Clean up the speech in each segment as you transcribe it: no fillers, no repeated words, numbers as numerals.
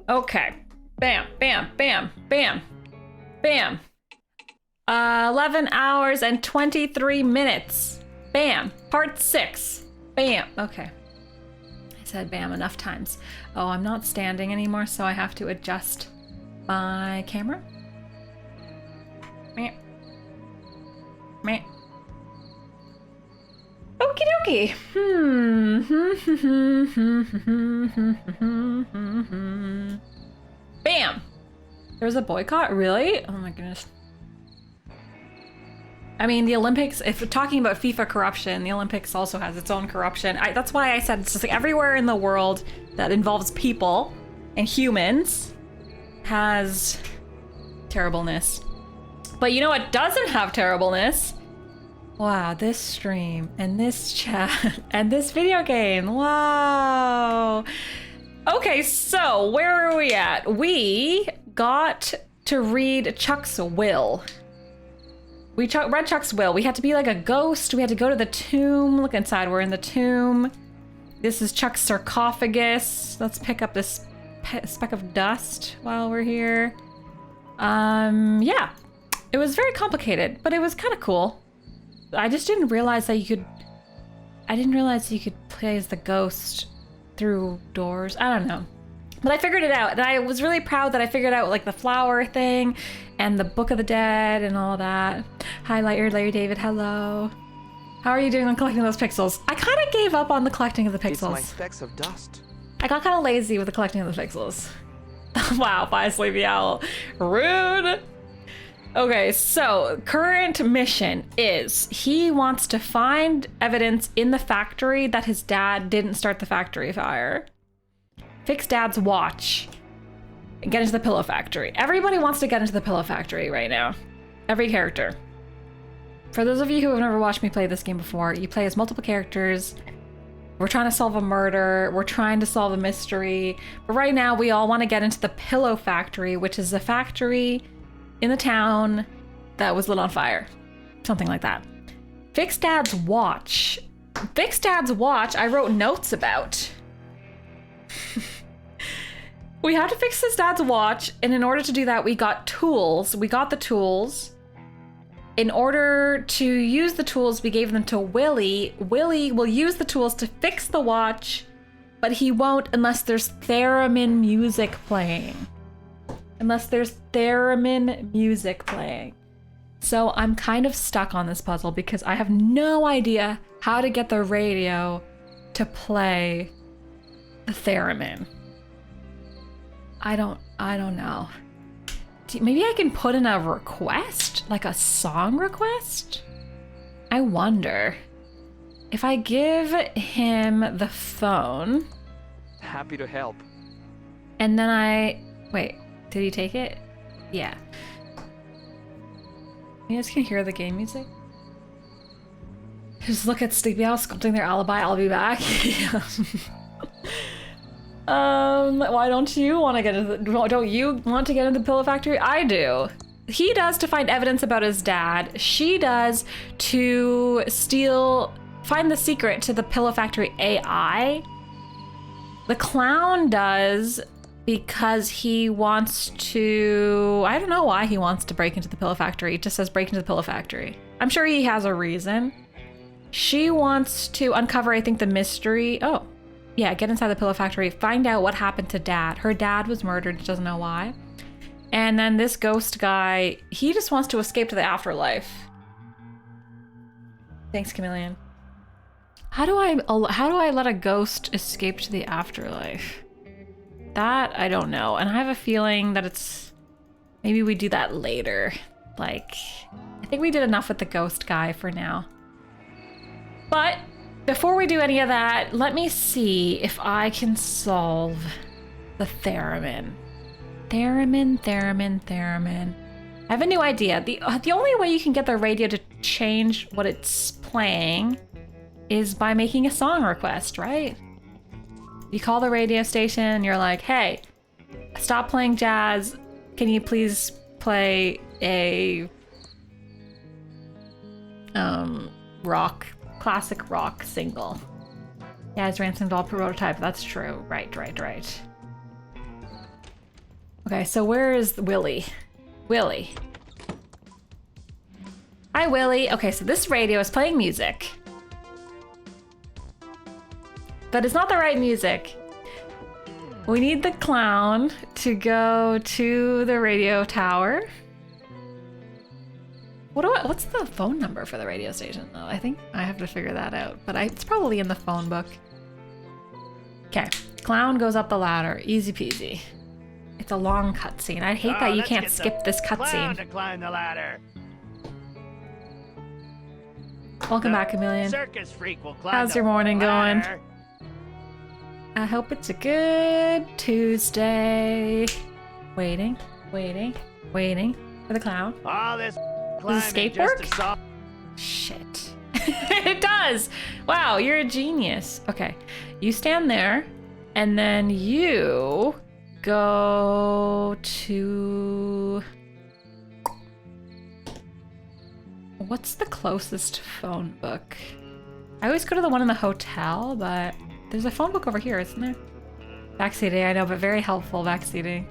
Okay. Bam, bam, bam, bam, bam. 11 hours and 23 minutes. Bam. Part 6. Bam. Okay. I said bam enough times. Oh, I'm not standing anymore, so I have to adjust my camera. Meh. Meh. Okie dokie. Bam. There's a boycott? Really? Oh my goodness. I mean, the Olympics, if we're talking about FIFA corruption, the Olympics also has its own corruption. That's why I said it's just like everywhere in the world that involves people and humans has terribleness. But you know what doesn't have terribleness? Wow, this stream and this chat and this video game. Wow. Okay, so where are we at? We got to read Chuck's will. We read Chuck's will. We had to be like a ghost. We had to go to the tomb. Look inside. We're in the tomb. This is Chuck's sarcophagus. Let's pick up this speck of dust while we're here. Yeah. It was very complicated, but it was kind of cool. I just didn't realize that you could... I didn't realize you could play as the ghost through doors. I don't know. But I figured it out, and I was really proud that I figured out like the flower thing and the Book of the Dead and all that. Hi, Larry David, hello. How are you doing on collecting those pixels? I kind of gave up on the collecting of the pixels. It's my specks of dust. I got kind of lazy with the collecting of the pixels. Wow, bye, Sleepy Owl. Rude. Okay, so current mission is he wants to find evidence in the factory that his dad didn't start the factory fire. Fix Dad's watch. And get into the pillow factory. Everybody wants to get into the pillow factory right now. Every character. For those of you who have never watched me play this game before, you play as multiple characters. We're trying to solve a murder. We're trying to solve a mystery. But right now, we all want to get into the pillow factory, which is a factory in the town that was lit on fire. Something like that. Fix Dad's watch. Fix Dad's watch, I wrote notes about. We had to fix his dad's watch, and in order to do that, we got tools. We got the tools. In order to use the tools, we gave them to Willie. Willie will use the tools to fix the watch, but he won't unless there's theremin music playing. Unless there's theremin music playing. So I'm kind of stuck on this puzzle because I have no idea how to get the radio to play the theremin. I don't know. Maybe I can put in a request? Like a song request? I wonder. If I give him the phone... Happy to help. And then wait, did he take it? Yeah. You guys can hear the game music? Just look at Sleepy Owl sculpting their alibi, I'll be back. Why don't you want to get into don't you want to get into the pillow factory? I do. He does to find evidence about his dad. She does to find the secret to the pillow factory AI. The clown does because he wants to, I don't know why he wants to break into the pillow factory. It just says break into the pillow factory. I'm sure he has a reason. She wants to uncover, I think, the mystery. Oh. Yeah, get inside the pillow factory, find out what happened to Dad. Her dad was murdered, she doesn't know why. And then this ghost guy, he just wants to escape to the afterlife. Thanks, Chameleon. How do I let a ghost escape to the afterlife? That, I don't know. And I have a feeling that maybe we do that later. Like, I think we did enough with the ghost guy for now. But before we do any of that, let me see if I can solve the theremin. Theremin. I have a new idea. The only way you can get the radio to change what it's playing is by making a song request, right? You call the radio station and you're like, hey, stop playing jazz. Can you please play a classic rock single? Yeah, it's Ransom Doll prototype. That's true. Right. Okay, so where is Willie? Willie. Hi, Willie. Okay, so this radio is playing music. But it's not the right music. We need the clown to go to the radio tower. What's the phone number for the radio station, though? I think I have to figure that out, but it's probably in the phone book. Okay, clown goes up the ladder. Easy peasy. It's a long cutscene. I hate that you can't skip this cutscene. To climb the ladder. Welcome back, Chameleon. Circus freak will climb How's your morning going? I hope it's a good Tuesday. Waiting for the clown. All this Does the skate work? Shit. It does! Wow, you're a genius. Okay, you stand there, and then you go to... What's the closest phone book? I always go to the one in the hotel, but there's a phone book over here, isn't there? Backseating, I know, but very helpful backseating.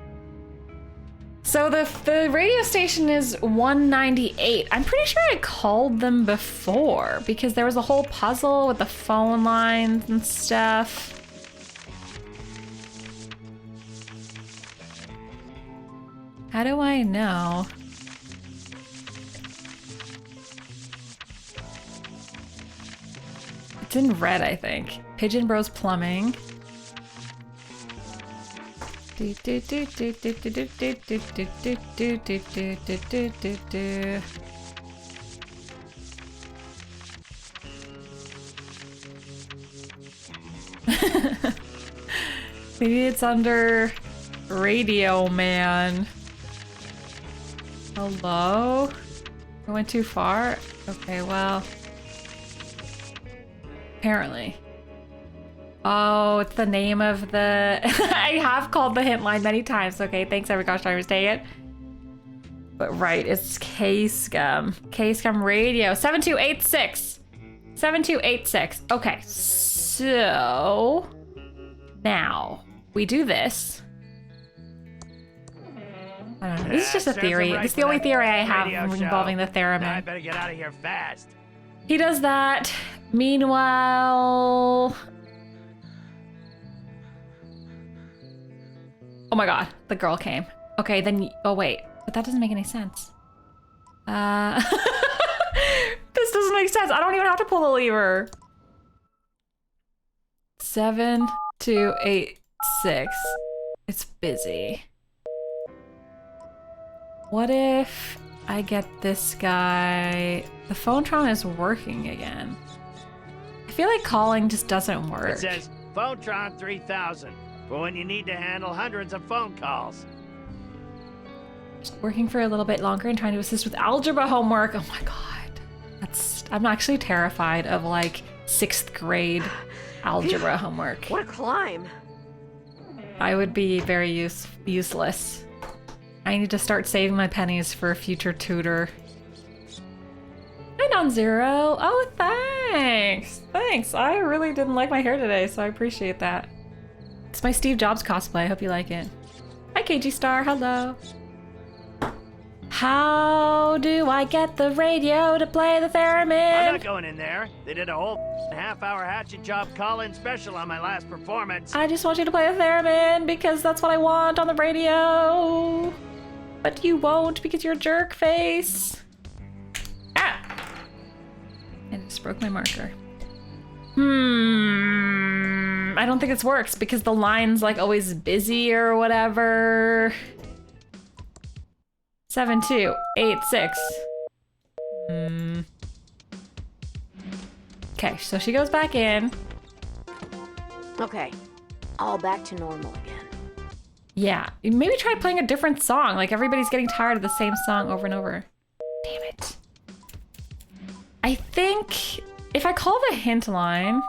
So the radio station is 198. I'm pretty sure I called them before because there was a whole puzzle with the phone lines and stuff. How do I know? It's in red, I think. Pigeon Bros Plumbing. Maybe it's under Radio Man. Hello? I went too far? Okay, well. Apparently. Oh, it's the name of the... I have called the hint line many times. Okay, thanks every gosh darn mistake it. But right, it's K-Scum. K-Scum Radio. 7286. 7286. Okay, so... Now, we do this. I don't know. This is just a theory. This is the only theory I have involving the theremin. I better get out of here fast. He does that. Meanwhile... Oh my god, the girl came. Okay, then... Oh wait, but that doesn't make any sense. This doesn't make sense. I don't even have to pull the lever. 7286. It's busy. What if I get this guy... The Phonetron is working again. I feel like calling just doesn't work. It says Phonetron 3000 for when you need to handle hundreds of phone calls. Just working for a little bit longer and trying to assist with algebra homework. Oh my god. I'm actually terrified of like 6th grade algebra homework. What a climb. I would be very useless. I need to start saving my pennies for a future tutor. Hi, Non-Zero. Oh, thanks. Thanks. I really didn't like my hair today, so I appreciate that. It's my Steve Jobs cosplay. I hope you like it. Hi, KG Star. Hello. How do I get the radio to play the theremin? I'm not going in there. They did a whole half-hour hatchet job call-in special on my last performance. I just want you to play the theremin because that's what I want on the radio. But you won't because you're a jerk face. Ah! I just broke my marker. I don't think this works because the line's like always busy or whatever. 7286. Okay, so she goes back in. Okay, all back to normal again. Yeah, maybe try playing a different song. Like everybody's getting tired of the same song over and over. Damn it. I think if I call the hint line,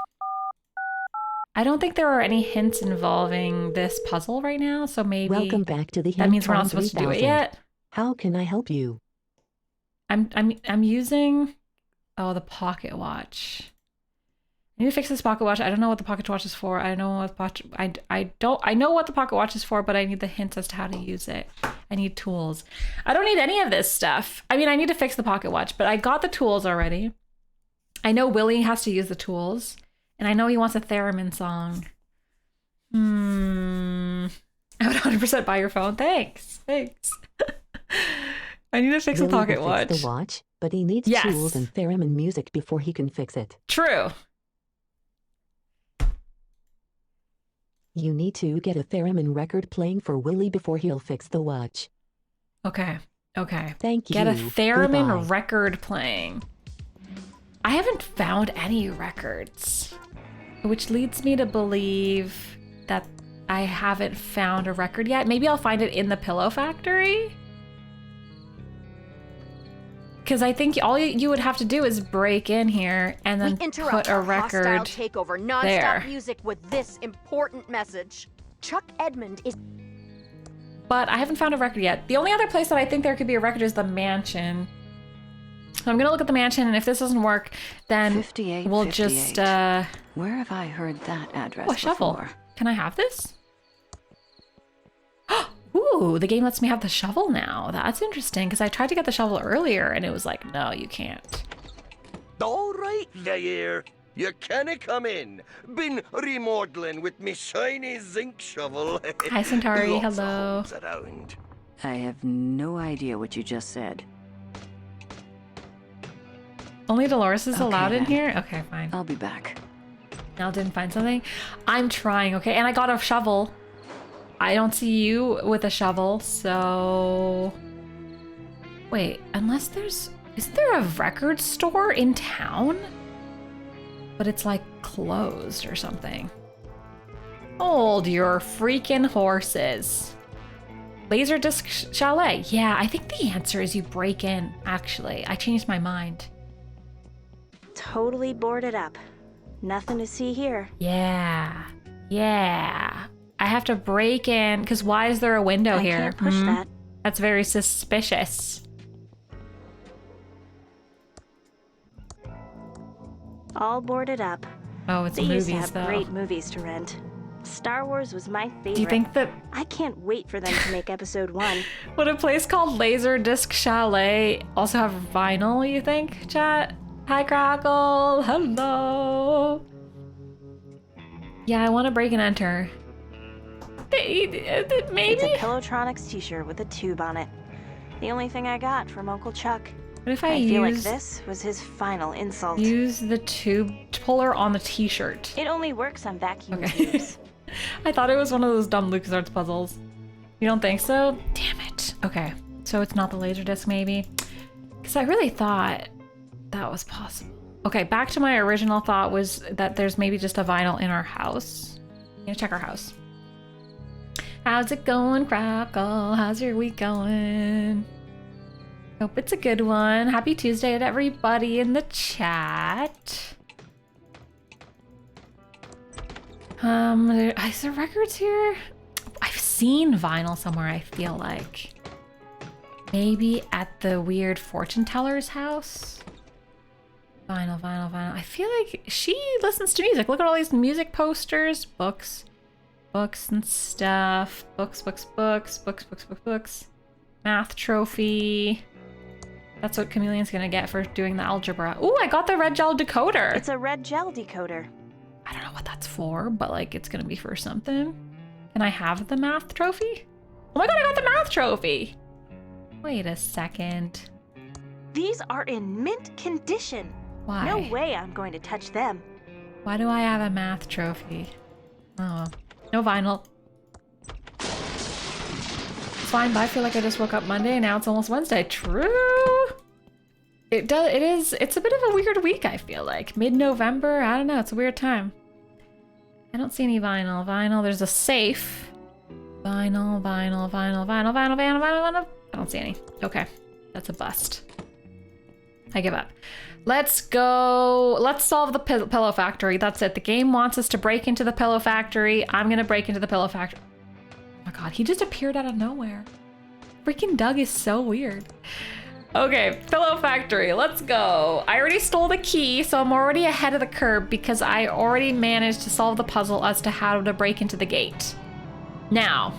I don't think there are any hints involving this puzzle right now, so maybe Welcome back to the that means we're not supposed to do it yet. How can I help you? I'm using the pocket watch. I need to fix this pocket watch. I don't know what the pocket watch is for. I know what I know what the pocket watch is for, but I need the hints as to how to use it. I need tools. I don't need any of this stuff. I mean, I need to fix the pocket watch, but I got the tools already. I know Willie has to use the tools, and I know he wants a theremin song. I would 100% buy your phone. Thanks. I need to fix the pocket watch. Fix the watch, but he needs tools and theremin music before he can fix it. True. You need to get a theremin record playing for Willie before he'll fix the watch. Okay. Thank you. Get a theremin Goodbye. record playing. I haven't found any records, which leads me to believe that I haven't found a record yet. Maybe I'll find it in the Pillow Factory. Because I think all you would have to do is break in here and then put a record hostile takeover nonstop there. music with this important message. Chuck Edmund is... But I haven't found a record yet. The only other place that I think there could be a record is the mansion. So I'm going to look at the mansion, and if this doesn't work, then we'll just... Where have I heard that address a shovel. before? Can I have this? Ooh, the game lets me have the shovel now. That's interesting, because I tried to get the shovel earlier, and it was like, no, you can't. All right there. You canna come in. Been remodeling with me shiny zinc shovel. Hi, Centauri. Lots of Hello. holes around. I have no idea what you just said. Only Dolores is Okay, allowed in then. here? Okay, fine. I'll be back. Nell didn't find something. I'm trying, okay? And I got a shovel. I don't see you with a shovel, so... Wait, unless there's... Isn't there a record store in town? But it's like closed or something. Hold your freaking horses. Laserdisc Chalet. Yeah, I think the answer is you break in, actually. I changed my mind. Totally boarded up. Nothing to see here. Yeah. I have to break in, because why is there a window here? I can't push that. That's very suspicious. All boarded up. Oh, it's They used to movies, have though. great movies to rent. Star Wars was my favorite. Do you think that... I can't wait for them to make episode 1. Would a place called Laserdisc Chalet also have vinyl, you think, chat? Hi, Crackle. Hello. Yeah, I want to break and enter. Maybe? It's a Pillowtronics t-shirt with a tube on it. The only thing I got from Uncle Chuck. What if I feel like use this was his final insult. the tube puller on the t-shirt? It only works on vacuum Okay. tubes. I thought it was one of those dumb LucasArts puzzles. You don't think so? Damn it. Okay, so it's not the Laserdisc, maybe? Because I really thought that was possible. Okay, back to my original thought was that there's maybe just a vinyl in our house. I'm gonna check our house. How's it going, Crackle? How's your week going? Hope it's a good one. Happy Tuesday to everybody in the chat. Is there records here? I've seen vinyl somewhere, I feel like. Maybe at the weird fortune teller's house? Vinyl. I feel like she listens to music. Look at all these music posters. Books and stuff. Books. Math trophy. That's what Chameleon's gonna get for doing the algebra. Ooh, I got the red gel decoder. It's a red gel decoder. I don't know what that's for, but like it's gonna be for something. Can I have the math trophy? Oh my god, I got the math trophy! Wait a second. These are in mint condition. Why? No way I'm going to touch them. Why do I have a math trophy? Oh, no vinyl. It's fine, but I feel like I just woke up Monday and now it's almost Wednesday. True. It's a bit of a weird week, I feel like. Mid-November, I don't know, it's a weird time. I don't see any vinyl. There's a safe. Vinyl. I don't see any. Okay, that's a bust. I give up. Let's go. Let's solve the Pillow Factory. That's it. The game wants us to break into the Pillow Factory. I'm gonna break into the Pillow Factory. Oh my god, he just appeared out of nowhere. Freaking Doug is so weird. Okay, Pillow Factory, let's go. I already stole the key, so I'm already ahead of the curve because I already managed to solve the puzzle as to how to break into the gate. Now,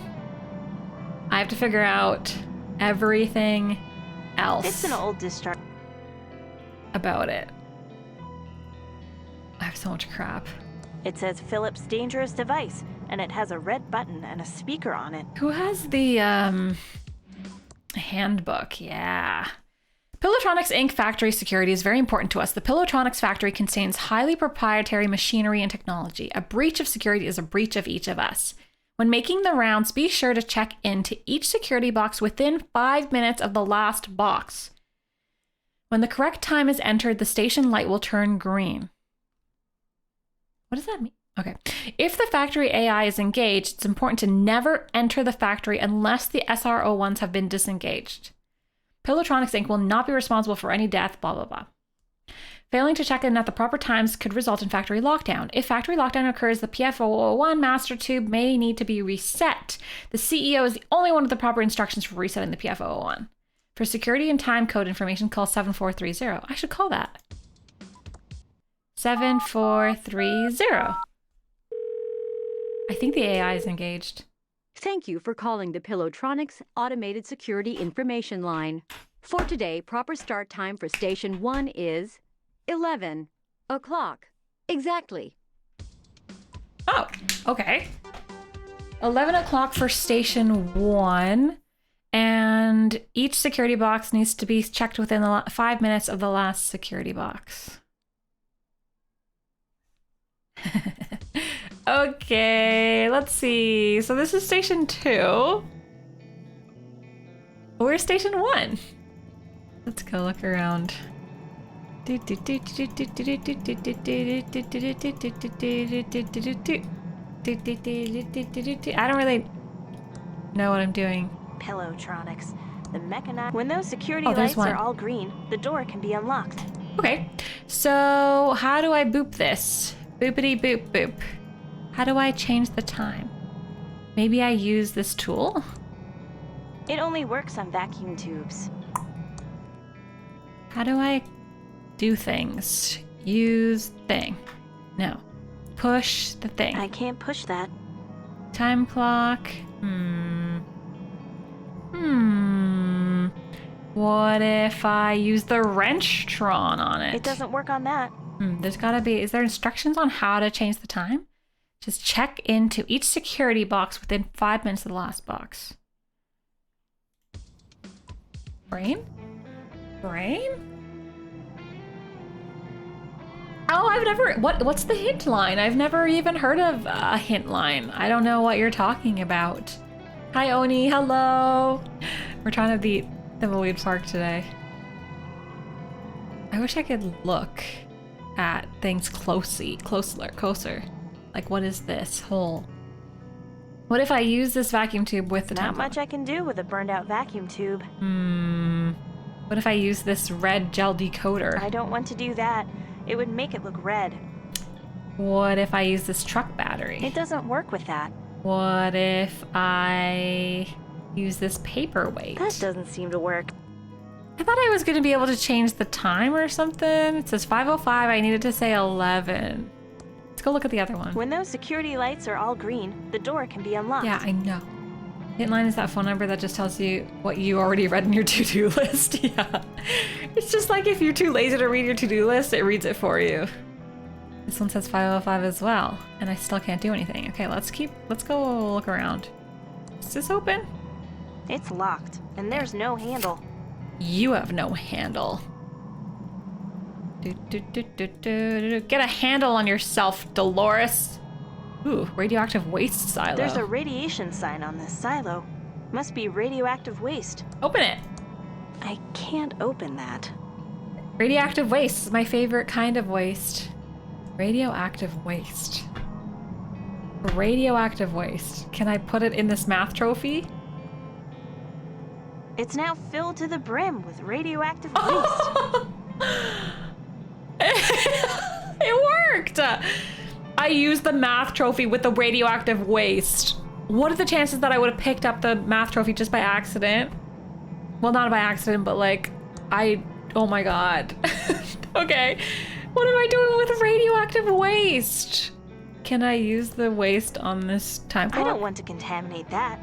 I have to figure out everything else. It's an old discharge. About it. I have so much crap. It says Philip's dangerous device, and it has a red button and a speaker on it. Who has the handbook? Yeah. Pilotronics Inc. factory security is very important to us. The Pilotronics factory contains highly proprietary machinery and technology. A breach of security is a breach of each of us. When making the rounds, be sure to check into each security box within 5 minutes of the last box. When the correct time is entered, the station light will turn green. What does that mean? Okay. If the factory AI is engaged, it's important to never enter the factory unless the SRO1s have been disengaged. Pilotronics Inc. will not be responsible for any death, blah, blah, blah. Failing to check in at the proper times could result in factory lockdown. If factory lockdown occurs, the PF001 master tube may need to be reset. The CEO is the only one with the proper instructions for resetting the PF001. For security and time code information, call 7430. I should call that. 7430. I think the AI is engaged. Thank you for calling the Pilotronics Automated Security Information Line. For today, proper start time for Station 1 is 11 o'clock. Exactly. Oh, okay. 11 o'clock for Station 1. And each security box needs to be checked within 5 minutes of the last security box. Okay, let's see. So this is Station 2. Where's Station 1? Let's go look around. I don't really know what I'm doing. Pilotronics. The mechanized. When those security there's lights one. are all green, the door can be unlocked. Okay, so how do I boop this? Boopity boop boop. How do I change the time? Maybe I use this tool? It only works on vacuum tubes. How do I do things? Use thing. No. Push the thing. I can't push that. Time clock. What if I use the wrench-tron on it? It doesn't work on that. There's gotta be, is there instructions on how to change the time? Just check into each security box within 5 minutes of the last box. Brain? Brain? Oh, I've never, what's the hint line? I've never even heard of a hint line. I don't know what you're talking about. Hi, Oni, hello. We're trying to beat Thimbleweed Park today. I wish I could look at things closer. Like, what is this hole? What if I use this vacuum tube with the Not template? much I can do with a burned out vacuum tube. What if I use this red gel decoder? I don't want to do that. It would make it look red. What if I use this truck battery? It doesn't work with that. What if I use this paperweight? That doesn't seem to work. I thought I was going to be able to change the time or something. It says 5:05. I needed to say 11. Let's go look at the other one. When those security lights are all green, the door can be unlocked. Yeah, I know. Hint line is that phone number that just tells you what you already read in your to-do list. Yeah. It's just like if you're too lazy to read your to-do list, it reads it for you. This one says 5:05 as well, and I still can't do anything. Okay, let's go look around. Is this open? It's locked, and there's no handle. You have no handle. Get a handle on yourself, Dolores. Ooh, radioactive waste silo. There's a radiation sign on this silo. Must be radioactive waste. Open it. I can't open that. Radioactive waste is my favorite kind of waste. Radioactive waste. Radioactive waste. Can I put it in this math trophy? It's now filled to the brim with radioactive waste. It worked! I used the math trophy with the radioactive waste. What are the chances that I would have picked up the math trophy just by accident? Well, not by accident, but like Oh my god. Okay. What am I doing with radioactive waste? Can I use the waste on this time clock? I don't want to contaminate that.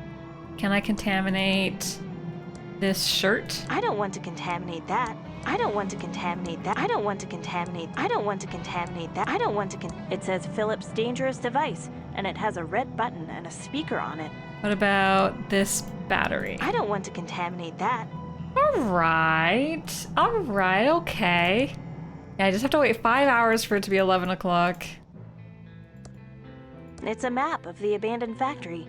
Can I contaminate this shirt? I don't want to contaminate that. I don't want to contaminate that. I don't want to contaminate. I don't want to contaminate that. I don't want to It says Philip's dangerous device, and it has a red button and a speaker on it. What about this battery? I don't want to contaminate that. Alright, okay. Yeah, I just have to wait 5 hours for it to be 11 o'clock. It's a map of the abandoned factory.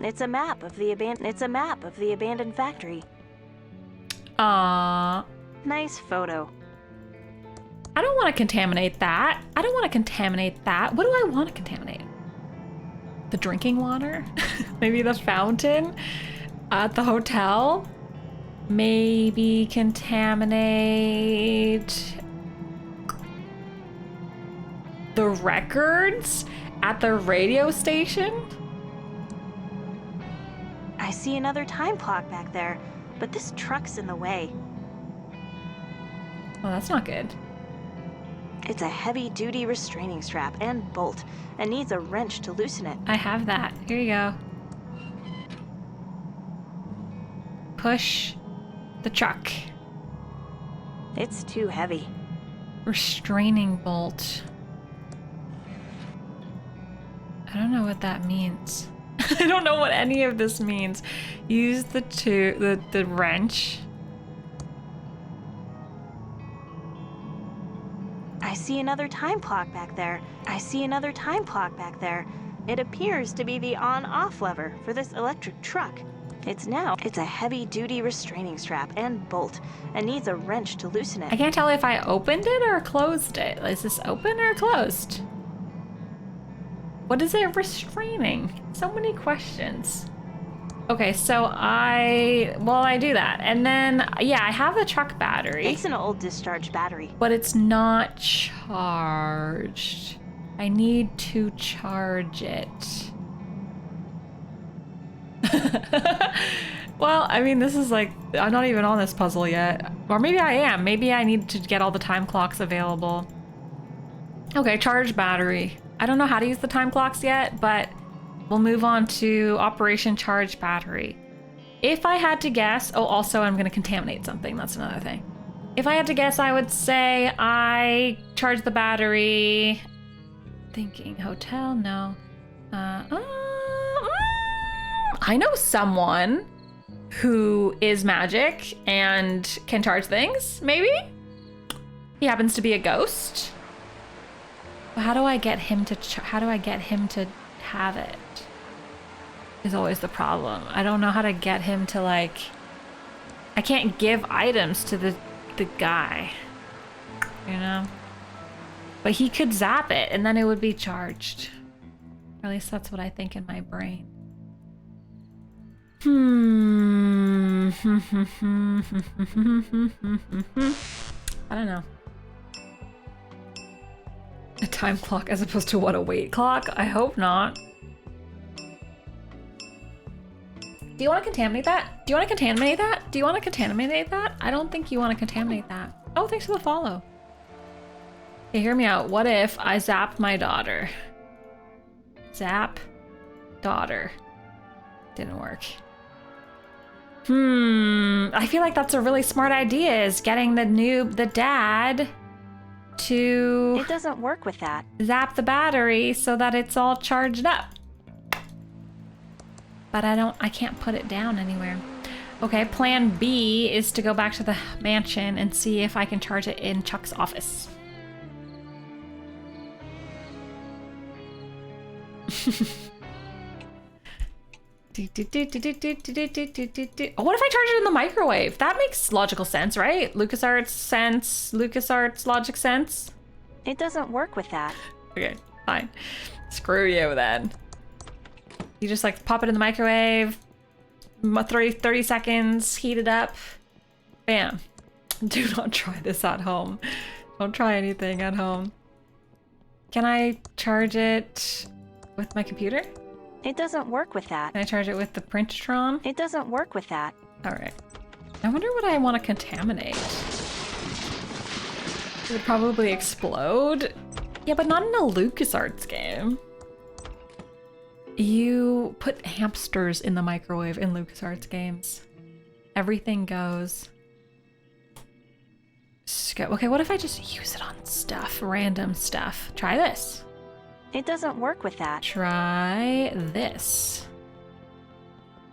It's a map of the abandoned factory. Nice photo. I don't want to contaminate that. I don't want to contaminate that. What do I want to contaminate? The drinking water? Maybe the fountain at the hotel? Maybe contaminate the records at the radio station? I see another time clock back there, but this truck's in the way. Well, that's not good. It's a heavy-duty restraining strap and bolt, and needs a wrench to loosen it. I have that. Here you go. Push the truck. It's too heavy. Restraining bolt. I don't know what that means. I don't know what any of this means. Use the wrench. I see another time clock back there. I see another time clock back there. It appears to be the on-off lever for this electric truck. It's a heavy-duty restraining strap and bolt, and needs a wrench to loosen it. I can't tell if I opened it or closed it. Is this open or closed? What is it restraining? So many questions. Okay, so I do that. And then, yeah, I have the truck battery. It's an old discharged battery. But it's not charged. I need to charge it. Well, I mean, this is like, I'm not even on this puzzle yet. Or maybe I am. Maybe I need to get all the time clocks available. Okay, charge battery. I don't know how to use the time clocks yet, but we'll move on to Operation Charge Battery. If I had to guess, oh, also I'm gonna contaminate something, that's another thing. If I had to guess, I would say I charge the battery. Thinking hotel, no. I know someone who is magic and can charge things, maybe? He happens to be a ghost. How do I get him to have it? Is always the problem. I don't know how to get him to, like, I can't give items to the guy, you know? But he could zap it and then it would be charged. Or at least that's what I think in my brain. I don't know. A time clock as opposed to what, a weight clock? I hope not. Do you want to contaminate that? Do you want to contaminate that? Do you want to contaminate that? I don't think you want to contaminate that. Oh, thanks for the follow. Okay, hear me out. What if I zapped my daughter? Zap daughter. Didn't work. I feel like that's a really smart idea, is getting the dad to... It doesn't work with that. Zap the battery so that it's all charged up. But I can't put it down anywhere. Okay, plan B is to go back to the mansion and see if I can charge it in Chuck's office. Oh, what if I charge it in the microwave? That makes logical sense, right? LucasArts logic sense? It doesn't work with that. Okay, fine. Screw you then. You just like pop it in the microwave, 30 seconds, heat it up, bam. Do not try this at home. Don't try anything at home. Can I charge it with my computer? It doesn't work with that. Can I charge it with the Printron? It doesn't work with that. All right. I wonder what I want to contaminate. It would probably explode. Yeah, but not in a LucasArts game. You put hamsters in the microwave in LucasArts games. Everything goes. Okay, what if I just use it on stuff, random stuff? Try this. It doesn't work with that. Try this.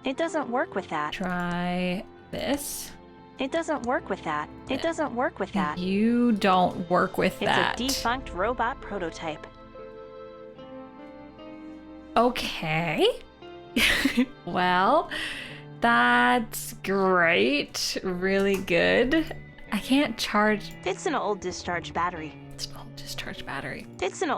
It doesn't work with that. Try this. It doesn't work with that. It doesn't work with that. You don't work with that. It's a defunct robot prototype. Okay. Well, that's great. Really good. I can't charge. It's an old discharged battery. It's an old discharged battery. It's an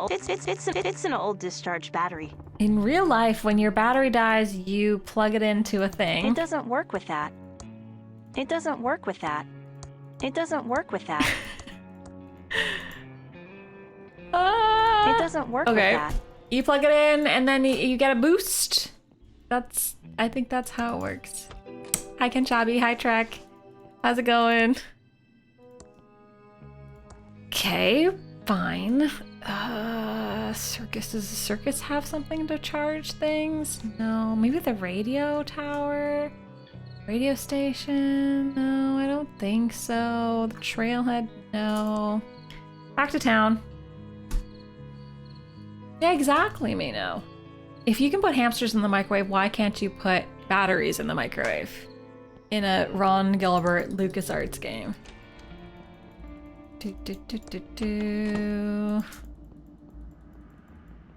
old discharged battery. In real life, when your battery dies, you plug it into a thing. It doesn't work with that. It doesn't work with that. It doesn't work with that. It doesn't work with that. You plug it in and then you get a boost. I think that's how it works. Hi Kenchabi, hi Trek. How's it going? Okay, fine. Circus, does the circus have something to charge things? No, maybe the radio tower? Radio station? No, I don't think so. The trailhead? No. Back to town. Yeah, exactly, Mino. If you can put hamsters in the microwave, why can't you put batteries in the microwave? In a Ron Gilbert LucasArts game.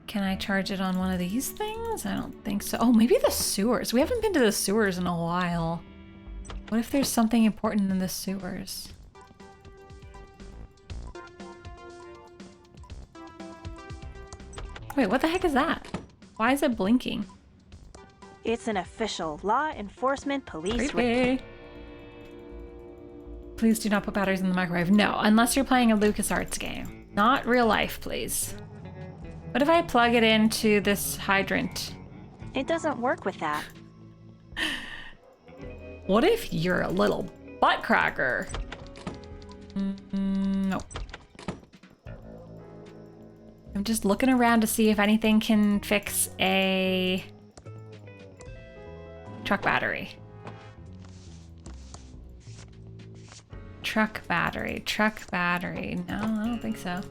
Can I charge it on one of these things? I don't think so. Oh, maybe the sewers. We haven't been to the sewers in a while. What if there's something important in the sewers? Wait, what the heck is that? Why is it blinking? It's an official law enforcement police. Creepy. Please do not put batteries in the microwave. No, unless you're playing a LucasArts game. Not real life, please. What if I plug it into this hydrant? It doesn't work with that. What if you're a little butt cracker? No. I'm just looking around to see if anything can fix a truck battery. Truck battery. No, I don't think so.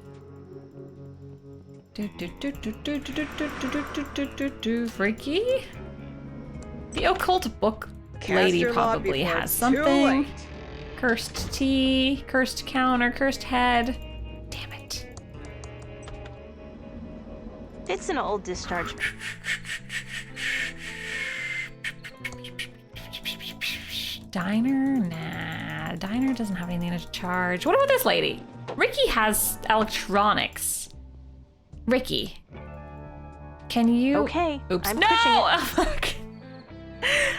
Freaky? The occult book lady probably has something. Cursed tea, cursed counter, cursed head. Damn it. It's an old discharge. Diner? Nah, diner doesn't have anything to charge. What about this lady? Ricky has electronics. Ricky, can you? Okay. Oops. I'm no! pushing it. Oh, fuck.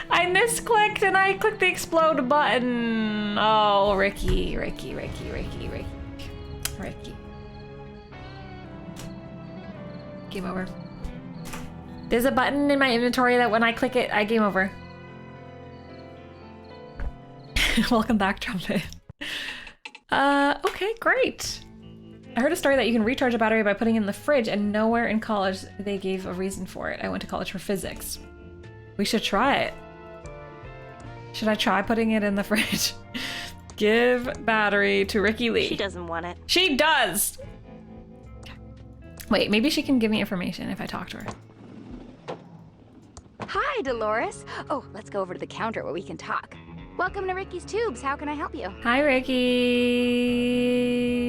I misclicked and I clicked the explode button. Oh, Ricky. Game over. There's a button in my inventory that when I click it, I game over. Welcome back, Trumpet. Okay, great. I heard a story that you can recharge a battery by putting it in the fridge, and nowhere in college they gave a reason for it. I went to college for physics. We should try it. Should I try putting it in the fridge? Give battery to Ricky Lee. She doesn't want it. She does! Wait, maybe she can give me information if I talk to her. Hi, Dolores. Oh, let's go over to the counter where we can talk. Welcome to Ricky's Tubes. How can I help you? Hi, Ricky.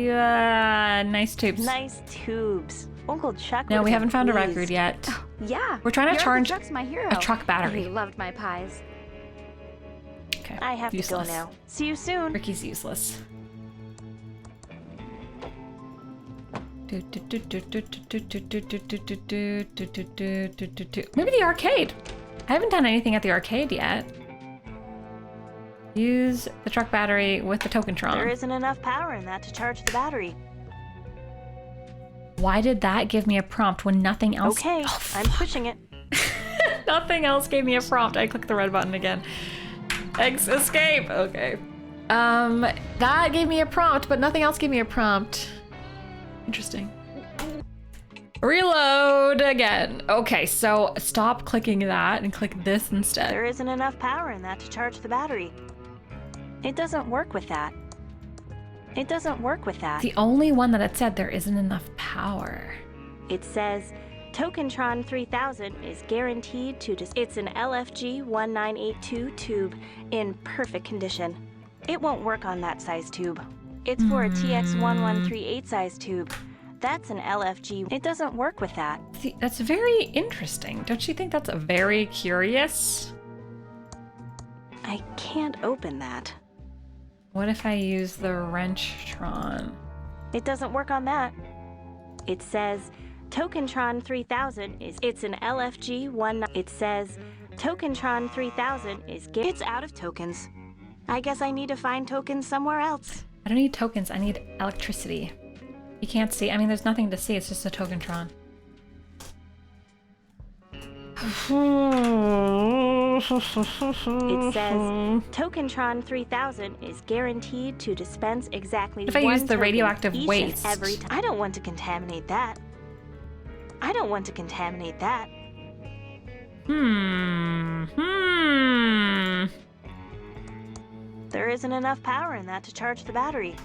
Nice tubes. Nice tubes. Uncle Chuck. No, we haven't found a pleased. record yet. Oh, yeah. We're trying to charge Chuck's my hero. a truck battery. He loved my pies. Okay. I have useless. to go now. See you soon. Ricky's useless. Maybe the arcade. I haven't done anything at the arcade yet. Use the truck battery with the Tokentron. There isn't enough power in that to charge the battery. Why did that give me a prompt when nothing else? Okay, I'm pushing it. Nothing else gave me a prompt. I clicked the red button again. Escape. Okay. That gave me a prompt, but nothing else gave me a prompt. Interesting. Reload again. Okay, so stop clicking that and click this instead. There isn't enough power in that to charge the battery. It doesn't work with that. It doesn't work with that. The only one that it said there isn't enough power. It says Tokentron 3000 is guaranteed to it's an LFG 1982 tube in perfect condition. It won't work on that size tube. It's for a TX1138 size tube. That's an LFG. It doesn't work with that. See, that's very interesting. Don't you think that's very curious? I can't open that. What if I use the Wrenchtron? It doesn't work on that. It says Tokentron 3000 it's an LFG 1. It says Tokentron 3000 it's out of tokens. I guess I need to find tokens somewhere else. I don't need tokens, I need electricity. You can't see, I mean there's nothing to see, it's just a Tokentron. It says Tokentron 3000 is guaranteed to dispense exactly what if I use the radioactive waste? Every time. I don't want to contaminate that. I don't want to contaminate that. There isn't enough power in that to charge the battery.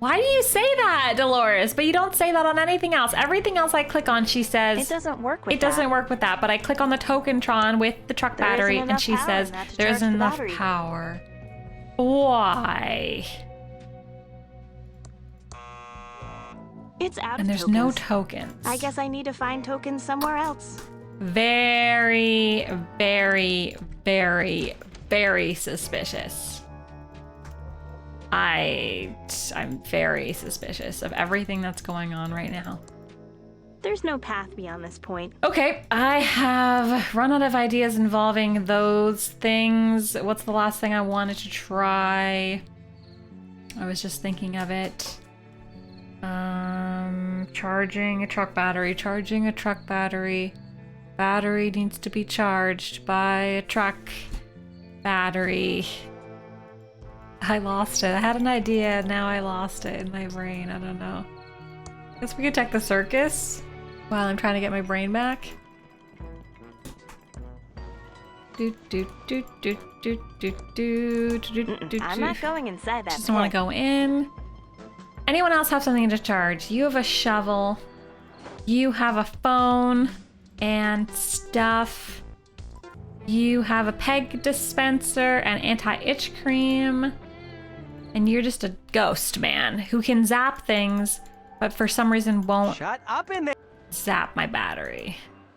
Why do you say that, Dolores? But you don't say that on anything else. Everything else I click on, she says... It doesn't work with that. It doesn't work with that, but I click on the Tokentron with the truck battery, and she says there isn't enough power. Why? It's out and of there's tokens. No tokens. I guess I need to find tokens somewhere else. Very, very, very, very suspicious. I'm very suspicious of everything that's going on right now. There's no path beyond this point. Okay, I have run out of ideas involving those things. What's the last thing I wanted to try? I was just thinking of it. Charging a truck battery. Battery needs to be charged by a truck battery. I lost it. I had an idea, now I lost it in my brain. I don't know. Guess we could check the circus while I'm trying to get my brain back. I'm not going inside that. Just want to go in. Anyone else have something to charge? You have a shovel. You have a phone and stuff. You have a peg dispenser and anti-itch cream. And you're just a ghost man who can zap things, but for some reason won't Shut up in there. Zap my battery.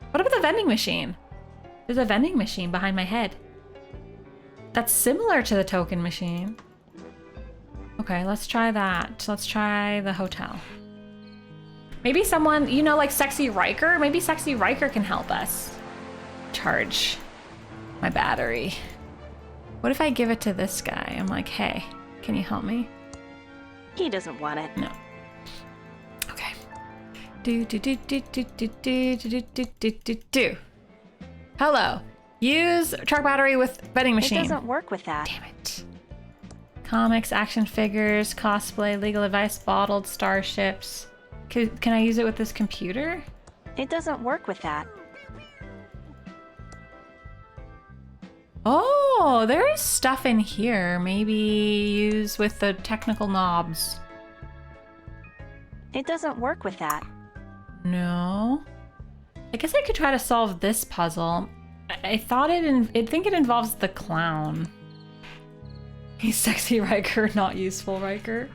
What about the vending machine? There's a vending machine behind my head. That's similar to the token machine. Okay, let's try that. Let's try the hotel. Maybe someone, you know, like Sexy Riker? Maybe Sexy Riker can help us charge my battery. What if I give it to this guy? I'm like, hey, can you help me? He doesn't want it. No. Okay. Hello. Use truck battery with vending machine. It doesn't work with that. Damn it. Comics, action figures, cosplay, legal advice, bottled starships. Can I use it with this computer? It doesn't work with that. Oh, there is stuff in here. Maybe use with the technical knobs. It doesn't work with that. No. I guess I could try to solve this puzzle. I thought I think it involves the clown. He's Sexy Riker, not useful Riker.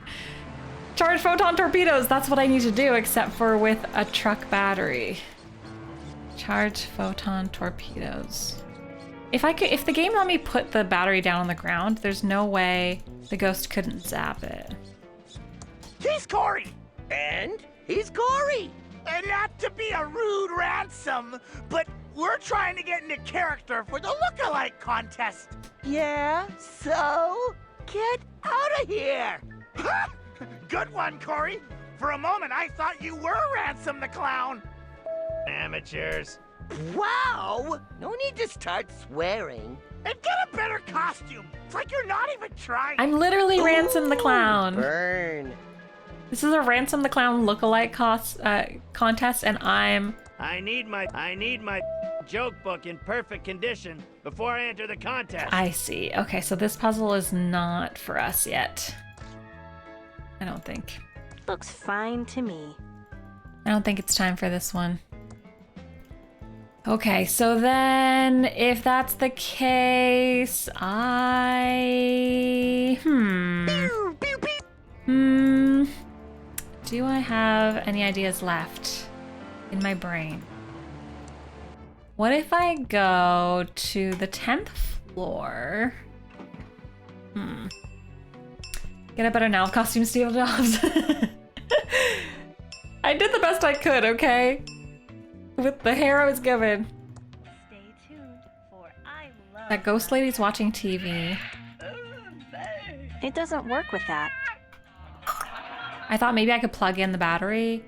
Charge photon torpedoes, that's what I need to do, except for with a truck battery. Charge photon torpedoes. If the game let me put the battery down on the ground, there's no way the ghost couldn't zap it. He's Corey! And he's Gory. And not to be a rude ransom, but we're trying to get into character for the look-alike contest. Yeah, so? Get out of here! Good one, Corey. For a moment, I thought you were Ransom the Clown. Amateurs. Wow! No need to start swearing. And get a better costume. It's like you're not even trying. I'm literally Ransom the Clown. Burn. This is a Ransom the Clown lookalike contest, and I'm... I need my joke book in perfect condition before I enter the contest. I see. Okay, so this puzzle is not for us yet. I don't think. Looks fine to me. I don't think it's time for this one. Okay, so then if that's the case, do I have any ideas left in my brain? What if I go to the 10th floor? Get a better now costume, Steve Jobs. I did the best I could, okay? With the hair I was given. Stay tuned for I Love That ghost lady's watching TV. It doesn't work with that. I thought maybe I could plug in the battery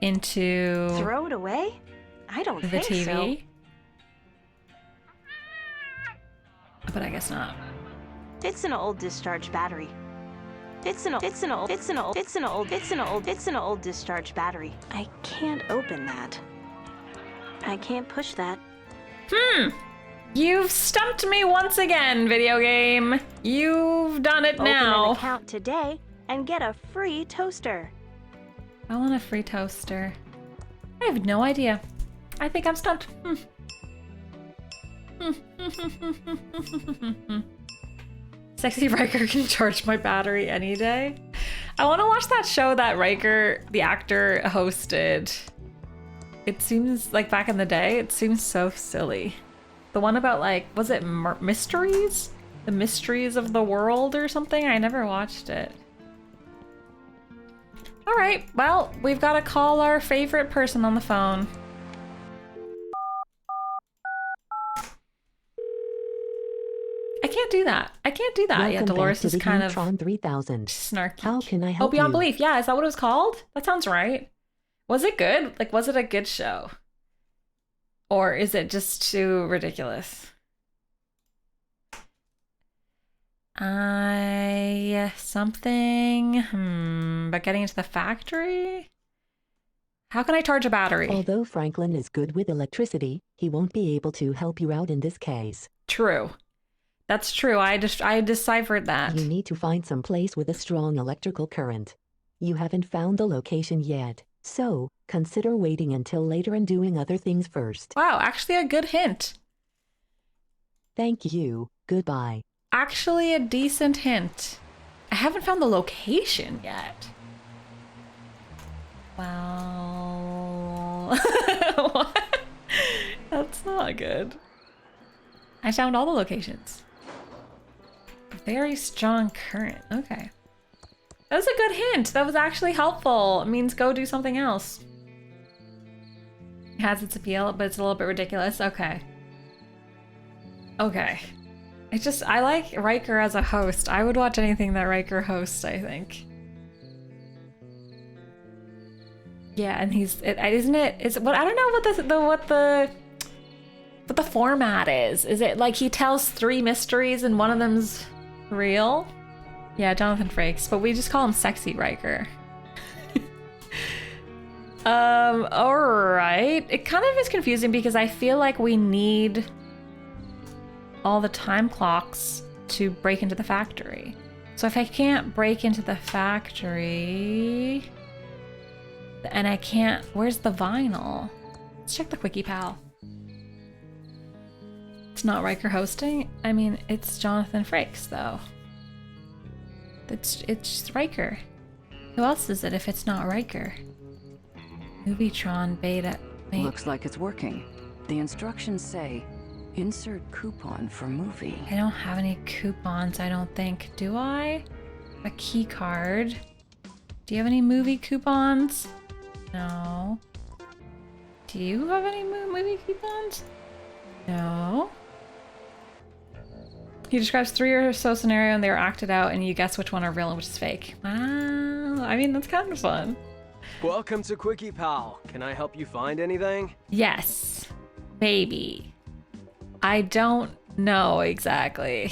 into Throw it away? I don't the think TV. so. But I guess not. It's an old discharge battery. It's an old discharge battery. I can't open that. I can't push that. You've stumped me once again, video game. You've done it Open an now. account today and get a free toaster. I want a free toaster. I have no idea. I think I'm stumped. Sexy Riker can charge my battery any day. I want to watch that show that Riker, the actor, hosted. It seems like back in the day, it seems so silly. The one about like, was it mysteries? The mysteries of the world or something? I never watched it. All right, well, we've got to call our favorite person on the phone. I can't do that. I can't do that. Yeah, Welcome Dolores back to is the kind of Neutron 3000. snarky. How can I Oh, help Beyond you? Belief. Yeah, is that what it was called? That sounds right. Was it good? Like, was it a good show? Or is it just too ridiculous? But getting into the factory? How can I charge a battery? Although Franklin is good with electricity, he won't be able to help you out in this case. True. That's true. I deciphered that. You need to find some place with a strong electrical current. You haven't found the location yet, so consider waiting until later and doing other things first. Wow, actually a good hint. Thank you. Goodbye. Actually a decent hint. I haven't found the location yet. Well... What? That's not good. I found all the locations. Very strong current. Okay. That was a good hint. That was actually helpful. It means go do something else. It has its appeal, but it's a little bit ridiculous. Okay. Okay. I like Riker as a host. I would watch anything that Riker hosts, I think. Yeah, and isn't it? I don't know what the format is. Is it like he tells 3 mysteries and one of them's real? Yeah, Jonathan Frakes, but we just call him Sexy Riker. Alright. It kind of is confusing because I feel like we need all the time clocks to break into the factory. So if I can't break into the factory, and I can't, where's the vinyl? Let's check the Quickie Pal. It's not Riker hosting. I mean, it's Jonathan Frakes though. It's just Riker. Who else is it if it's not Riker? Movietron beta. Looks like it's working. The instructions say, insert coupon for movie. I don't have any coupons, I don't think. Do I? A key card. Do you have any movie coupons? No. Do you have any movie coupons? No. He describes 3 or so scenarios and they were acted out and you guess which one are real and which is fake. Wow. I mean, that's kind of fun. Welcome to Quickie Pal. Can I help you find anything? Yes. Maybe. I don't know exactly.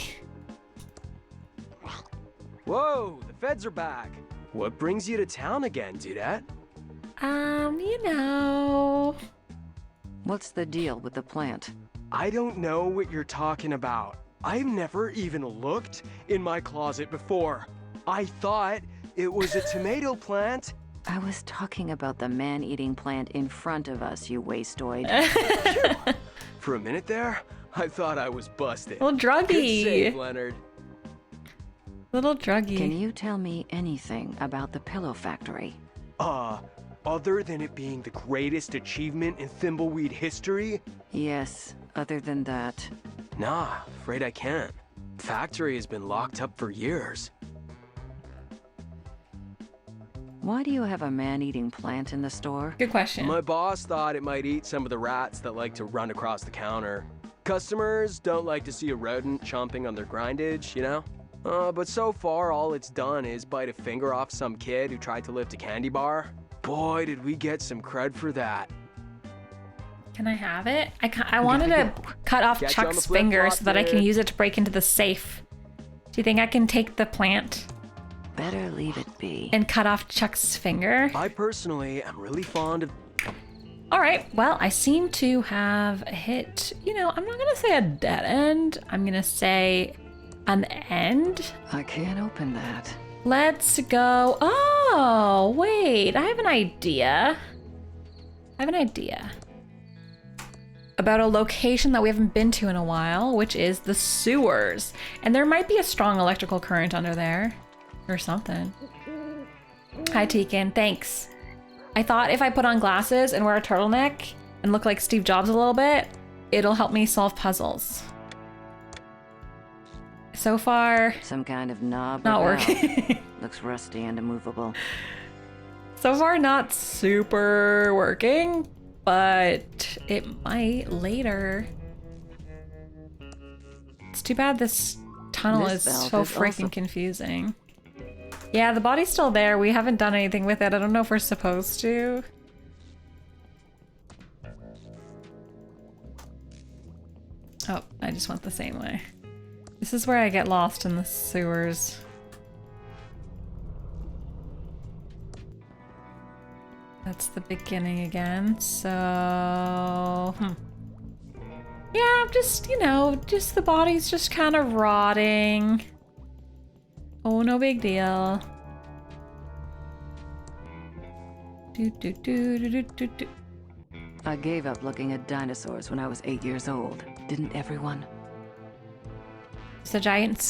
Whoa, the feds are back. What brings you to town again, Dudette? You know. What's the deal with the plant? I don't know what you're talking about. I've never even looked in my closet before. I thought it was a tomato plant. I was talking about the man-eating plant in front of us, you wastoid. For a minute there, I thought I was busted. Little druggy. Good save, Leonard. Little druggy. Can you tell me anything about the pillow factory? Other than it being the greatest achievement in Thimbleweed history? Yes, other than that. Nah, afraid I can't. Factory has been locked up for years. Why do you have a man-eating plant in the store? Good question. My boss thought it might eat some of the rats that like to run across the counter. Customers don't like to see a rodent chomping on their grindage, you know? But so far, all it's done is bite a finger off some kid who tried to lift a candy bar. Boy, did we get some cred for that. Can I have it? I wanted to cut off Catch you on the Chuck's flip finger flop so that I can there. use it to break into the safe. Do you think I can take the plant Better leave it be. and cut off Chuck's finger? I personally am really fond of... All right, well, I seem to have hit, you know, I'm not gonna say a dead end. I'm gonna say an end. I can't open that. Let's go. Oh, wait, I have an idea. About a location that we haven't been to in a while, which is the sewers. And there might be a strong electrical current under there or something. Hi, Tekin, thanks. I thought if I put on glasses and wear a turtleneck and look like Steve Jobs a little bit, it'll help me solve puzzles. So far, Some kind of knob. not or valve. working. Looks rusty and immovable. So far, not super working, but it might later. It's too bad this tunnel This is valve so is freaking also- confusing. Yeah, the body's still there. We haven't done anything with it. I don't know if we're supposed to. Oh, I just went the same way. This is where I get lost in the sewers. That's the beginning again, so... Yeah, just, you know, just the body's just kind of rotting. Oh, no big deal. Do. I gave up looking at dinosaurs when I was 8 years old. Didn't everyone? It's a giant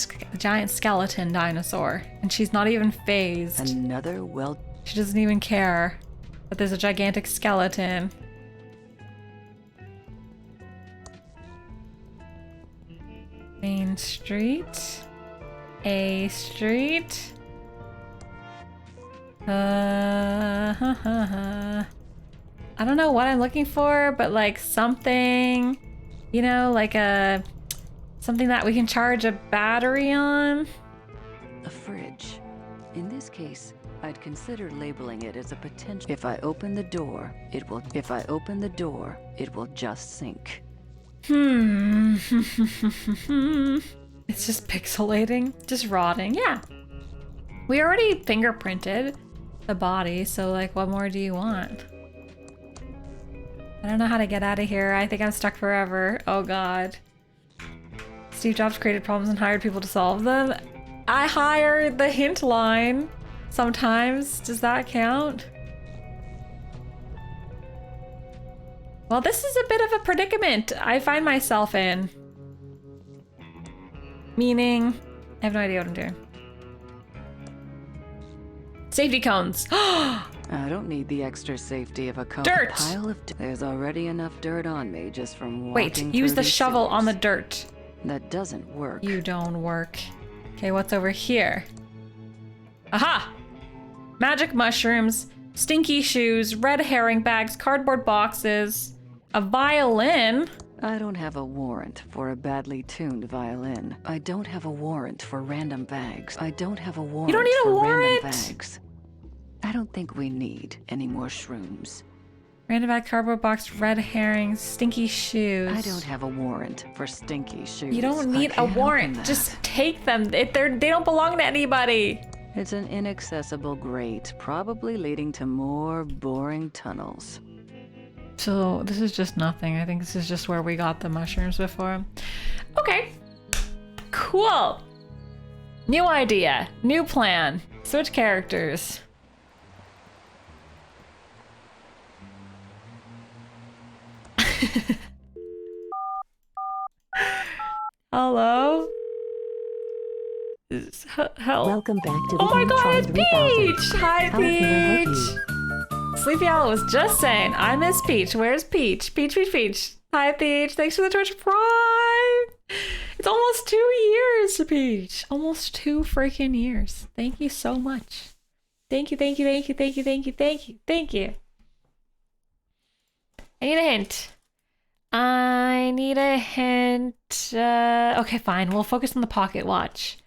skeleton dinosaur, and she's not even phased. Another well... She doesn't even care that there's a gigantic skeleton. Main Street. A Street. I don't know what I'm looking for, but like something, you know, like something that we can charge a battery on. A fridge. In this case, I'd consider labeling it as a potential. If I open the door, it will. If I open the door, it will just sink. It's just pixelating, just rotting. Yeah. We already fingerprinted the body, so like, what more do you want? I don't know how to get out of here. I think I'm stuck forever. Oh God. Steve Jobs created problems and hired people to solve them. I hire the hint line sometimes. Does that count? Well, this is a bit of a predicament I find myself in. Meaning, I have no idea what I'm doing. Safety cones. I don't need the extra safety of a Dirt! pile of There's already enough dirt on me just from Wait, walking use through the these shovel on the sewers. dirt. That doesn't work. You don't work. Okay, what's over here? Aha! Magic mushrooms, stinky shoes, red herring bags, cardboard boxes, a violin. I don't have a warrant for a badly tuned violin. I don't have a warrant for random bags. I don't have a warrant need a for warrant? random bags. I don't think we need any more shrooms. Random bag, cardboard box, red herrings, stinky shoes. I don't have a warrant for stinky shoes. You don't need I a can't warrant. open that. Just take them. They don't belong to anybody. It's an inaccessible grate, probably leading to more boring tunnels. So this is just nothing. I think this is just where we got the mushrooms before. Okay. Cool. New idea. New plan. Switch characters. Hello? Help. Welcome back to the Oh my god, it's Hintron 3000. Peach! Hi, How can I help Peach! Sleepy Owl was just saying, I miss Peach. Where's Peach? Peach, Peach, Peach. Hi, Peach. Thanks for the Twitch Prime. It's almost 2 years, Peach. Almost 2 freaking years. Thank you so much. Thank you, thank you, thank you, thank you, thank you, thank you, thank you. I need a hint. I need a hint. Okay, fine. We'll focus on the pocket watch.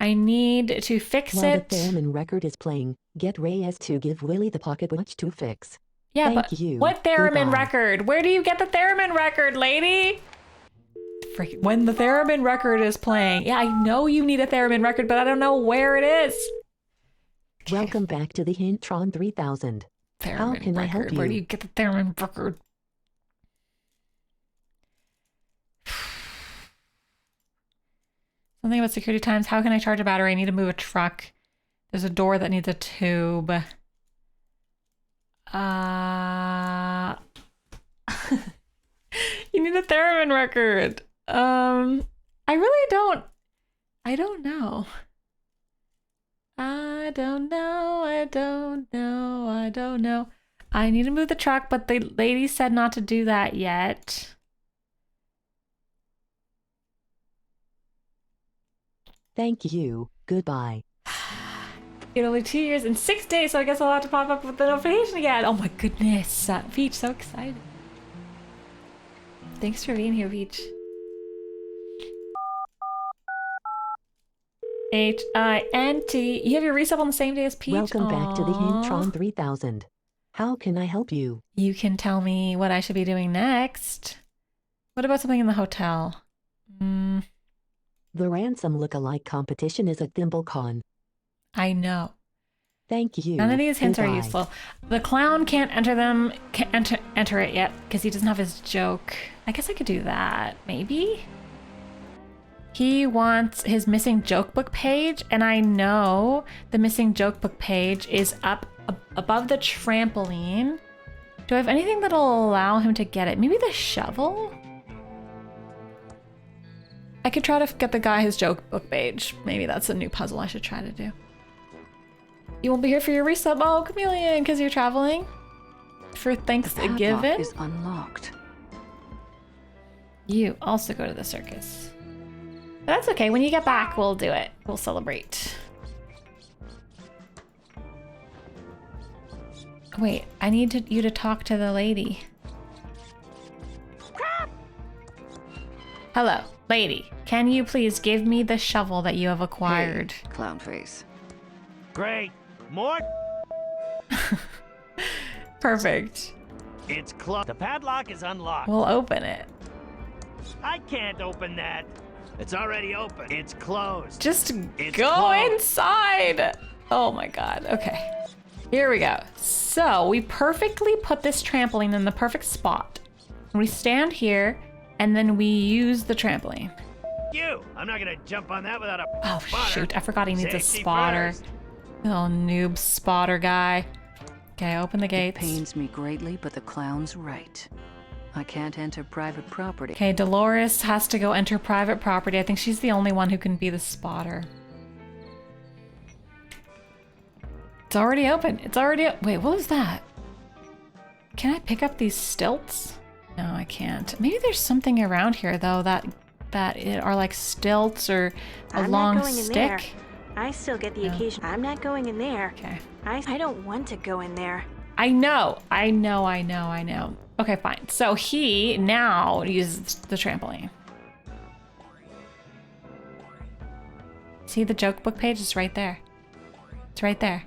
I need to fix While it. the theremin record is playing, get Reyes to give Willy the pocket watch to fix. Yeah, Thank but you. what theremin Goodbye. record? Where do you get the theremin record, lady? Freaking when the theremin record is playing. Yeah, I know you need a theremin record, but I don't know where it is. Okay. Welcome back to the Hintron 3000. Theremin How can I help record. Where do you you? get the theremin record? Something about security times. How can I charge a battery? I need to move a truck. There's a door that needs a tube. You need a theremin record. I really don't. I don't know. I don't know. I don't know. I don't know. I need to move the truck, but the lady said not to do that yet. Thank you. Goodbye. In only 2 years and 6 days, so I guess I'll have to pop up with the notification again. Oh my goodness. Peach, so excited. Thanks for being here, Peach. H-I-N-T. You have your resub on the same day as Peach? Welcome back to the Aw. Hintron 3000. How can I help you? You can tell me what I should be doing next. What about something in the hotel? The ransom look-alike competition is at ThimbleCon. I know. Thank you. None of these hints are Goodbye. useful. The clown can't enter them. Can't enter it yet because he doesn't have his joke. I guess I could do that. Maybe. He wants his missing joke book page, and I know the missing joke book page is up above the trampoline. Do I have anything that'll allow him to get it? Maybe the shovel? I could try to get the guy his joke book page. Maybe that's a new puzzle I should try to do. You won't be here for your resub? Oh, Chameleon, because you're traveling? For Thanksgiving? Padlock is unlocked. You also go to the circus. But that's okay. When you get back, we'll do it. We'll celebrate. Wait, I need you to talk to the lady. Hello, lady. Can you please give me the shovel that you have acquired? Hey, clown face. Great. More? Perfect. It's closed. The padlock is unlocked. We'll open it. I can't open that. It's already open. It's closed. Just It's go closed. inside. Oh my god. Okay. Here we go. So we perfectly put this trampoline in the perfect spot. We stand here and then we use the trampoline. You. I'm not gonna jump on that without a Oh spotter. shoot, I forgot he needs Safety a spotter. first. Little noob spotter guy. Okay, open the It gates. pains me greatly, but the clown's right. I can't enter private property. Okay, Dolores has to go enter private property. I think she's the only one who can be the spotter. It's already open. It's already wait, what was that? Can I pick up these stilts? No, I can't. Maybe there's something around here though that are like stilts or a I'm long not going in there. stick. I still get the No. occasion. I'm not going in there. Okay. I don't want to go in there. I know. Okay, fine. So he now uses the trampoline. See the joke book page? It's right there. It's right there.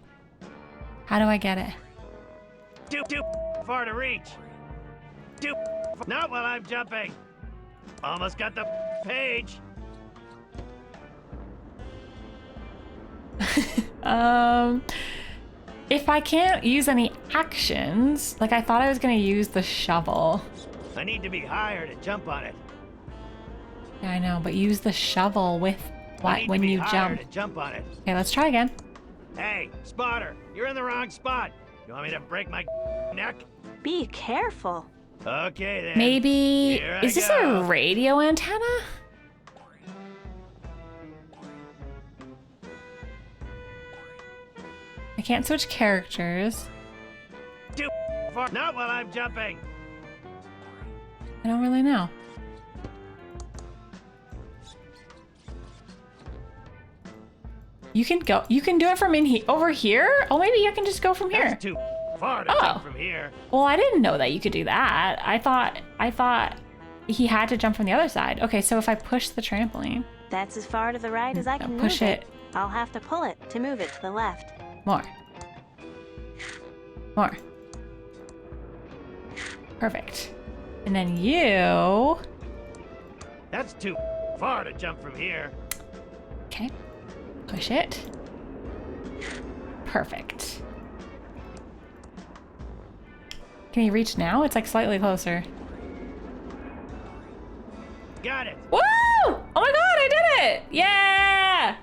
How do I get it? Doop, doop. far to reach. Too not while I'm jumping. Almost got the page. If I can't use any actions, like I thought I was gonna use the shovel. I need to be higher to jump on it. Yeah, I know, but use the shovel with I what need when to be you higher jump. to jump on it. Okay, let's try again. Hey, spotter, you're in the wrong spot. You want me to break my neck? Be careful. Okay then. Maybe Here I is this go. a radio antenna? I can't switch characters. Too far. Not while I'm jumping. I don't really know. You can go. You can do it from over here. Oh, maybe you can just go from here. That's too far to jump from here. Well, I didn't know that you could do that. I thought he had to jump from the other side. Okay, so if I push the trampoline. That's as far to the right as I can push move it. I'll have to pull it to move it to the left. More. More. Perfect. And then you. That's too far to jump from here. Okay. Push it. Perfect. Can you reach now? It's like slightly closer. Got it. Woo! Oh my god, I did it! Yeah!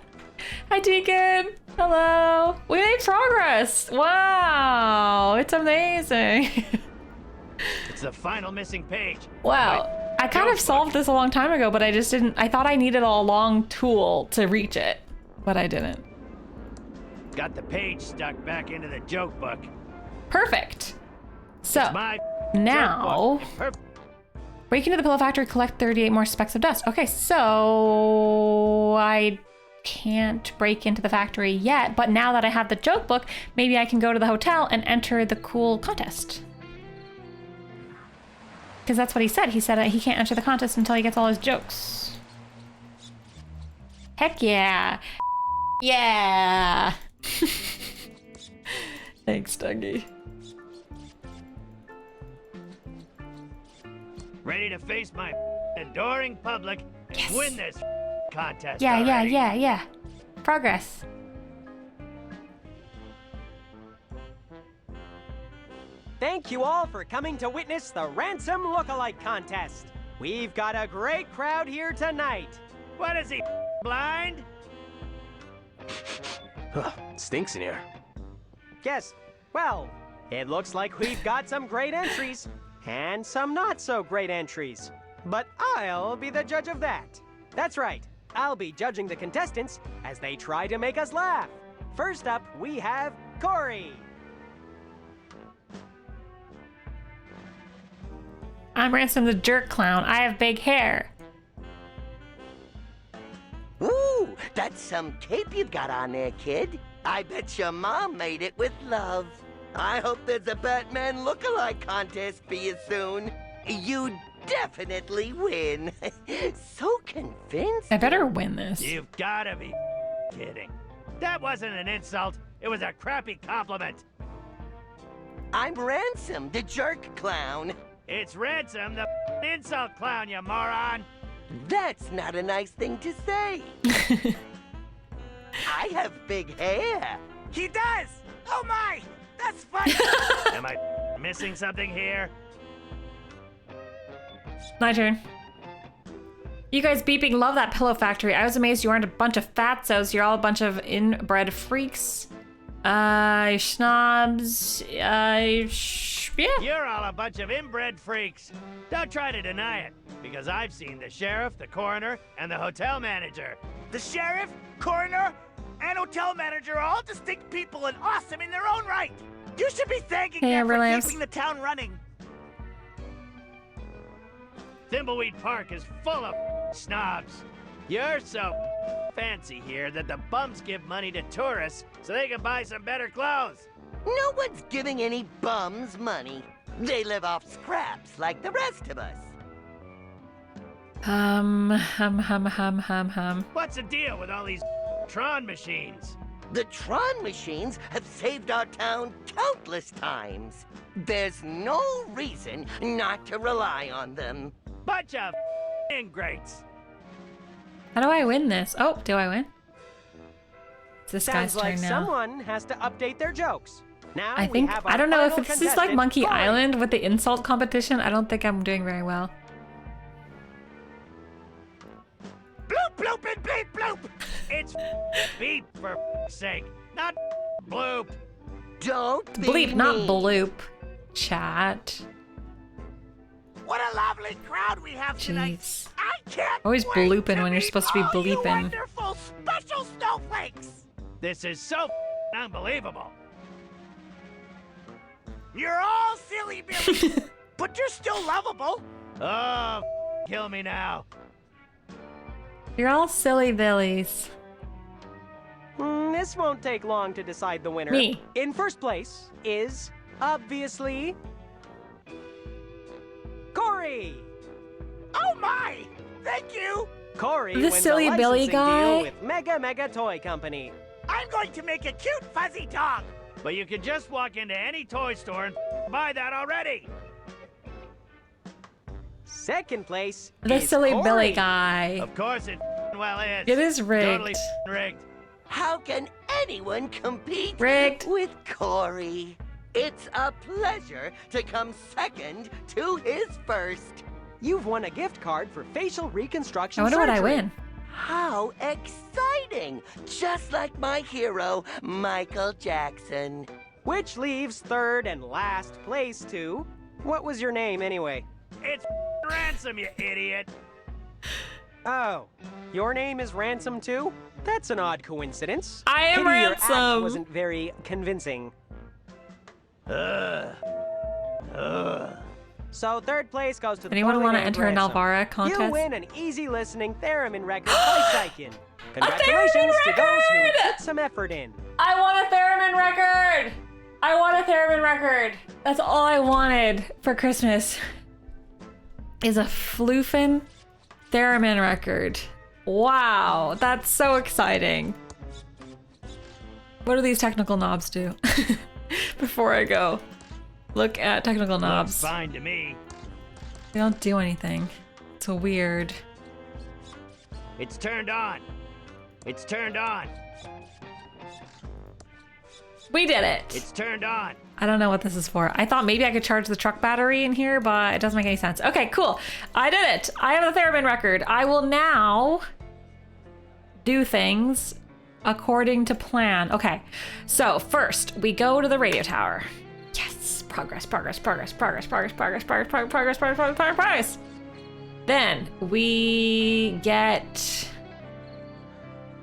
Hi, Deacon. Hello. We made progress. Wow, it's amazing. It's the final missing page. Wow. I kind of solved this a long time ago, but I just didn't. I thought I needed a long tool to reach it, but I didn't. Got the page stuck back into the joke book. Perfect. So It's my now, joke book. break into the pillow factory, collect 38 more specks of dust. Okay, so I can't break into the factory yet, but now that I have the joke book, maybe I can go to the hotel and enter the cool contest. Because that's what he said. He said he can't enter the contest until he gets all his jokes. Heck yeah. Yeah. Thanks, Dougie. Ready to face my adoring public and win this contest. Yeah, already. yeah. Progress. Thank you all for coming to witness the Ransom Lookalike Contest. We've got a great crowd here tonight. What is he, blind? Stinks in here. Yes, well, it looks like we've got some great entries and some not so great entries. But I'll be the judge of that. That's right, I'll be judging the contestants as they try to make us laugh. First up, we have Corey. I'm Ransom the Jerk Clown. I have big hair. Ooh, that's some cape you've got on there, kid. I bet your mom made it with love. I hope there's a Batman lookalike contest for you soon. You definitely win. So convinced. I better win this. You've gotta be kidding. That wasn't an insult. It was a crappy compliment. I'm Ransom, the jerk clown. It's Ransom, the insult clown, you moron. That's not a nice thing to say. I have big hair. He does! Oh my! That's funny! Am I missing something here? My turn. You guys beeping love that pillow factory. I was amazed you aren't a bunch of fatzos. You're all a bunch of inbred freaks. Schnobs. Yeah. You're all a bunch of inbred freaks. Don't try to deny it, because I've seen the sheriff, the coroner, and the hotel manager. The sheriff, coroner, and hotel manager are all distinct people and awesome in their own right. You should be thanking them for Amberlamps. keeping the town running. Thimbleweed Park is full of snobs. You're so fancy here that the bums give money to tourists so they can buy some better clothes. No one's giving any bums money. They live off scraps like the rest of us. Hum. What's the deal with all these Tron machines? The Tron machines have saved our town countless times. There's no reason not to rely on them. Bunch of ingrates. How do I win this? Oh, do I win? It's this Sounds guy's like turn now. someone has to update their jokes. Now I we think, have I our don't know if final this is like contestant, Monkey Corey. Island with the insult competition. I don't think I'm doing very well. Bloop, bloop, and bleep, bloop. It's beep for sake, not bloop. Don't be Bleep, not mean. bloop. Chat. What a lovely crowd we have tonight. Jeez. I can't Always wait blooping to when you're meet supposed to be all you bleeping. wonderful special snowflakes. This is so unbelievable. You're all silly, Billy, but you're still lovable. Oh, kill me now. You're all silly billies. This won't take long to decide the winner. Me. In first place is, obviously, Corey! Oh my! Thank you! Corey The wins silly a Billy licensing guy? deal with Mega Toy Company. I'm going to make a cute fuzzy dog. But you can just walk into any toy store and buy that already. Second place The is silly Corey. Billy guy. Of course it well is. It is rigged. Totally rigged. How can anyone compete Rigged. with Corey? It's a pleasure to come second to his first. You've won a gift card for facial reconstruction I wonder what I surgery. win. How exciting! Just like my hero, Michael Jackson. Which leaves third and last place to... What was your name, anyway? It's Ransom, you idiot. Oh, your name is Ransom too? That's an odd coincidence. I am Pity your act Ransom. wasn't very convincing. So third place goes to the Anyone poorly wanna named enter a Ransom. Nalvara contest? You win an easy listening theremin record by Sykin. Congratulations to those who record! put some effort in. I want a theremin record! I want a theremin record! That's all I wanted for Christmas. Is a floofin' theremin record. Wow, that's so exciting. What do these technical knobs do? Before I go look at technical Looks knobs. fine to me. They don't do anything. It's so weird. It's turned on. It's turned on. We did it! It's turned on. I don't know what this is for. I thought maybe I could charge the truck battery in here, but it doesn't make any sense. Okay, cool. I did it. I have the theremin record. I will now do things according to plan. Okay, so first we go to the radio tower. Yes, progress, progress, progress, progress, progress, progress, progress, progress, progress, progress, progress, progress. Then we get,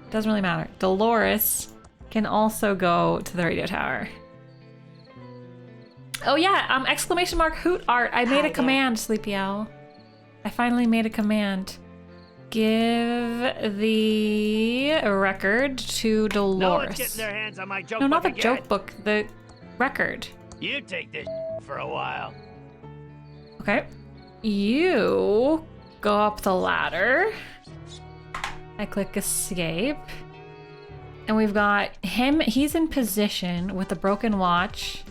doesn't really matter. Dolores can also go to the radio tower. Oh yeah, exclamation mark hoot art. I made a command, Sleepy Owl. I finally made a command. Give the record to Dolores. No one's getting their hands on my joke No, not the book again. joke book, the record. You take this for a while. Okay. You go up the ladder. I click escape. And we've got him, he's in position with the broken watch.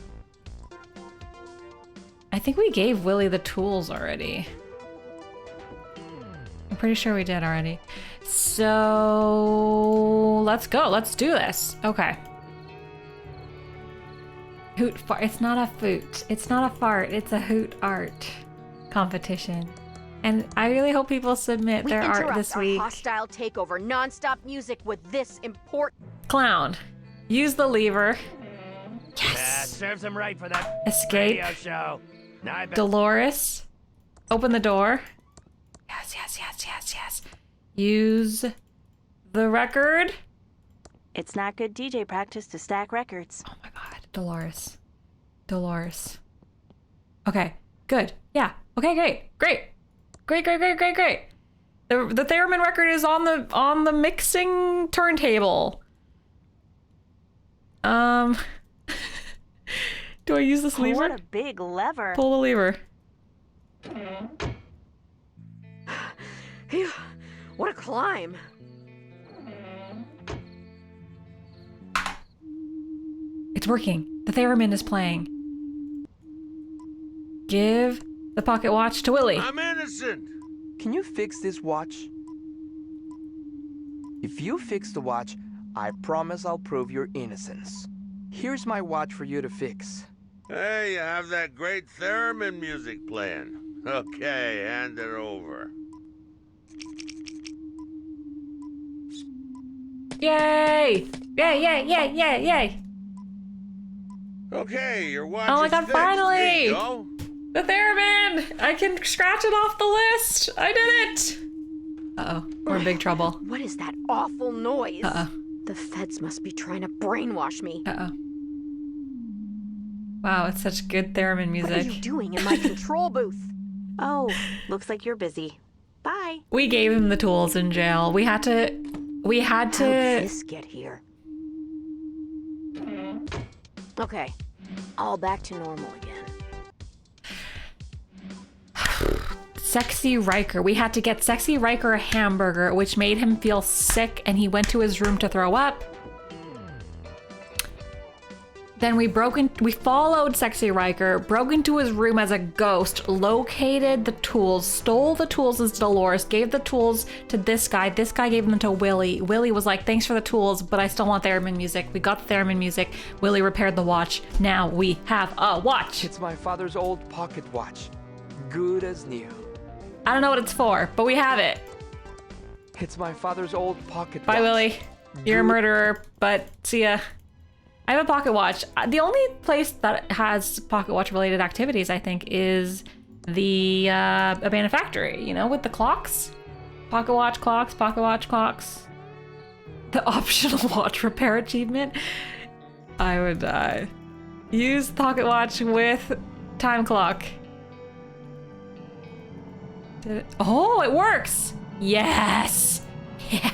I think we gave Willie the tools already. I'm pretty sure we did already. So let's go. Let's do this. Okay. Hoot fart. It's not a foot. It's not a fart. It's a hoot art competition. And I really hope people submit their art this our week. hostile takeover non-stop music with this important Clown. Use the lever. Yeah, serves him right for that Escape. radio show. Now I bet Dolores. Open the door. Yes, yes, yes, yes, yes. Use the record. It's not good DJ practice to stack records. Oh my god. Dolores. Dolores. Okay, good. Yeah. Okay, great. Great. Great, great, great, great, great. The theremin record is on the mixing turntable. Do I use this lever? What a big lever. Pull the lever. Phew, what a climb. It's working. The theremin is playing. Give the pocket watch to Willie. I'm innocent. Can you fix this watch? If you fix the watch, I promise I'll prove your innocence. Here's my watch for you to fix. Hey, you have that great theremin music playing. Okay, hand it over. Yay! Yay, yay, yay, yay, yay! Okay, your watch Oh my is god, fixed. finally! Here you go. The theremin! I can scratch it off the list! I did it! Uh-oh, we're in big trouble. What is that awful noise? Uh-oh. The feds must be trying to brainwash me. Uh-oh. Wow, it's such good theremin music. What are you doing in my control booth? Oh, looks like you're busy. Bye. We gave him the tools in jail. We had to... How'd this get here? Okay, all back to normal again. Sexy Riker. We had to get Sexy Riker a hamburger, which made him feel sick, and he went to his room to throw up. Then we followed Sexy Riker, broke into his room as a ghost, located the tools, stole the tools as Dolores, gave the tools to this guy. This guy gave them to Willie. Willie was like, thanks for the tools, but I still want theremin music. We got the theremin music. Willie repaired the watch. Now we have a watch. It's my father's old pocket watch. Good as new. I don't know what it's for, but we have it. It's my father's old pocket watch. Bye, Willie. You're a murderer, but see ya. I have a pocket watch. The only place that has pocket watch related activities, I think, is the abandoned factory, you know, with the clocks. Pocket watch clocks, pocket watch clocks. The optional watch repair achievement. I would use pocket watch with time clock. Did it? Oh, it works! Yes! Yeah.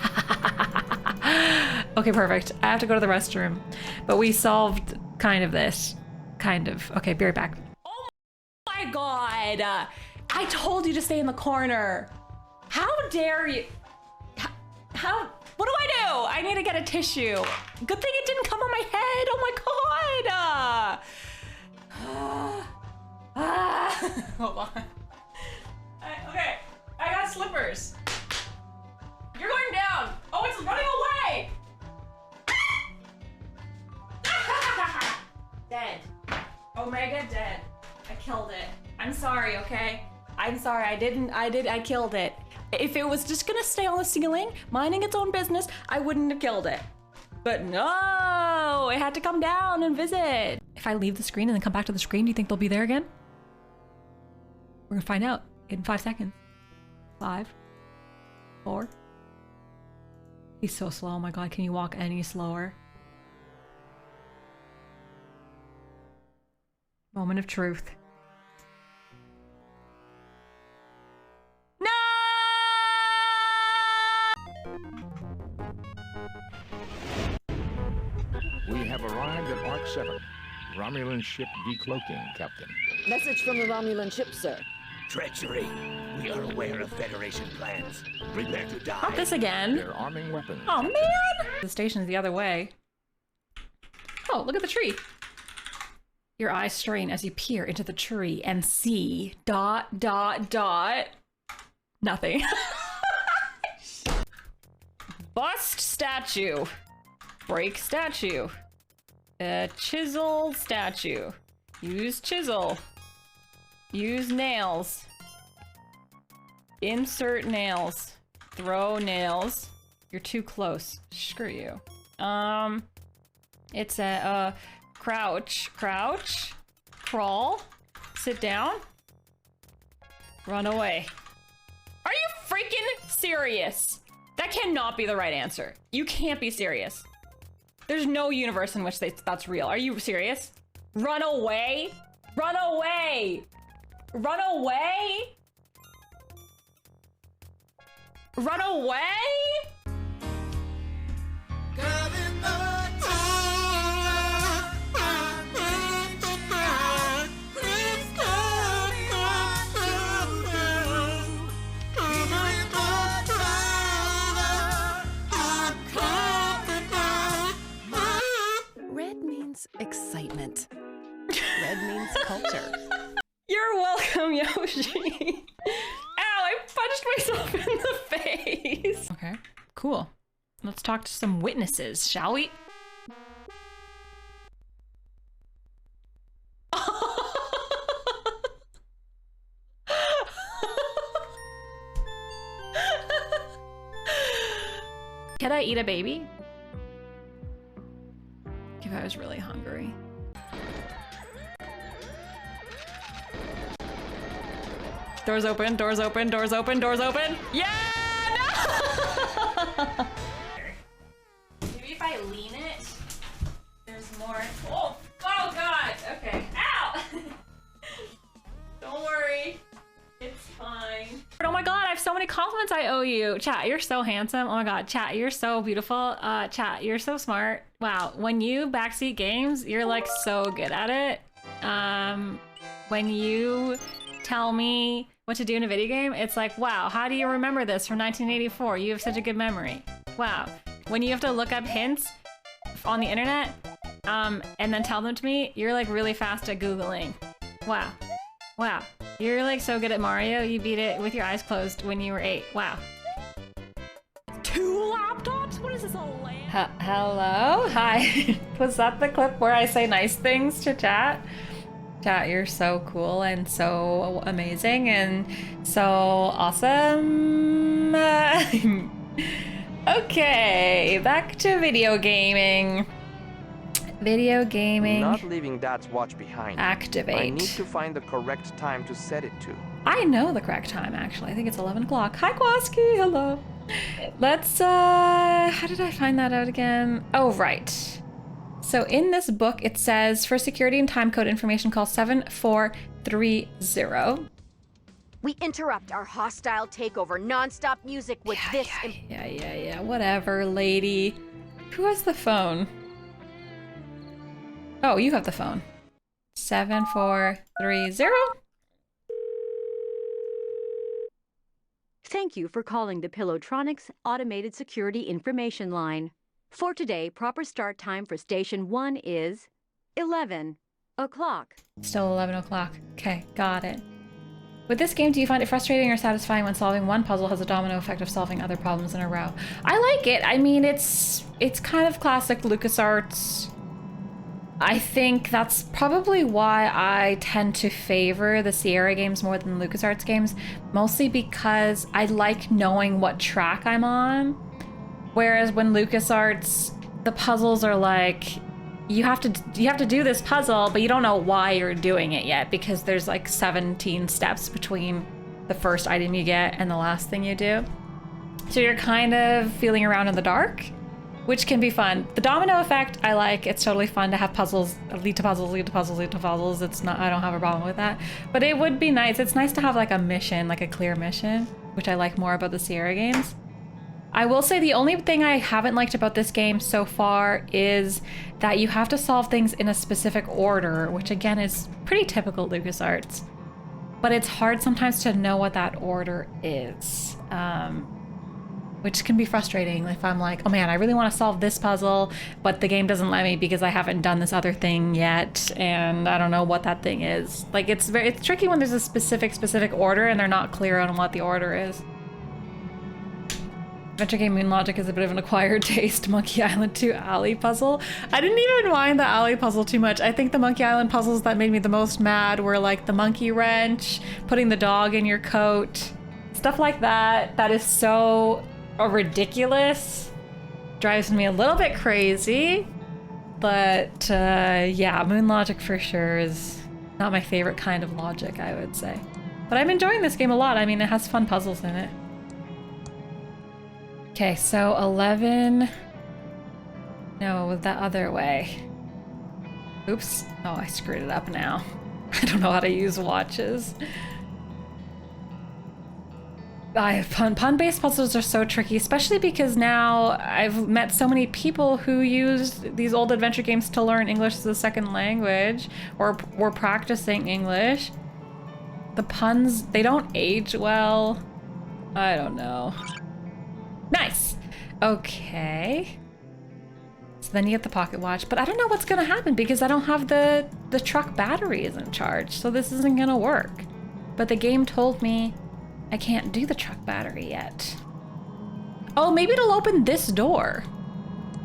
Okay, perfect. I have to go to the restroom. But we solved kind of this. Kind of. Okay, be right back. Oh my god! I told you to stay in the corner. How dare you? How? What do I do? I need to get a tissue. Good thing it didn't come on my head. Oh my god! Hold on. Okay, I got slippers. You're going down. Oh, it's running away. Dead. Omega dead. I killed it. I'm sorry, okay? I'm sorry. I killed it. If it was just gonna stay on the ceiling, minding its own business, I wouldn't have killed it. But no, it had to come down and visit. If I leave the screen and then come back to the screen, do you think they'll be there again? We're gonna find out in 5 seconds. 5, 4. He's so slow. Oh my god, can you walk any slower? Moment of truth. No! We have arrived at Arc 7. Romulan ship decloaking, Captain. Message from the Romulan ship, sir. Treachery. We are aware of Federation plans. Prepare to die. Not this again. They're arming weapons. Oh man! The station's the other way. Oh, look at the tree. Your eyes strain as you peer into the tree and see ... Nothing. Bust statue. Break statue. Chisel statue. Use chisel. Use nails. Insert nails. Throw nails. You're too close. Screw you. It's a crouch. Crouch. Crawl. Sit down. Run away. Are you freaking serious? That cannot be the right answer. You can't be serious. There's no universe in which that's real. Are you serious? Run away? Run away! Run away? Run away? Red means Excitement. Red means culture. You're welcome, Yoshi. Ow, I punched myself in the face. Okay, cool. Let's talk to some witnesses, shall we? Could I eat a baby? If I was really hungry. Doors open, doors open, doors open, doors open. Yeah! No! Maybe if I lean it, there's more. Oh, oh God. Okay. Ow! Don't worry. It's fine. Oh my God, I have so many compliments I owe you. Chat, you're so handsome. Oh my God, chat, you're so beautiful. Chat, you're so smart. Wow, when you backseat games, you're like so good at it. When you tell me what to do in a video game, it's like, wow, how do you remember this from 1984? You have such a good memory. Wow. When you have to look up hints on the internet, and then tell them to me, you're like really fast at Googling. Wow. Wow. You're like so good at Mario, you beat it with your eyes closed when you were 8. Wow. 2 laptops? What is this, a lamp? Hello? Hi. Was that the clip where I say nice things to chat? Chat, you're so cool and so amazing and so awesome. Okay, back to video gaming. Video gaming. Not leaving Dad's watch behind. Activate. I need to find the correct time to set it to. I know the correct time, actually. I think it's 11 o'clock. Hi, Kwaski. Hello. Let's, how did I find that out again? Oh, right. So in this book, it says, for security and time code information, call 7430. We interrupt our hostile takeover non-stop music with this. Yeah. Whatever, lady. Who has the phone? Oh, you have the phone. 7430. Thank you for calling the Pillowtronics Automated Security Information Line. For today, proper start time for Station 1 is 11 o'clock. Still 11 o'clock. Okay, got it. With this game, do you find it frustrating or satisfying when solving one puzzle has a domino effect of solving other problems in a row? I like it. I mean, it's kind of classic LucasArts. I think that's probably why I tend to favor the Sierra games more than the LucasArts games, mostly because I like knowing what track I'm on. Whereas when LucasArts, the puzzles are like, you have to do this puzzle, but you don't know why you're doing it yet because there's like 17 steps between the first item you get and the last thing you do. So you're kind of feeling around in the dark, which can be fun. The domino effect, I like. It's totally fun to have puzzles, lead to puzzles, lead to puzzles, lead to puzzles. It's not, I don't have a problem with that. But it would be nice. It's nice to have like a mission, like a clear mission, which I like more about the Sierra games. I will say the only thing I haven't liked about this game so far is that you have to solve things in a specific order, which again is pretty typical LucasArts. But it's hard sometimes to know what that order is. Which can be frustrating if I'm like, oh man, I really want to solve this puzzle, but the game doesn't let me because I haven't done this other thing yet, and I don't know what that thing is. Like, it's tricky when there's a specific order and they're not clear on what the order is. Adventure game Moon Logic is a bit of an acquired taste. Monkey Island 2 alley puzzle. I didn't even mind the alley puzzle too much. I think the Monkey Island puzzles that made me the most mad were like the monkey wrench, putting the dog in your coat, stuff like that. That is so ridiculous. Drives me a little bit crazy. But yeah, Moon Logic for sure is not my favorite kind of logic, I would say. But I'm enjoying this game a lot. I mean, it has fun puzzles in it. Okay, so 11. No, the other way. Oops. Oh, I screwed it up now. I don't know how to use watches. Pun-based puzzles are so tricky, especially because now I've met so many people who use these old adventure games to learn English as a second language, or were practicing English. The puns, they don't age well. I don't know. Nice. Okay. So then you get the pocket watch, but I don't know what's gonna happen because I don't have the truck battery isn't charged, so this isn't gonna work. But the game told me I can't do the truck battery yet. Oh, maybe it'll open this door.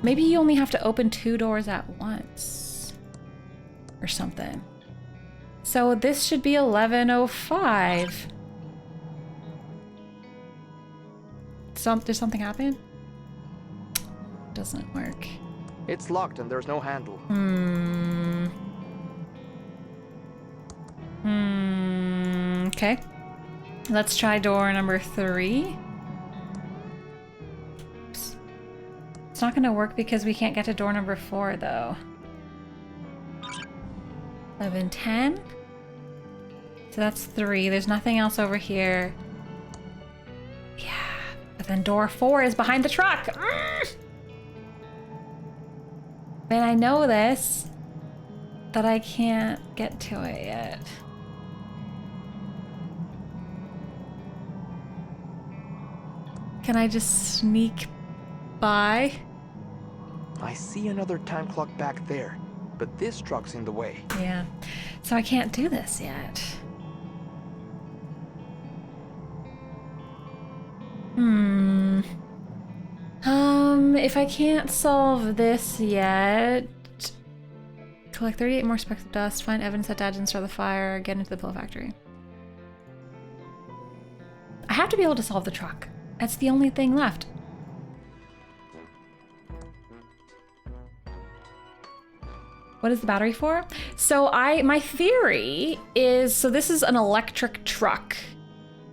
Maybe you only have to open 2 doors at once. Or something. So this should be 11:05. Did something happen? Doesn't work. It's locked and there's no handle. Okay. Let's try door number 3. Oops. It's not gonna work because we can't get to door number 4 though. 11:10. So that's 3. There's nothing else over here. Yeah. But then door 4 is behind the truck. And I know this, that I can't get to it yet. Can I just sneak by? I see another time clock back there, but this truck's in the way. Yeah, so I can't do this yet. If I can't solve this yet, collect 38 more specks of dust, find evidence that Dad didn't start the fire, get into the pill factory. I have to be able to solve the truck. That's the only thing left. What is the battery for? So my theory is, so this is an electric truck.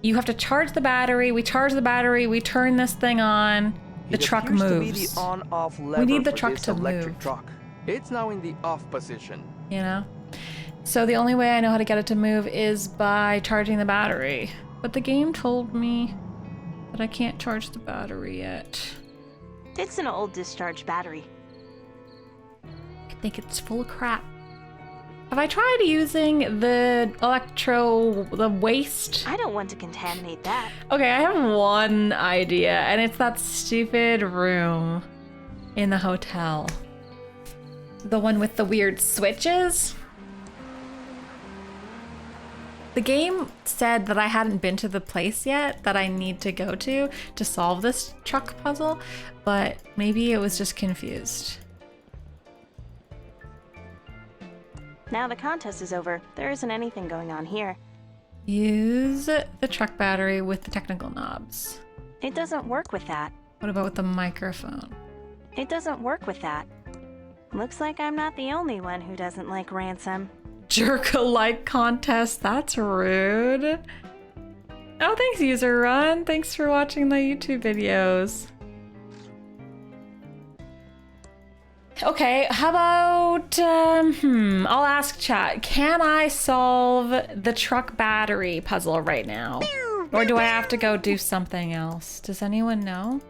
You have to charge the battery, we charge the battery, we turn this thing on, the truck moves. To be the on-off lever we need the for truck this to electric move. truck. It's now in the off position. You know? So the only way I know how to get it to move is by charging the battery. But the game told me that I can't charge the battery yet. It's an old discharged battery. I think it's full of crap. Have I tried using the waste? I don't want to contaminate that. Okay, I have one idea, and it's that stupid room in the hotel. The one with the weird switches. The game said that I hadn't been to the place yet that I need to go to solve this truck puzzle, but maybe it was just confused. Now the contest is over. There isn't anything going on here. Use the truck battery with the technical knobs. It doesn't work with that. What about with the microphone? It doesn't work with that. Looks like I'm not the only one who doesn't like ransom. Jerk-alike contest, that's rude. Oh, thanks, User Run. Thanks for watching the YouTube videos. Okay, how about, I'll ask chat. Can I solve the truck battery puzzle right now? Or do I have to go do something else? Does anyone know?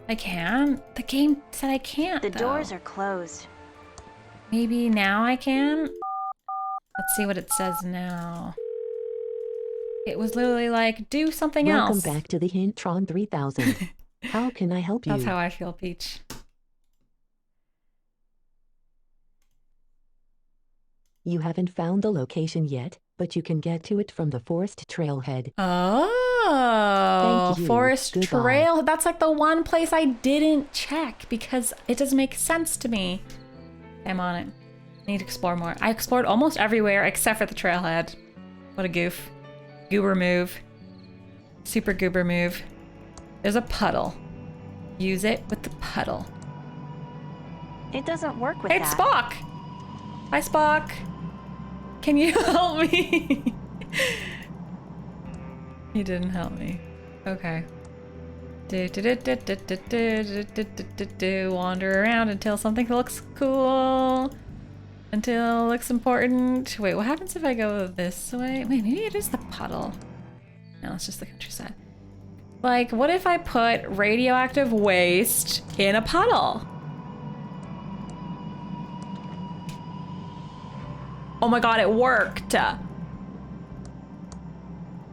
I can't? The game said I can't, The though. doors are closed. Maybe now I can? Let's see what it says now. It was literally like, do something else. Welcome back to the Hintron 3000. How can I help you? That's how I feel, Peach. You haven't found the location yet, but you can get to it from the forest trailhead. Oh, Thank you. forest Goodbye. trail. That's like the one place I didn't check because it doesn't make sense to me. I'm on it. I need to explore more. I explored almost everywhere except for the trailhead. What a goof. Goober move. Super goober move. There's a puddle. Use it with the puddle. It doesn't work with Hey, that. it's Spock! Hi, Spock. Can you help me? You didn't help me. Okay. Wander around until something looks cool. Until it looks important. Wait, what happens if I go this way? Wait, maybe it is the puddle. No, it's just the countryside. Like, what if I put radioactive waste in a puddle? Oh my god, it worked!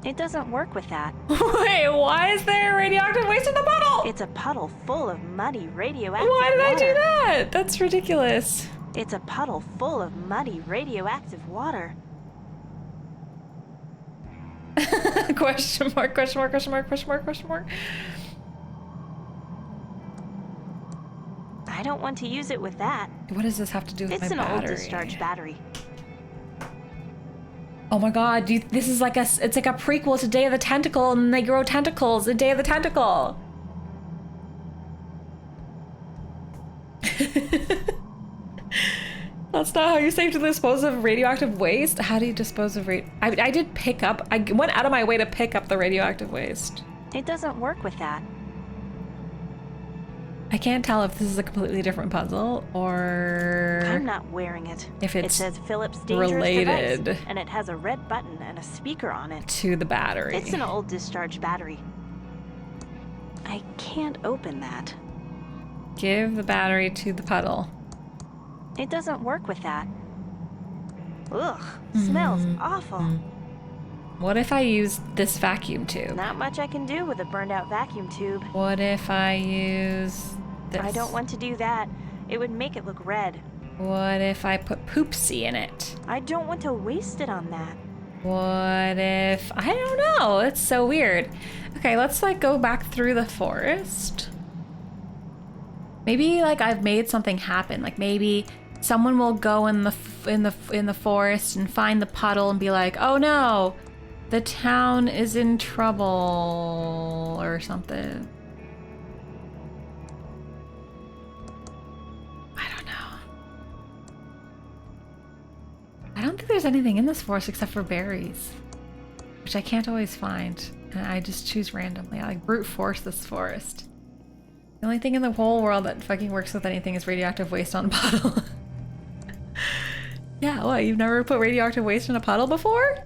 It doesn't work with that. Wait, why is there radioactive waste in the puddle? It's a puddle full of muddy radioactive Why did I do water. that? That's ridiculous. It's a puddle full of muddy radioactive water. Question mark, question mark, question mark, question mark, question mark. I don't want to use it with that. What does this have to do with It's my an old battery? discharge battery. Oh my god, this is like it's like a prequel to Day of the Tentacle, and they grow tentacles in Day of the Tentacle. That's not how you safely dispose of radioactive waste. How do you dispose of I did pick up, I went out of my way to pick up the radioactive waste. It doesn't work with that. I can't tell if this is a completely different puzzle or I'm not wearing it. If it's it says Philips dangerous related device, and it has a red button and a speaker on it. to the battery. It's an old discharge battery. I can't open that. Give the battery to the puddle. It doesn't work with that. Ugh, smells awful. What if I use this vacuum tube? Not much I can do with a burned out vacuum tube. What if I use this? I don't want to do that. It would make it look red. What if I put poopsie in it? I don't want to waste it on that. What if... I don't know. It's so weird. Okay, let's like go back through the forest. Maybe like I've made something happen. Like maybe someone will go in the forest and find the puddle and be like, "Oh no, the town is in trouble," or something. I don't know. I don't think there's anything in this forest except for berries, which I can't always find. And I just choose randomly. I like brute force this forest. The only thing in the whole world that fucking works with anything is radioactive waste on a puddle. Yeah, what? You've never put radioactive waste in a puddle before?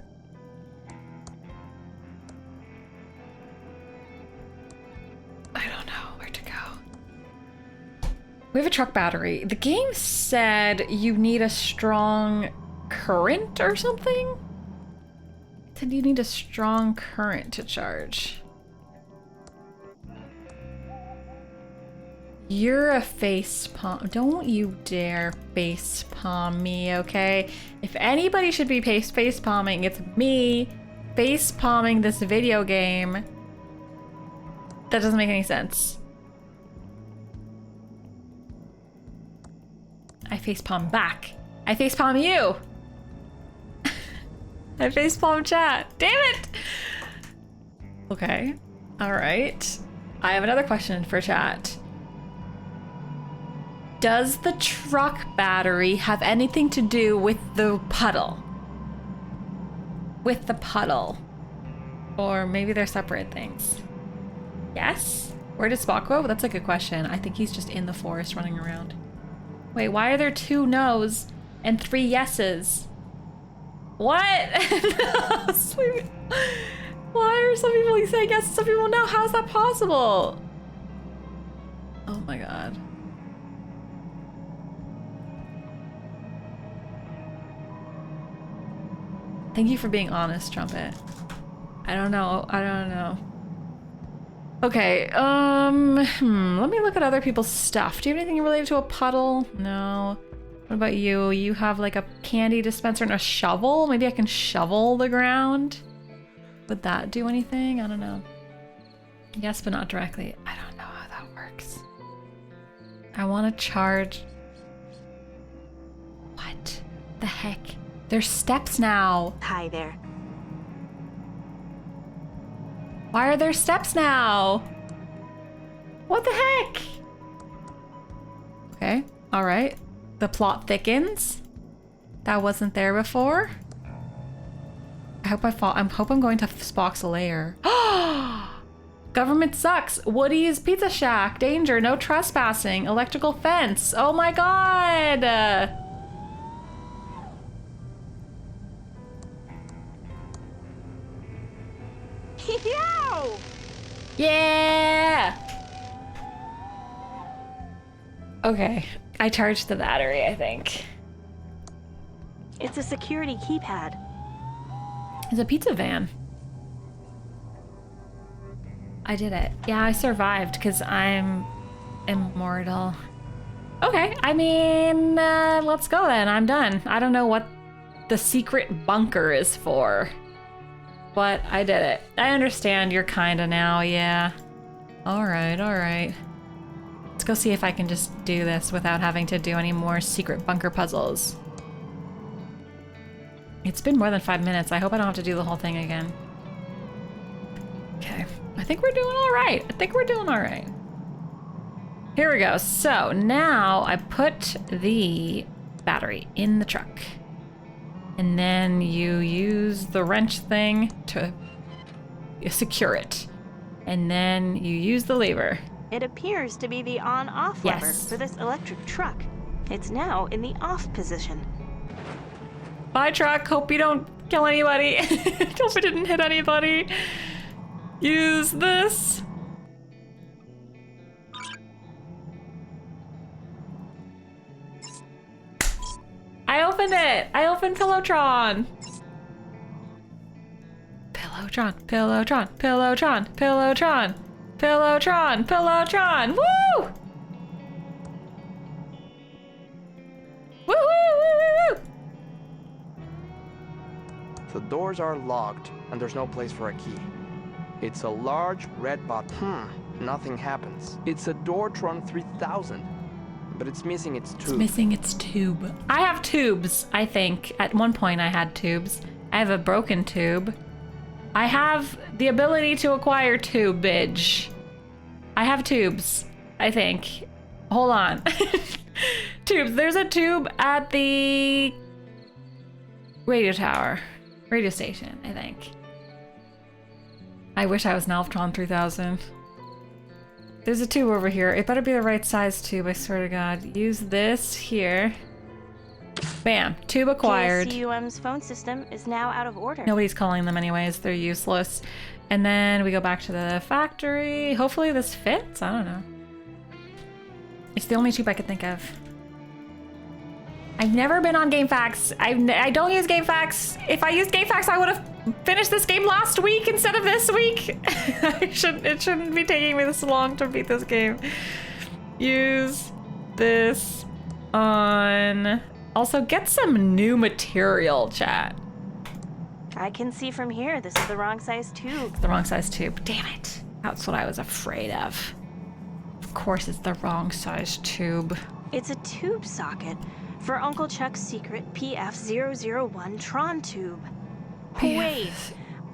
I don't know where to go. We have a truck battery. The game said you need a strong current or something? It said you need a strong current to charge. You're a facepalm. Don't you dare facepalm me, okay? If anybody should be facepalming, it's me facepalming this video game. That doesn't make any sense. I facepalm back. I facepalm you. I facepalm chat. Damn it! Okay. Alright. I have another question for chat. Does the truck battery have anything to do with the puddle? With the puddle? Or maybe they're separate things. Yes? Where did Spock go? That's a good question. I think he's just in the forest running around. Wait, why are there 2 no's and 3 yeses? What? No, why are some people saying yes and some people no? How's that possible? Oh my god. Thank you for being honest, Trumpet. I don't know. I don't know. Okay, let me look at other people's stuff. Do you have anything related to a puddle? No. What about you? You have like a candy dispenser and a shovel? Maybe I can shovel the ground? Would that do anything? I don't know. Yes, but not directly. I don't know how that works. I want to charge... What the heck? There's steps now. Hi there. Why are there steps now? What the heck? Okay, all right. The plot thickens. That wasn't there before. I hope I fall. I hope I'm going to Spock's lair. Government sucks. Woody's Pizza Shack. Danger. No trespassing. Electrical fence. Oh my god. Yow! Yeah! Okay, I charged the battery, I think. It's a security keypad. It's a pizza van. I did it. Yeah, I survived because I'm immortal. Okay, I mean, let's go then. I'm done. I don't know what the secret bunker is for, but I did it. I understand you're kinda now, yeah. All right. Let's go see if I can just do this without having to do any more secret bunker puzzles. It's been more than 5 minutes. I hope I don't have to do the whole thing again. Okay, I think we're doing all right. Here we go. So now I put the battery in the truck. And then you use the wrench thing to secure it. And then you use the lever. It appears to be the on-off lever for this electric truck. It's now in the off position. Bye, truck. Hope you don't kill anybody. Hope it didn't hit anybody. Use this. I opened it. I opened Pillowtron. Pillowtron. Woo! Woo! The doors are locked, and there's no place for a key. It's a large red button. Nothing happens. It's a Doortron 3000, but it's missing its tube. It's missing its tube. I have tubes, I think. At one point I had tubes. I have a broken tube. I have the ability to acquire tubage. I have tubes, I think. Hold on. Tubes. There's a tube at the radio station, I think. I wish I was Nalvtron 3000. There's a tube over here. It better be the right size tube, I swear to God. Use this here. Bam. Tube acquired. KCUM's phone system is now out of order. Nobody's calling them anyways. They're useless. And then we go back to the factory. Hopefully this fits. I don't know. It's the only tube I could think of. I've never been on GameFAQs. I don't use GameFAQs. If I used GameFAQs, I would have finished this game last week instead of this week. It shouldn't be taking me this long to beat this game. Use this on... Also, get some new material, chat. I can see from here this is the wrong size tube. It's the wrong size tube. Damn it. That's what I was afraid of. Of course it's the wrong size tube. It's a tube socket for Uncle Chuck's secret PF001 Tron tube. Wait,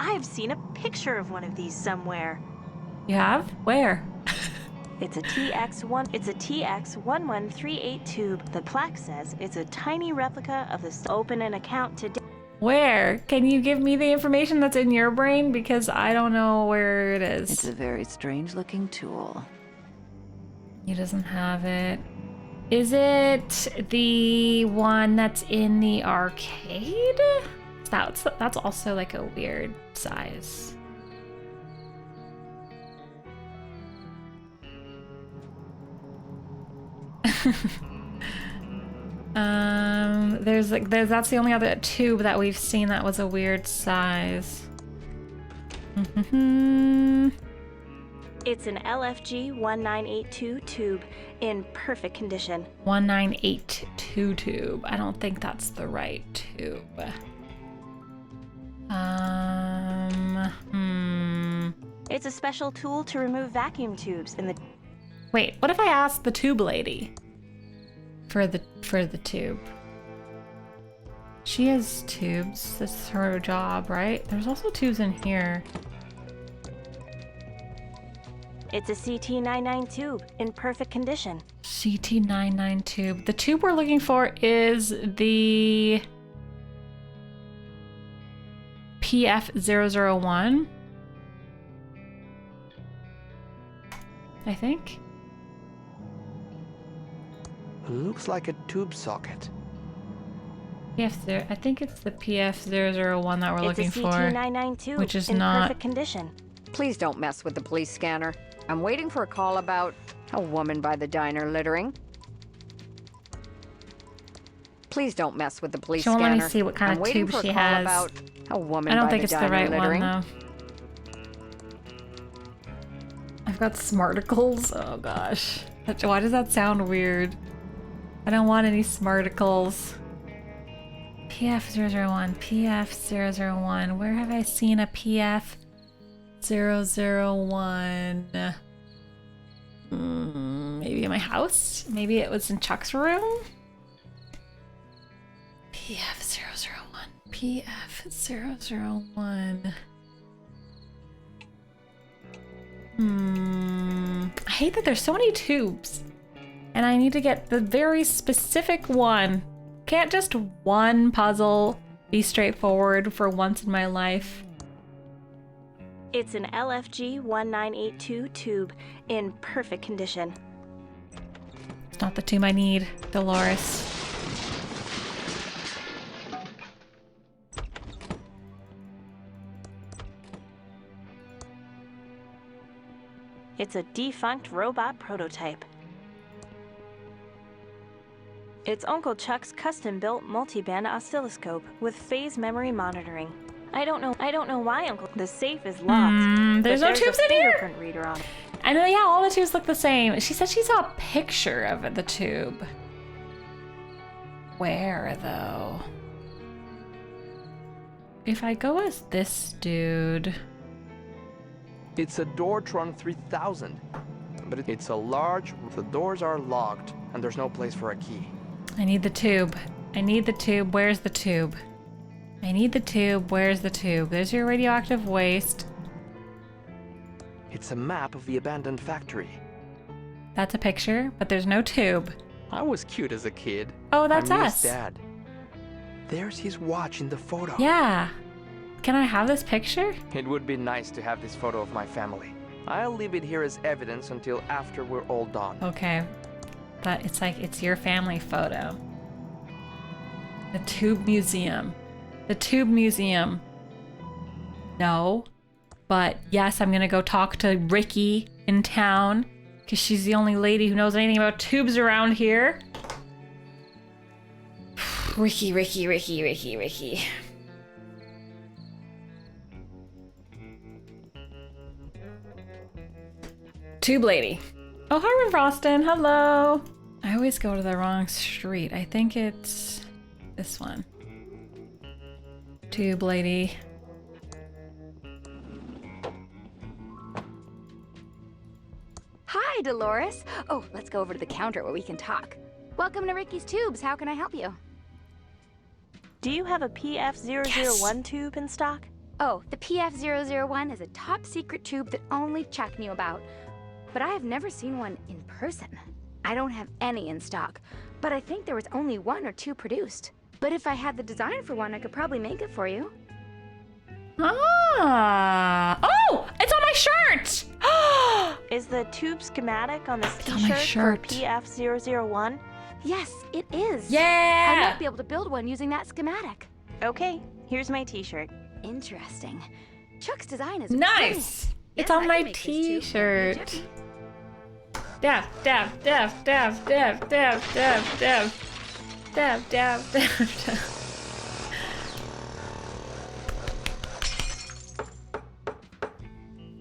I've seen a picture of one of these somewhere. You have? Where? It's a TX1138 tube. The plaque says it's a tiny replica of this. Open an account today. Where? Can you give me the information that's in your brain? Because I don't know where it is. It's a very strange looking tool. He doesn't have it. Is it the one that's in the arcade? That's also like a weird size. That's the only other tube that we've seen that was a weird size. It's an LFG 1982 tube in perfect condition. 1982 tube. I don't think that's the right tube. It's a special tool to remove vacuum tubes in the... Wait, what if I asked the tube lady for the tube? She has tubes. This is her job, right? There's also tubes in here. It's a CT99 tube in perfect condition. CT99 tube. The tube we're looking for is the PF001. I think. Looks like a tube socket. I think it's the PF001 that we're looking for. It's a CT99 tube which is in not perfect condition. Please don't mess with the police scanner. I'm waiting for a call about a woman by the diner littering. Please don't mess with the police She'll scanner. let me see what kind I'm of waiting tube for a she call has. about a woman I don't by think the it's the diner right littering. one though. got smarticles. Oh gosh. Why does that sound weird? I don't want any smarticles. PF001, PF001. Where have I seen a PF001? Maybe in my house? Maybe it was in Chuck's room? PF001, PF001. I hate that there's so many tubes. And I need to get the very specific one. Can't just one puzzle be straightforward for once in my life? It's an LFG 1982 tube in perfect condition. It's not the tube I need, Dolores. It's a defunct robot prototype. It's Uncle Chuck's custom-built multi-band oscilloscope with phase memory monitoring. I don't know why Uncle. The safe is locked. There's no tubes in here. Fingerprint reader on it. I know, yeah, all the tubes look the same. She said she saw a picture of the tube. Where though? If I go as this dude. It's a Doortron 3000, but it's a large. The doors are locked, and there's no place for a key. I need the tube. I need the tube. Where's the tube? I need the tube. Where's the tube? There's your radioactive waste. It's a map of the abandoned factory. That's a picture, but there's no tube. I was cute as a kid. Oh, that's I us. miss Dad. There's his watch in the photo. Yeah. Can I have this picture? It would be nice to have this photo of my family. I'll leave it here as evidence until after we're all done. Okay. But it's like, it's your family photo. The Tube Museum. The Tube Museum. No. But yes, I'm gonna go talk to Ricky in town, because she's the only lady who knows anything about tubes around here. Ricky. Tube lady. Oh, hi, Frostin. Hello. I always go to the wrong street. I think it's this one. Tube lady. Hi, Dolores. Oh, let's go over to the counter where we can talk. Welcome to Ricky's Tubes. How can I help you? Do you have a PF001 tube in stock? Oh, the PF001 is a top secret tube that only Chuck knew about. But I have never seen one in person. I don't have any in stock, but I think there was only 1 or 2 produced. But if I had the design for one, I could probably make it for you. Ah! Oh! It's on my shirt! Is the tube schematic on this It's on my t-shirt for shirt. PF001? Yes, it is. Yeah! I might be able to build one using that schematic. Okay, here's my t-shirt. Interesting. Chuck's design is Nice! brilliant. It's Yes, on I my can make this tube. t-shirt. Dab.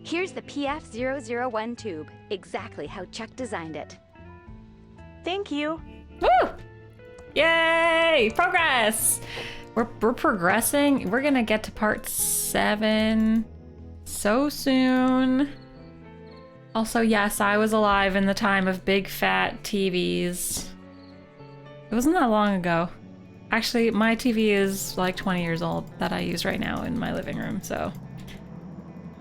Here's the PF001 tube, exactly how Chuck designed it. Thank you. Woo! Yay! Progress! We're progressing. We're gonna get to part 7 so soon. Also, yes, I was alive in the time of big fat TVs. It wasn't that long ago. Actually, my TV is like 20 years old that I use right now in my living room, so.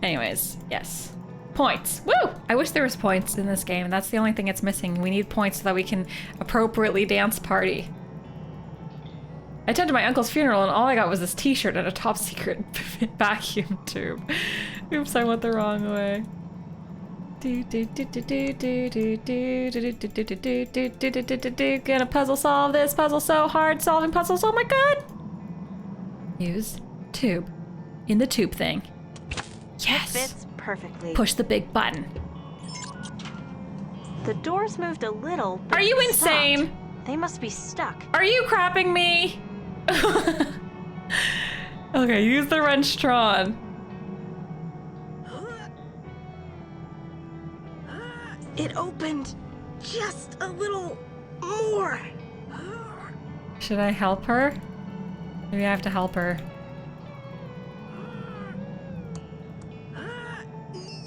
Anyways, yes. Points. Woo! I wish there was points in this game. That's the only thing it's missing. We need points so that we can appropriately dance party. I attended my uncle's funeral and all I got was this t-shirt and a top secret vacuum tube. Oops, I went the wrong way. Gonna puzzle solve this puzzle so hard. Solving puzzles, oh my god! Use tube. In the tube thing. Yes! It fits perfectly. Push the big button. The doors moved a little. But Are you stopped. insane? They must be stuck. Are you crapping me? Okay, use the wrench Tron. It opened just a little more. Should I help her? Maybe I have to help her.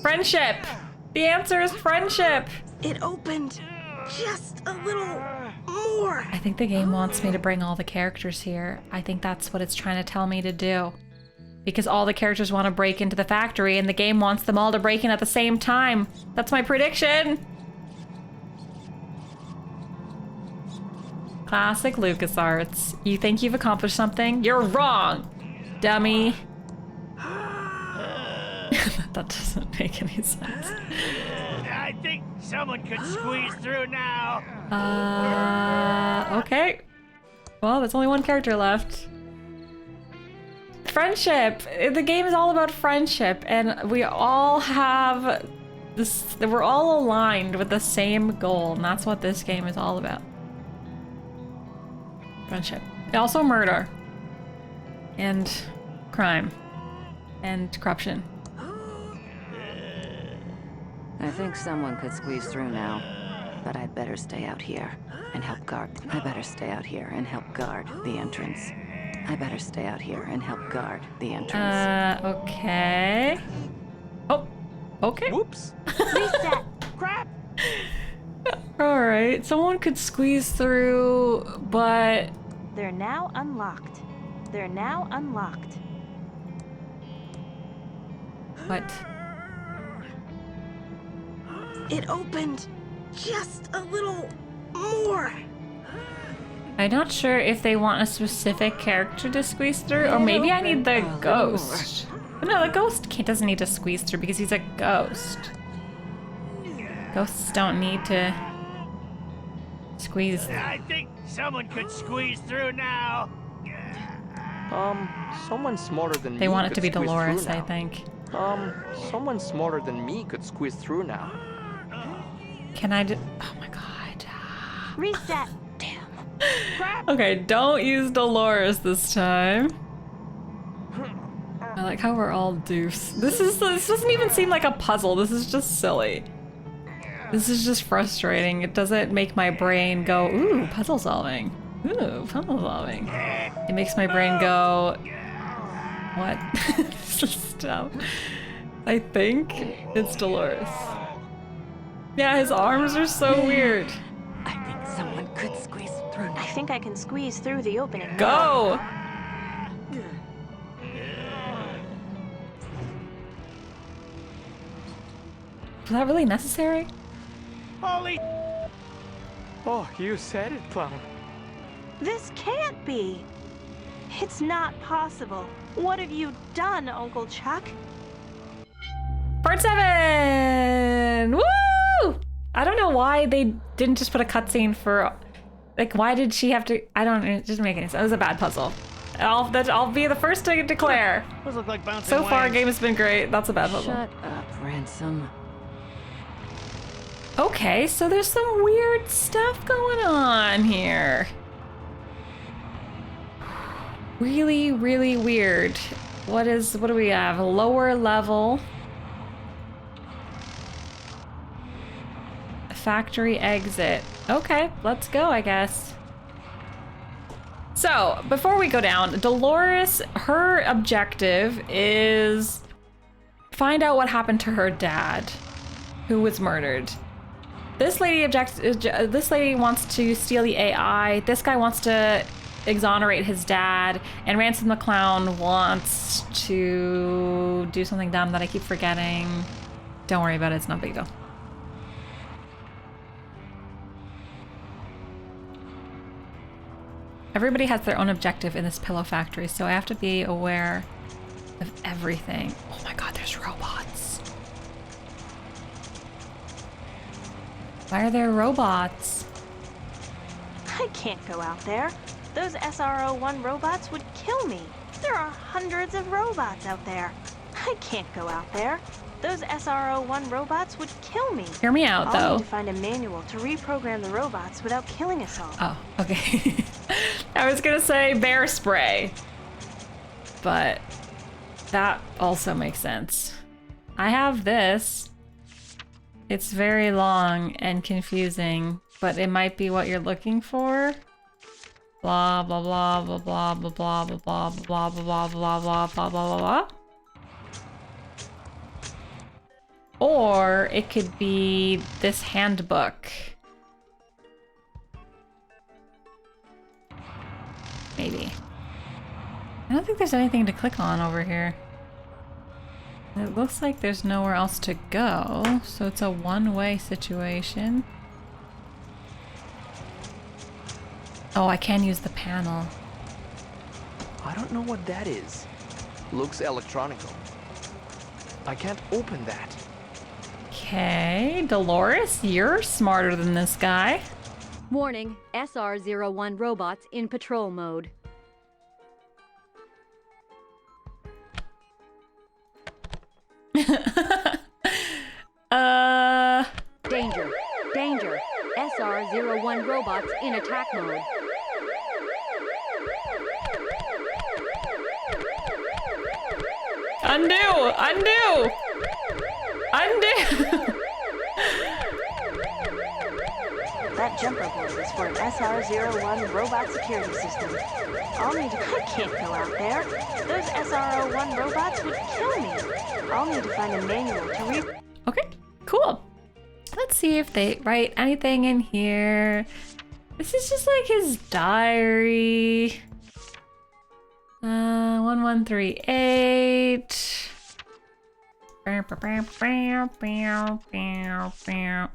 Friendship! The answer is friendship! It opened just a little more. I think the game wants me to bring all the characters here. I think that's what it's trying to tell me to do. Because all the characters want to break into the factory and the game wants them all to break in at the same time. That's my prediction! Classic LucasArts. You think you've accomplished something? You're wrong, dummy. That doesn't make any sense. I think someone could squeeze through now. Okay. Well, there's only one character left. Friendship. The game is all about friendship, and we all have this. We're all aligned with the same goal, and that's what this game is all about. Friendship. Also murder. And crime. And corruption. I think someone could squeeze through now, but I'd better stay out here and help guard. I better stay out here and help guard the entrance. I better stay out here and help guard the entrance. Okay. Oh, okay. Whoops. Reset. Crap. Alright, someone could squeeze through, but... They're now unlocked. They're now unlocked. What? It opened just a little more. I'm not sure if they want a specific character to squeeze through, or maybe I need the ghost. No, the ghost doesn't need to squeeze through because he's a ghost. Ghosts don't need to squeeze. I think someone could squeeze through now. Someone smarter than me. They want it could to be squeeze Dolores, through I now. think. Someone smarter than me could squeeze through now. Can I do? Oh my god. Reset. Damn. Okay, don't use Dolores this time. I like how we're all deuce. This doesn't even seem like a puzzle. This is just silly. This is just frustrating. It doesn't make my brain go, ooh, puzzle solving. Ooh, puzzle solving. It makes my brain go, what? Stop. I think it's Dolores. Yeah, his arms are so weird. I think someone could squeeze through. I think I can squeeze through the opening. Go! Was that really necessary? Holy... Oh, you said it, Plum. This can't be. It's not possible. What have you done, Uncle Chuck? Part 7! Woo! I don't know why they didn't just put a cutscene for... Like, why did she have to... I don't... It doesn't make any sense. It was a bad puzzle. I'll be the first to declare. Those look like bouncing So far, wings. game has been great. That's a bad puzzle. Shut up, Ransom. Okay, so there's some weird stuff going on here. Really, really weird. What do we have? Lower level. Factory exit. Okay, let's go, I guess. So, before we go down, Dolores, her objective is find out what happened to her dad, who was murdered. This lady wants to steal the AI. This guy wants to exonerate his dad, and Ransom the Clown wants to do something dumb that I keep forgetting. Don't worry about it, it's not a big deal. Everybody has their own objective in this pillow factory, so I have to be aware of everything. Oh my god, there's robots. Why are there robots? I can't go out there. Those SRO-1 robots would kill me. There are hundreds of robots out there. I can't go out there. Those SRO-1 robots would kill me. Hear me out, I'll though. need to find a manual to reprogram the robots without killing us all. Oh, okay. I was gonna say bear spray, but that also makes sense. I have this. It's very long and confusing, but it might be what you're looking for. Blah blah blah blah blah blah blah blah blah blah blah blah blah blah blah blah blah. Or it could be this handbook. Maybe. I don't think there's anything to click on over here. It looks like there's nowhere else to go, so it's a one-way situation. Oh, I can use the panel. I don't know what that is. Looks electronical. I can't open that. Okay, Dolores, you're smarter than this guy. Warning, SR-01 robots in patrol mode. Danger. Danger. SR-01 robots in attack mode. Undo! Undo! Undo! That jumper board is for an SR-01 robot security system. I can't go out there. Those SR-01 robots would kill me. I'll need to find a manual to read. Okay, cool. Let's see if they write anything in here. This is just like his diary. 1138.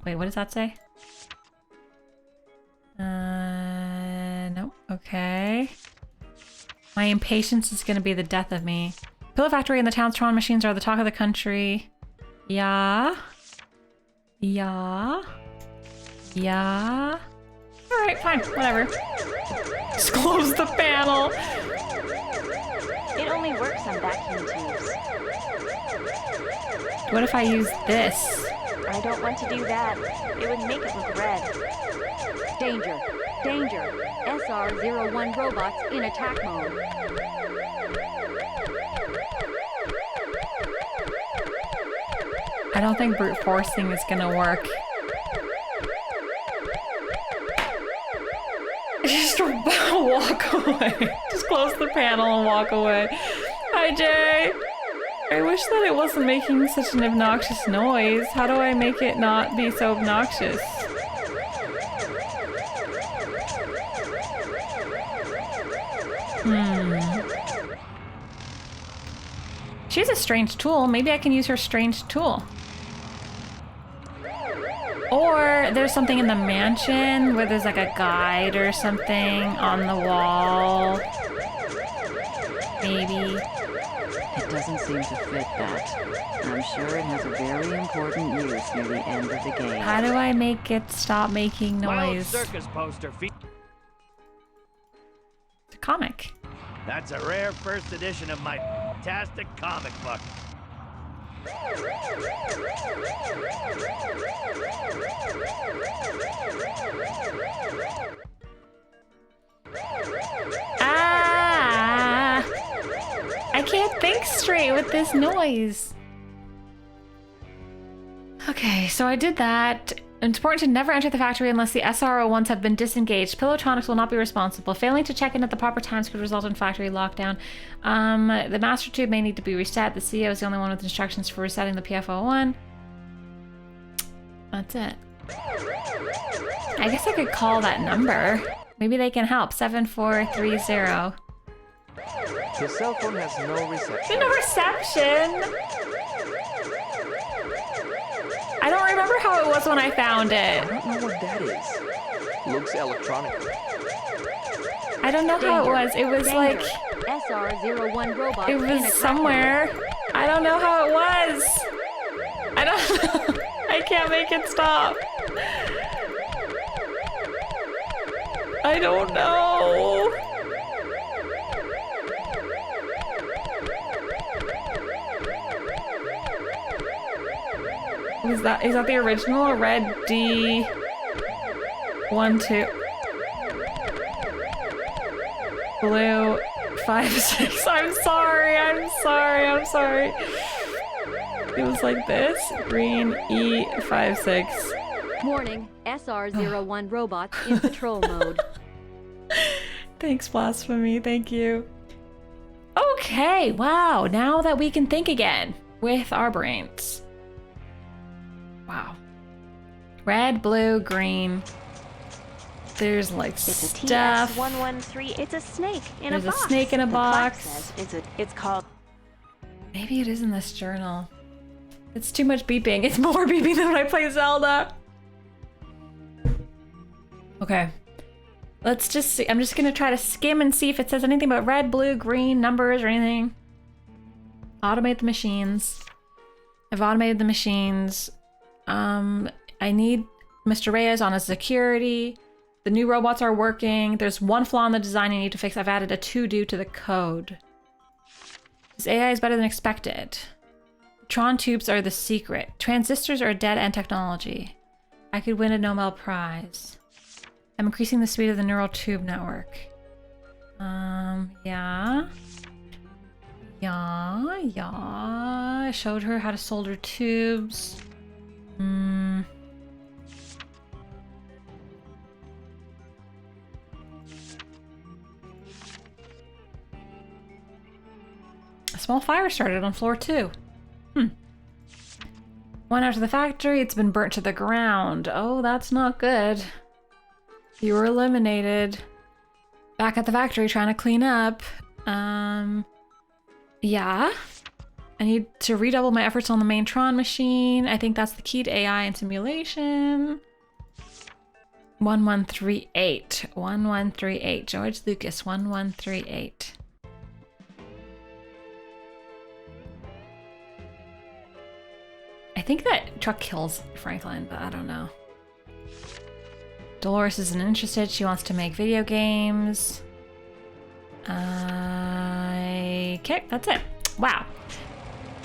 Wait, what does that say? No. Okay. My impatience is gonna be the death of me. Pillow Factory and the town's Tron machines are the talk of the country. Yeah. Yeah. Yeah. Alright, fine, whatever. Just close the panel. It only works on vacuum tubes. What if I use this? I don't want to do that. It would make it look red. Danger. Danger. SR-01 robots in attack mode. I don't think brute forcing is gonna work. Just walk away. Just close the panel and walk away. Hi, Jay. I wish that it wasn't making such an obnoxious noise. How do I make it not be so obnoxious? She has a strange tool. Maybe I can use her strange tool. Or there's something in the mansion where there's like a guide or something on the wall. Maybe. It doesn't seem to fit that. I'm sure it has a very important use near the end of the game. How do I make it stop making My old noise? circus poster It's a comic. That's a rare first edition of my fantastic comic book. Ah! I can't think straight with this noise. Okay, so I did that. It's important to never enter the factory unless the SR-01s have been disengaged. Pilotronics will not be responsible. Failing to check in at the proper times could result in factory lockdown. The master tube may need to be reset. The CEO is the only one with instructions for resetting the PF-01. That's it. I guess I could call that number. Maybe they can help. 7430. The cell phone has no reception. No reception? I don't remember how it was when I found it. I don't know what that is. Looks electronic. I don't know how it was. It was like... SR-01 robot. It was somewhere. I don't know how it was. I don't know. I can't make it stop. I don't know. Is that the original or red D 1 2 blue 5 6? I'm sorry. It was like this. Green E56. Warning, SR-01 robots in patrol mode. Thanks, Blasphemy. Thank you. Okay, wow. Now that we can think again with our brains. Wow. Red, blue, green. There's like it's stuff. It's a TS-113. It's a snake in a box. There's a snake in a box. Says it's called... Maybe it is in this journal. It's too much beeping. It's more beeping than when I play Zelda. Okay. Let's just see. I'm just gonna try to skim and see if it says anything about red, blue, green, numbers, or anything. Automate the machines. I've automated the machines. I need Mr. Reyes on a security. The new robots are working. There's one flaw in the design I need to fix. I've added a to-do to the code. This AI is better than expected. Tron tubes are the secret. Transistors are a dead-end technology. I could win a Nobel Prize. I'm increasing the speed of the neural tube network. Yeah. I showed her how to solder tubes. A small fire started on floor 2. Went out to the factory, it's been burnt to the ground. Oh, that's not good. You were eliminated. Back at the factory trying to clean up. Yeah. I need to redouble my efforts on the main Tron machine. I think that's the key to AI and simulation. 1138. 1138. George Lucas, 1138. I think that truck kills Franklin, but I don't know. Dolores isn't interested. She wants to make video games. Okay, that's it. Wow.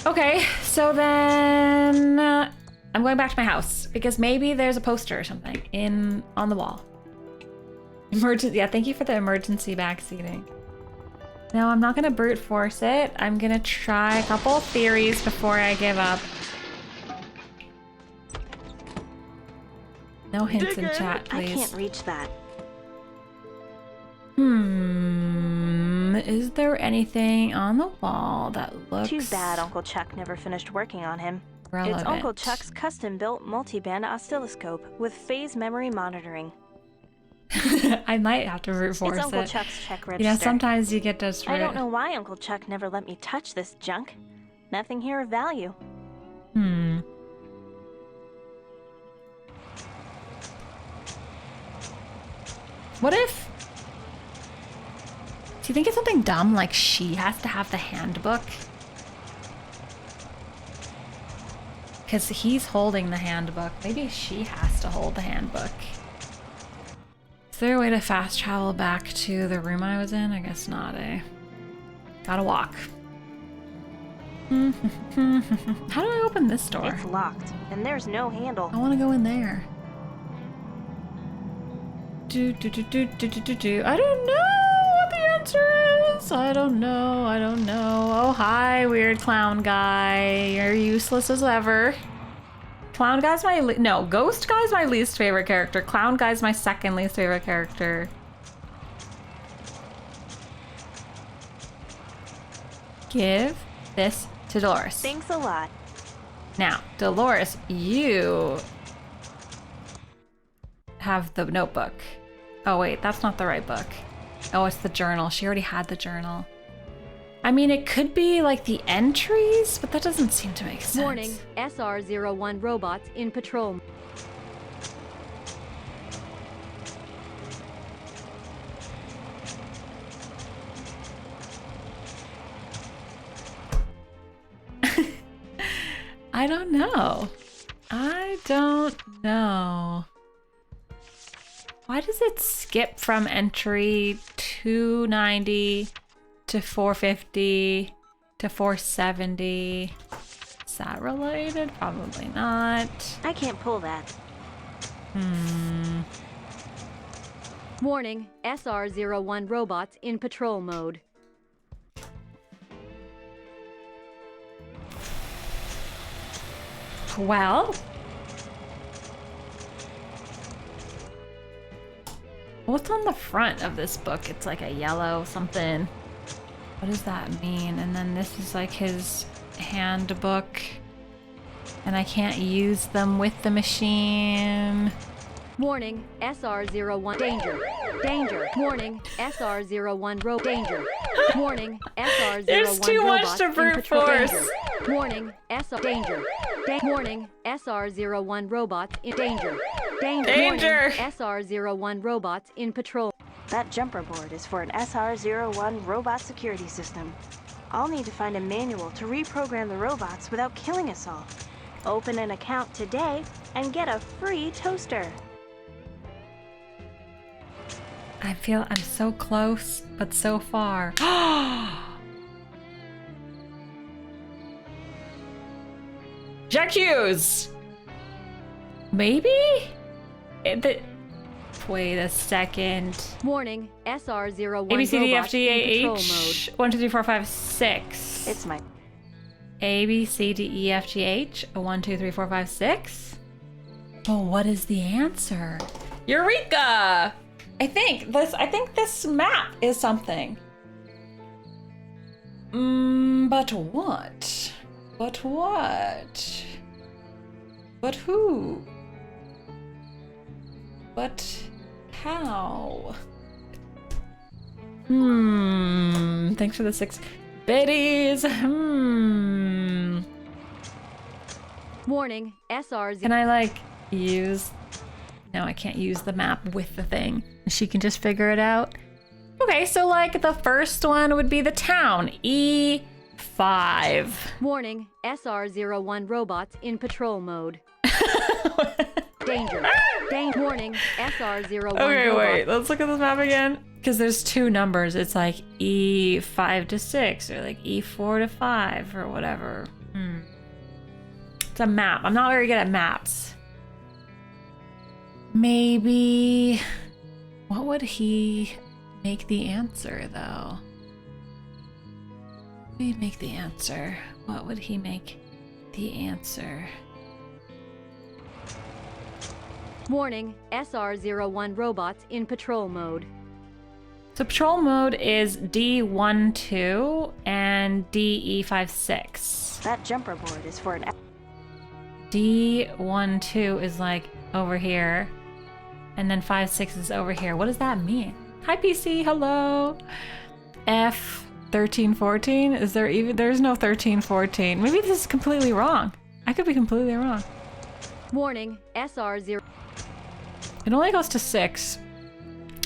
Okay, so then I'm going back to my house because maybe there's a poster or something on the wall. Emergency. Yeah, thank you for the emergency backseating. No, I'm not gonna brute force it. I'm gonna try a couple of theories before I give up. No hints in chat, please. I can't reach that. Is there anything on the wall that looks... Too bad Uncle Chuck never finished working on him. Relevant. It's Uncle Chuck's custom-built multi-band oscilloscope with phase memory monitoring. I might have to brute force it. It's Uncle Chuck's check register. Yeah, sometimes you get just... I don't know why Uncle Chuck never let me touch this junk. Nothing here of value. What if... Do you think it's something dumb like she has to have the handbook? Because he's holding the handbook. Maybe she has to hold the handbook. Is there a way to fast travel back to the room I was in? I guess not, eh? Gotta walk. How do I open this door? It's locked, and there's no handle. I want to go in there. I don't know what the answer is. I don't know. Oh, hi, weird clown guy. You're useless as ever. Clown guy's no, ghost guy's my least favorite character. Clown guy's my second least favorite character. Give this to Dolores. Thanks a lot. Now, Dolores, you have the notebook. Oh wait, that's not the right book. Oh, it's the journal. She already had the journal. I mean, it could be like the entries, but that doesn't seem to make sense. Warning, SR-01 robots in patrol. I don't know. I don't know. Why does it skip from entry 290 to 450 to 470? Is that related? Probably not. I can't pull that. Warning, SR-01 robots in patrol mode. Well. What's on the front of this book? It's like a yellow something. What does that mean? And then this is like his handbook. And I can't use them with the machine. Warning, SR01 danger. Danger. Warning, SR01 danger. Warning, SR01 There's too much to brute force. Danger. Warning, SR danger. Warning, SR01 robots in danger. Danger. Warning, SR01 robots in patrol. That jumper board is for an SR01 robot security system. I'll need to find a manual to reprogram the robots without killing us all. Open an account today and get a free toaster. I feel I'm so close, but so far. Jack Hughes! Maybe? Wait a second. Warning, SR01 A, B, C, D, F, robots G, A, in patrol H. mode. 1, 2, 3, 4, 5, 6. It's my... A, B, C, D, E, F, G, H. 1, 2, 3, 4, 5, 6. Oh, what is the answer? Eureka! I think this map is something. But what? But what? But who? But how? Thanks for the 6 biddies. Warning, SR0. Can I like use... No, I can't use the map with the thing. She can just figure it out. Okay, so like the first one would be the town. E5. Warning, SR01 robots in patrol mode. Danger. Warning, SR01 Okay, robots. wait, let's look at this map again. Because there's 2 numbers. It's like E5 to 6 or like E4 to 5 or whatever. It's a map. I'm not very good at maps. Maybe... What would he make the answer, though? What would he make the answer? What would he make the answer? Warning, SR01 robots in patrol mode. So patrol mode is D12 and DE56. That jumper board is for an... D12 is like over here. And then 5-6 is over here. What does that mean? Hi PC, hello. F1314? Is there even... There's no 1314. Maybe this is completely wrong. I could be completely wrong. Warning, SR0. It only goes to 6.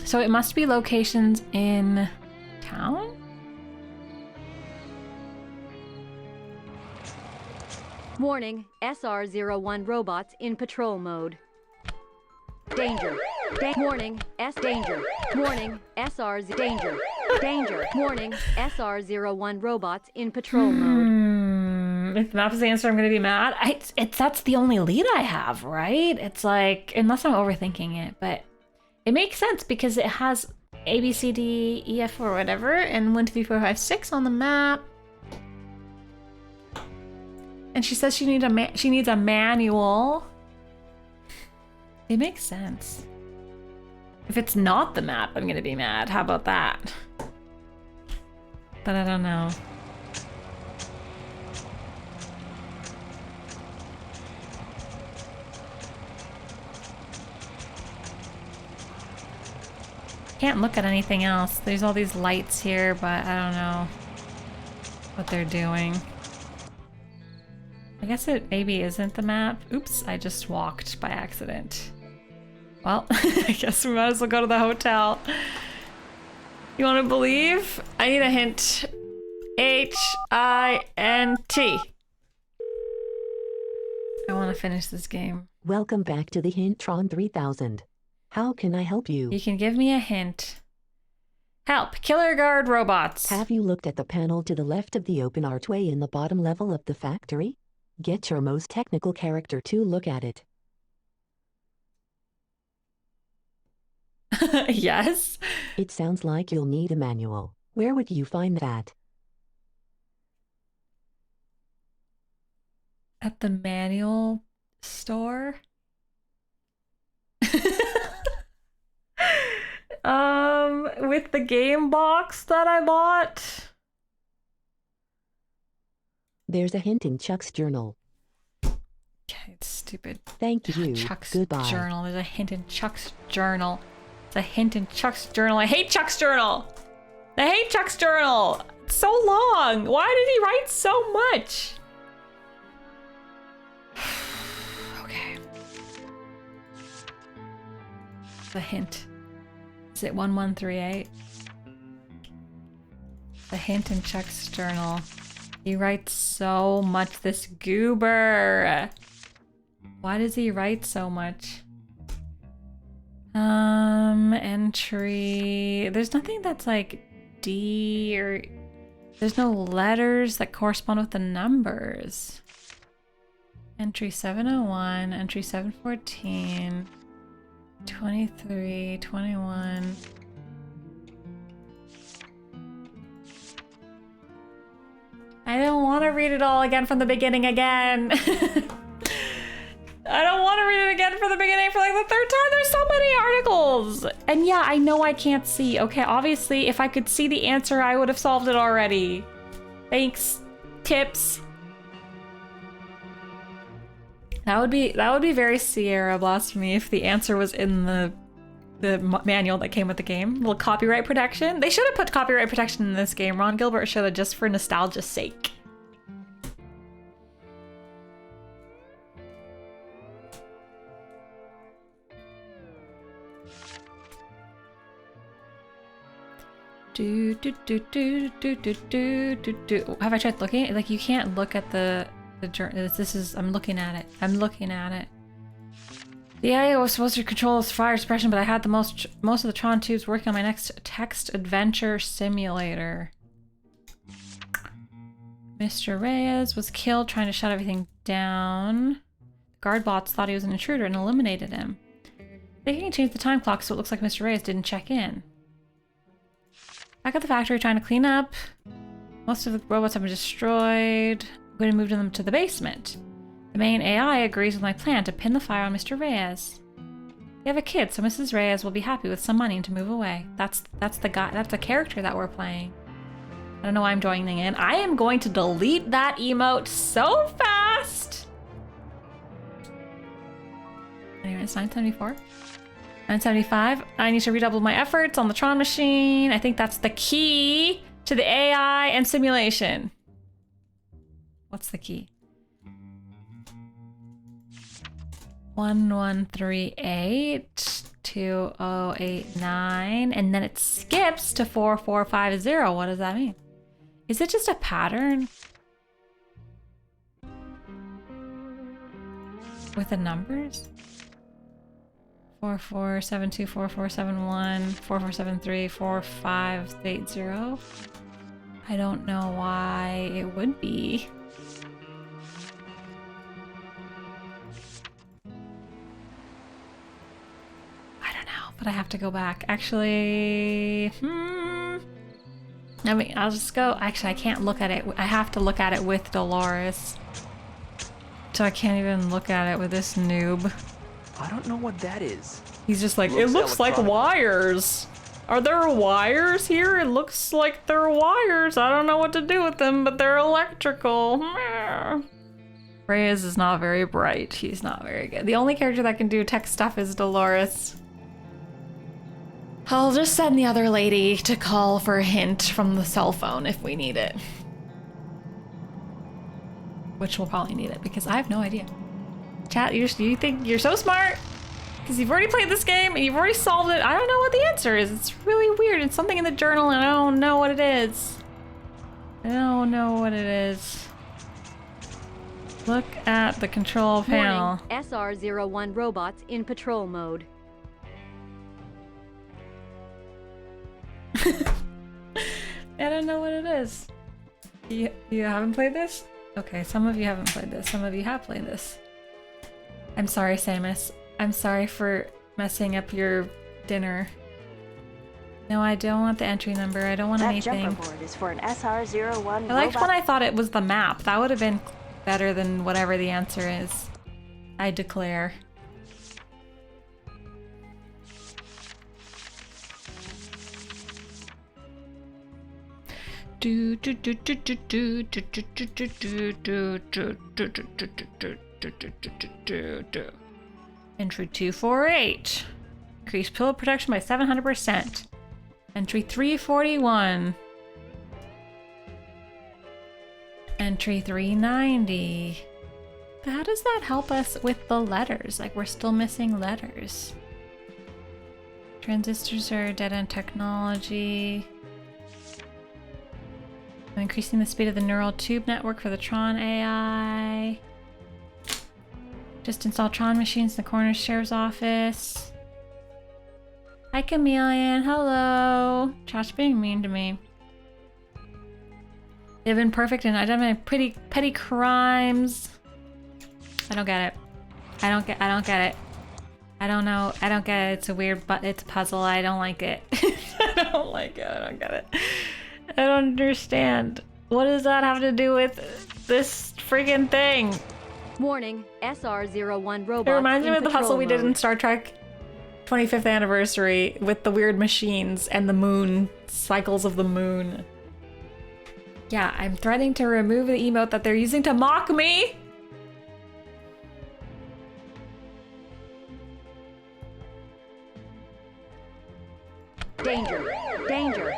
So it must be locations in town? Warning, SR01 robots in patrol mode. Danger. Warning, danger. Warning, SR0 danger. Danger. Warning, SR01 robots in patrol mode. If the map is the answer, I'm gonna be mad. That's the only lead I have, right? It's like, unless I'm overthinking it, but it makes sense because it has A, B, C, D, E, F, or whatever, and 1, 2, 3, 4, 5, 6 on the map. And she says she needs a manual. It makes sense. If it's not the map, I'm gonna be mad. How about that? But I don't know. Can't look at anything else. There's all these lights here, but I don't know what they're doing. I guess it maybe isn't the map. Oops, I just walked by accident. Well, I guess we might as well go to the hotel. You want to believe? I need a hint. H-I-N-T. I want to finish this game. Welcome back to the Hintron 3000. How can I help you? You can give me a hint. Help! Killer guard robots! Have you looked at the panel to the left of the open archway in the bottom level of the factory? Get your most technical character to look at it. Yes? It sounds like you'll need a manual. Where would you find that? At the manual store. With the game box that I bought. There's a hint in Chuck's journal. Okay, it's stupid. Thank you. Chuck's Goodbye. journal. There's a hint in Chuck's journal. There's a hint in Chuck's journal. I hate Chuck's journal. I hate Chuck's journal. It's so long. Why did he write so much? Okay. The hint. Is it 1138? The hint in Chuck's journal. He writes so much, this goober. Why does he write so much? Entry. There's nothing that's like D or there's no letters that correspond with the numbers. Entry 701, entry 714, 23, 21. I don't want to read it all again from the beginning again. I don't want to read it again from the beginning for like the third time. There's so many articles. And yeah, I know I can't see. Okay, obviously, if I could see the answer, I would have solved it already. Thanks. Tips. That would be very Sierra Blasphemy if the answer was in the manual that came with the game. A little copyright protection. They should have put copyright protection in this game. Ron Gilbert should have, just for nostalgia's sake. Have I tried looking? Like, you can't look at the journal. I'm looking at it. I'm looking at it. The AI was supposed to control this fire suppression, but I had most of the Tron tubes working on my next text adventure simulator. Mr. Reyes was killed trying to shut everything down. Guard bots thought he was an intruder and eliminated him. They can change the time clock so it looks like Mr. Reyes didn't check in. Back at the factory trying to clean up. Most of the robots have been destroyed. I'm going to move them to the basement. The main AI agrees with my plan to pin the fire on Mr. Reyes. They have a kid, so Mrs. Reyes will be happy with some money to move away. That's the guy. That's the character that we're playing. I don't know why I'm joining in. I am going to delete that emote so fast. Anyway, it's 974. 975. I need to redouble my efforts on the Tron machine. I think that's the key to the AI and simulation. What's the key? 1138 2089, and then it skips to 4450. What does that mean? Is it just a pattern with the numbers? 4472, 4471, 4473, 4580. I don't know why it would be. I don't know, but I have to go back. Actually, I mean, I'll just go. Actually, I can't look at it. I have to look at it with Dolores. So I can't even look at it with this noob. I don't know what that is. He's just like, it looks like wires. Are there wires here? It looks like there are wires. I don't know what to do with them, but they're electrical. Reyes is not very bright. He's not very good. The only character that can do tech stuff is Dolores. I'll just send the other lady to call for a hint from the cell phone if we need it. Which we'll probably need it because I have no idea. Chat, you think you're so smart? Because you've already played this game and you've already solved it. I don't know what the answer is. It's really weird. It's something in the journal and I don't know what it is. I don't know what it is. Look at the control panel. Warning, SR-01 robots in patrol mode. I don't know what it is. You haven't played this? Okay, some of you haven't played this. Some of you have played this. I'm sorry, Samus. I'm sorry for messing up your dinner. No, I don't want the entry number. I don't want anything. That jumper board is for an SR-01 I liked when I thought it was the map. That would have been better than whatever the answer is. I declare. Entry 248. Increase pillow protection by 700%. Entry 341. Entry 390. But how does that help us with the letters? Like, we're still missing letters. Transistors are dead-end technology. I'm increasing the speed of the neural tube network for the Tron AI. Just install Tron machines in the corner sheriff's office. Hi, Chameleon. Hello. Chat's being mean to me. They've been perfect and I've done my pretty petty crimes. I don't get it. I don't get it. I don't know. I don't get it. It's a weird, but it's a puzzle. I don't like it. I don't like it. I don't get it. I don't understand. What does that have to do with this freaking thing? Warning, SR-01 robot. It reminds me of the puzzle we did in Star Trek 25th anniversary with the weird machines and the moon, cycles of the moon. Yeah, I'm threatening to remove the emote that they're using to mock me. Danger, danger.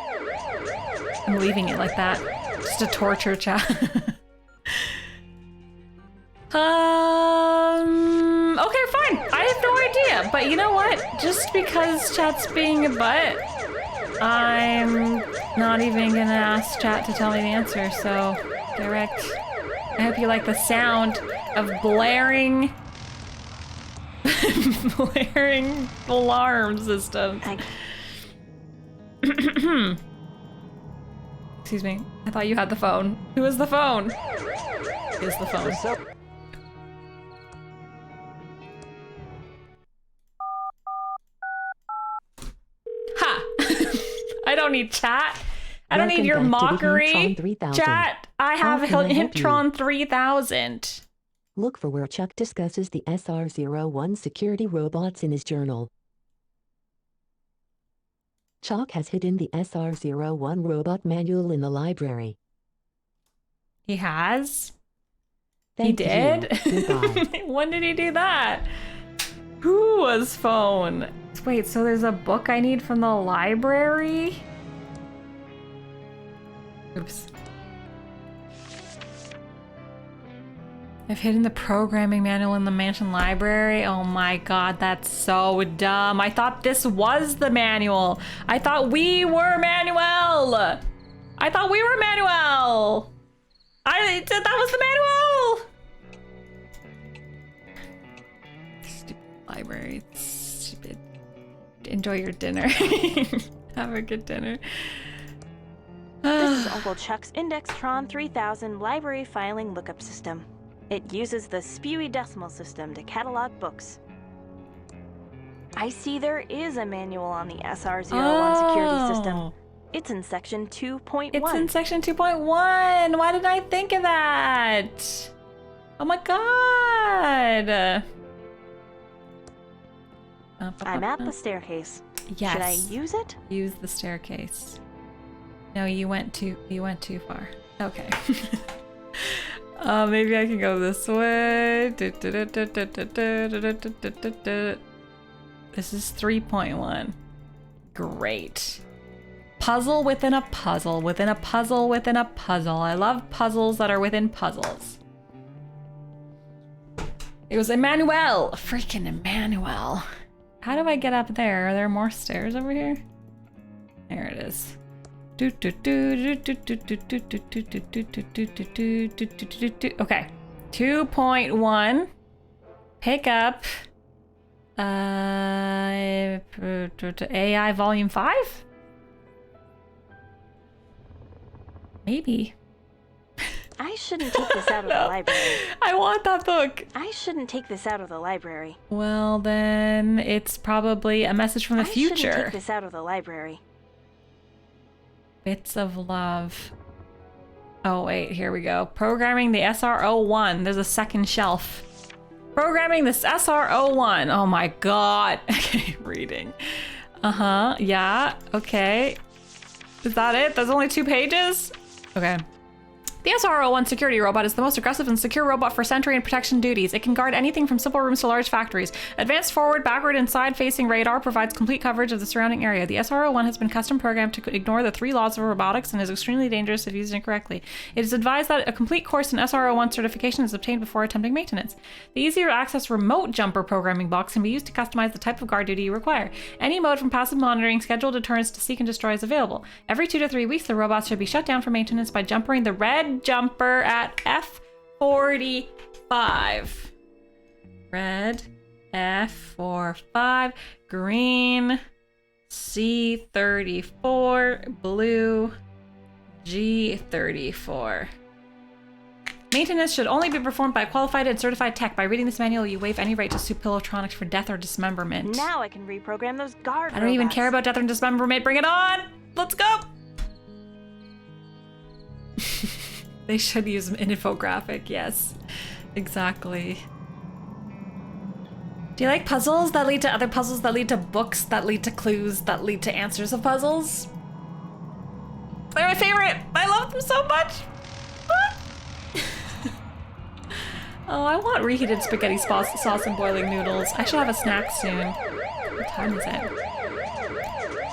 I'm leaving it like that. Just a torture chat. Okay, fine. I have no idea. But you know what? Just because chat's being a butt, I'm not even gonna ask chat to tell me the answer, so get wrecked. I hope you like the sound of blaring blaring alarm system. Excuse me. I thought you had the phone. Who is the phone? Is the phone. Ha! I don't need chat. I don't need your mockery. Chat, I have Hintron 3000. Look for where Chuck discusses the SR-01 security robots in his journal. Chuck has hidden the SR-01 robot manual in the library. He has? Thank he did? Goodbye. When did he do that? Who was phone? Wait, so there's a book I need from the library? Oops. I've hidden the programming manual in the mansion library. Oh my god, that's so dumb. I thought this was the manual. I thought we were Manuel. I thought we were Manuel. That was the manual. Stupid library. Stupid. Enjoy your dinner. Have a good dinner. This is Uncle Chuck's Indextron 3000 library filing lookup system. It uses the spewy decimal system to catalog books. I see there is a manual on the SR-01 security system. It's in section 2.1. It's in section 2.1. Why didn't I think of that? Oh my god. I'm at the staircase. Yes. Should I use it? Use the staircase. No, you went too far. Okay. Maybe I can go this way. This is 3.1. Great. Puzzle within a puzzle, within a puzzle, within a puzzle. I love puzzles that are within puzzles. It was Emmanuel. Freaking Emmanuel. How do I get up there? Are there more stairs over here? There it is. Okay. 2.1. Pick up AI Volume 5? Maybe. I shouldn't take this out of the library. I want that book. I shouldn't take this out of the library. Well, then it's probably a message from the future. I shouldn't take this out of the library. Bits of love. Oh, wait, here we go. Programming the SR-01. There's a second shelf. Programming this SR01. Oh my god. Okay, reading. Uh-huh, yeah, okay. Is that it? There's only 2 pages? Okay. The SR01 security robot is the most aggressive and secure robot for sentry and protection duties. It can guard anything from simple rooms to large factories. Advanced forward, backward, and side-facing radar provides complete coverage of the surrounding area. The SR01 has been custom programmed to ignore the 3 laws of robotics and is extremely dangerous if used incorrectly. It is advised that a complete course in SR01 certification is obtained before attempting maintenance. The easier-to-access remote jumper programming box can be used to customize the type of guard duty you require. Any mode from passive monitoring, scheduled deterrence to seek and destroy is available. Every 2 to 3 weeks, the robots should be shut down for maintenance by jumpering the red jumper at F45. Red F45, green C34, blue G34. Maintenance should only be performed by a qualified and certified tech. By reading this manual, you waive any right to sue Pilotronics for death or dismemberment. Now I can reprogram those guard I don't even robots. care about death or dismemberment. Bring it on! Let's go! They should use an infographic, yes. Exactly. Do you like puzzles that lead to other puzzles that lead to books that lead to clues that lead to answers of puzzles? They're my favorite! I love them so much! Oh, I want reheated spaghetti sauce and boiling noodles. I should have a snack soon. What time is it?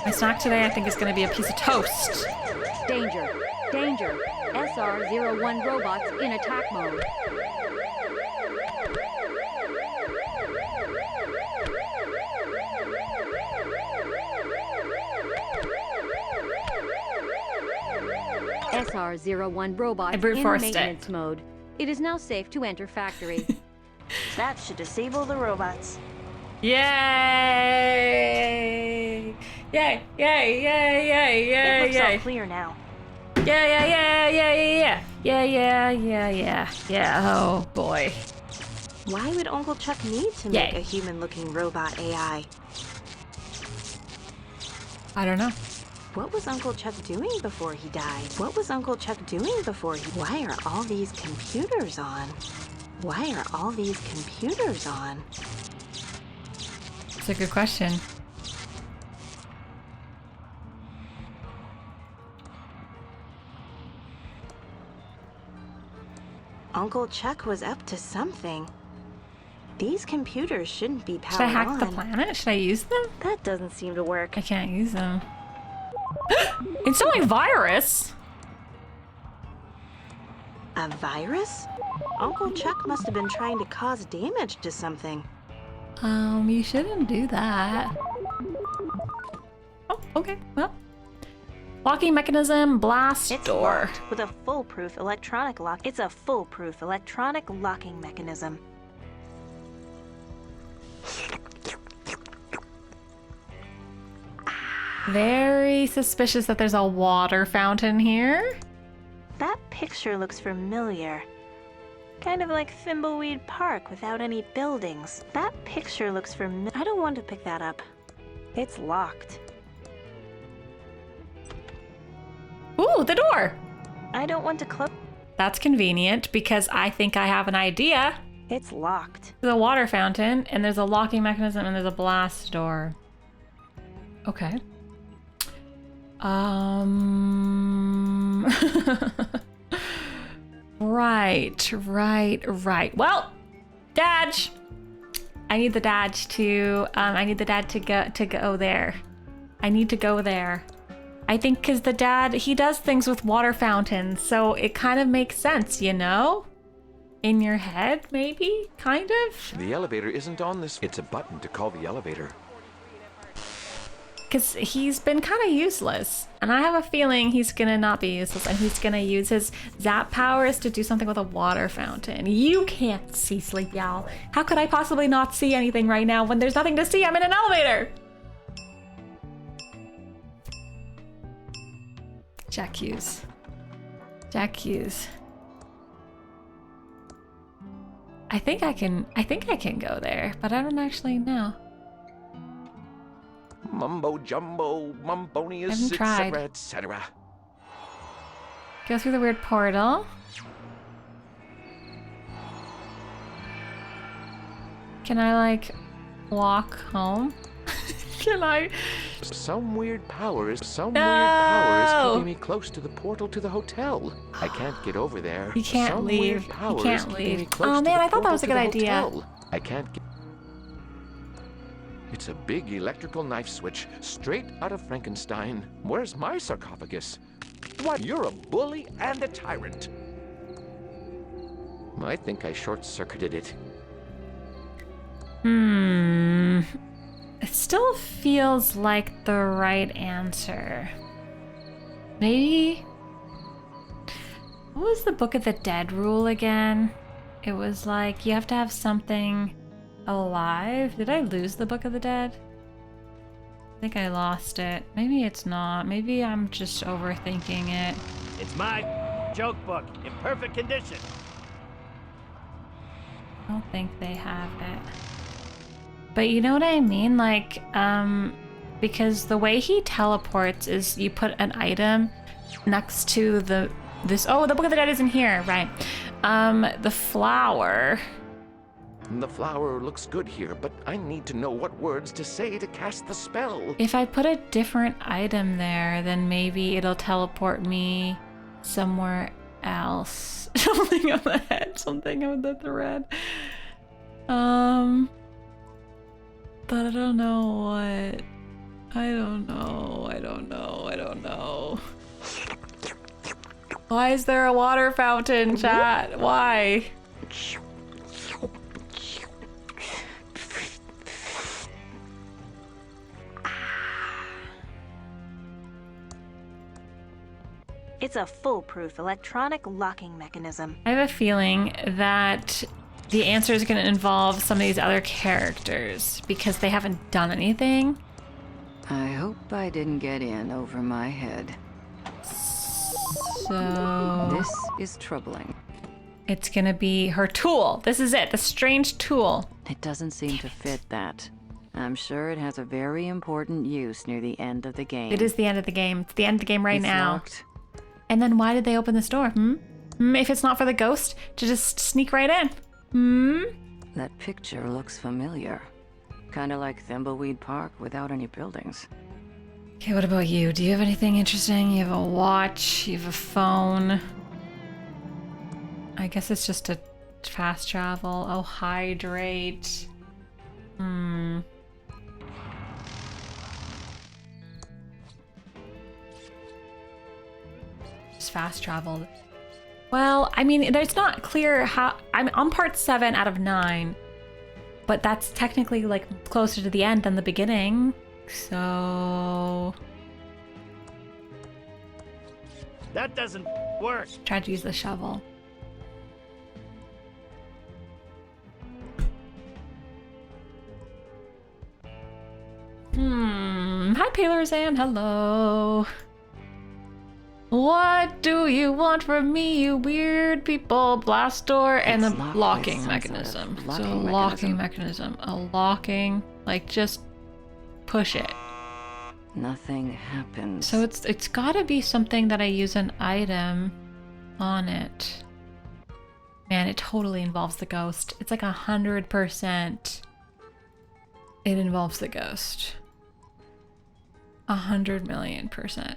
My snack today, I think, is going to be a piece of toast. Danger. Danger. SR01 robots in attack mode. SR01 robots in maintenance mode. It is now safe to enter factory. That should disable the robots. Yay! Yay! Yay! Yay! Yay! Yay! It looks Yay! all clear now. Yeah, yeah, yeah, yeah, yeah, yeah, yeah, yeah, yeah, yeah. Oh boy. Why would Uncle Chuck need to make a human-looking robot AI? I don't know. What was Uncle Chuck doing before he died? What was Uncle Chuck doing before he... Why are all these computers on? Why are all these computers on? It's a good question. Uncle Chuck was up to something. These computers shouldn't be powered on. Should I hack the planet? Should I use them? That doesn't seem to work. I can't use them. Installing virus? A virus? Uncle Chuck must have been trying to cause damage to something. You shouldn't do that. Oh, okay, well. Locking mechanism, blast door. Locked with a foolproof electronic lock. It's a foolproof electronic locking mechanism. Very suspicious that there's a water fountain here. That picture looks familiar. Kind of like Thimbleweed Park without any buildings. That picture looks familiar. I don't want to pick that up. It's locked. Ooh, the door! I don't want to close. That's convenient because I think I have an idea. It's locked. There's a water fountain and there's a locking mechanism and there's a blast door. Okay. Right. Well, Dad. I need the dad to go there. I need to go there. I think because the dad, he does things with water fountains, so it kind of makes sense, you know? In your head, maybe? Kind of? The elevator isn't on this. It's a button to call the elevator. Because he's been kind of useless. And I have a feeling he's gonna not be useless and he's gonna use his zap powers to do something with a water fountain. You can't see, Sleepy Owl. How could I possibly not see anything right now when there's nothing to see? I'm in an elevator! Jack Hughes. I think I can go there, but I don't actually know. Mumbo jumbo, mumbonius, tried. etc., etc. Go through the weird portal. Can I, like, walk home? Can I? Some weird power is No! keeping me close to the portal to the hotel. I can't get over there. You can't Some leave. weird You power can't is keeping me leave. close Oh to man, the I thought that portal was a to good the idea. hotel. I can't get. It's a big electrical knife switch, straight out of Frankenstein. Where's my sarcophagus? Why, you're a bully and a tyrant. I think I short-circuited it. It still feels like the right answer. Maybe. What was the Book of the Dead rule again? It was like you have to have something alive. Did I lose the Book of the Dead? I think I lost it. Maybe it's not. Maybe I'm just overthinking it. It's my joke book in perfect condition. I don't think they have it. But you know what I mean? Like, because the way he teleports is you put an item next to the Book of the Dead isn't here, right? The flower. The flower looks good here, but I need to know what words to say to cast the spell. If I put a different item there, then maybe it'll teleport me somewhere else. Something on the head, something on the thread. But I don't know what. I don't know. Why is there a water fountain, chat? Why? It's a foolproof electronic locking mechanism. I have a feeling that the answer is going to involve some of these other characters because they haven't done anything. I hope I didn't get in over my head. So This is troubling. it's going to be her tool. This is it, the strange tool. It doesn't seem to fit that. I'm sure it has a very important use near the end of the game. It is the end of the game. It's the end of the game right It's now. locked. And then why did they open this door? If it's not for the ghost to just sneak right in? That picture looks familiar. Kind of like Thimbleweed Park without any buildings. Okay, what about you? Do you have anything interesting? You have a watch, you have a phone. I guess it's just a fast travel. Oh, hydrate. Just fast travel. Well, I mean, it's not clear how. I'm on part 7 out of 9, but that's technically like closer to the end than the beginning. So That doesn't work. tried to use the shovel. Hi, Palerzan. Hello. What do you want from me, you weird people? Blast door and the locking mechanism. So locking mechanism. A locking, like just push it. Nothing happens. So it's gotta be something that I use an item on it. Man, it totally involves the ghost. It's like 100%. It involves the ghost. 100,000,000%.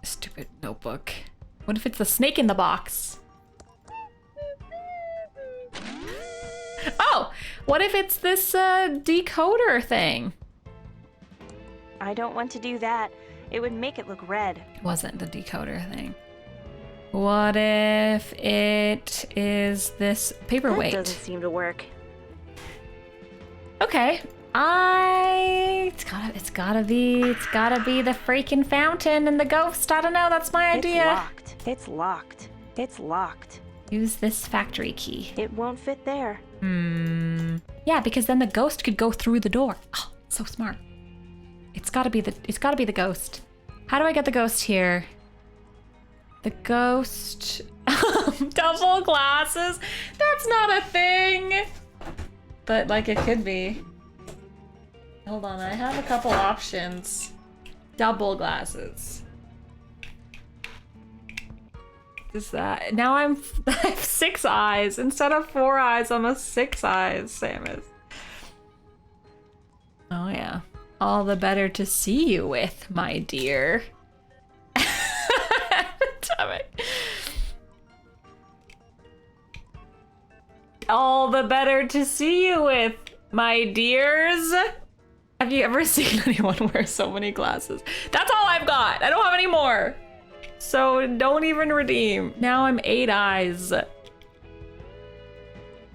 Stupid notebook. What if it's the snake in the box? Oh! What if it's this decoder thing? I don't want to do that. It would make it look red. It wasn't the decoder thing. What if it is this paperweight? That doesn't seem to work. Okay. It's gotta be the freaking fountain and the ghost. I don't know, that's my idea. It's locked. It's locked. It's locked. Use this factory key. It won't fit there. Yeah, because then the ghost could go through the door. Oh, so smart. It's gotta be the ghost. How do I get the ghost here? The ghost. Double glasses? That's not a thing. But like it could be. Hold on, I have a couple options. Double glasses. is that? Now I have 6 eyes. Instead of 4 eyes, I'm a 6 eyes, Samus. Oh yeah. All the better to see you with, my dear. Damn it. All the better to see you with, my dears. Have you ever seen anyone wear so many glasses? That's all I've got. I don't have any more. So don't even redeem. Now I'm 8 eyes.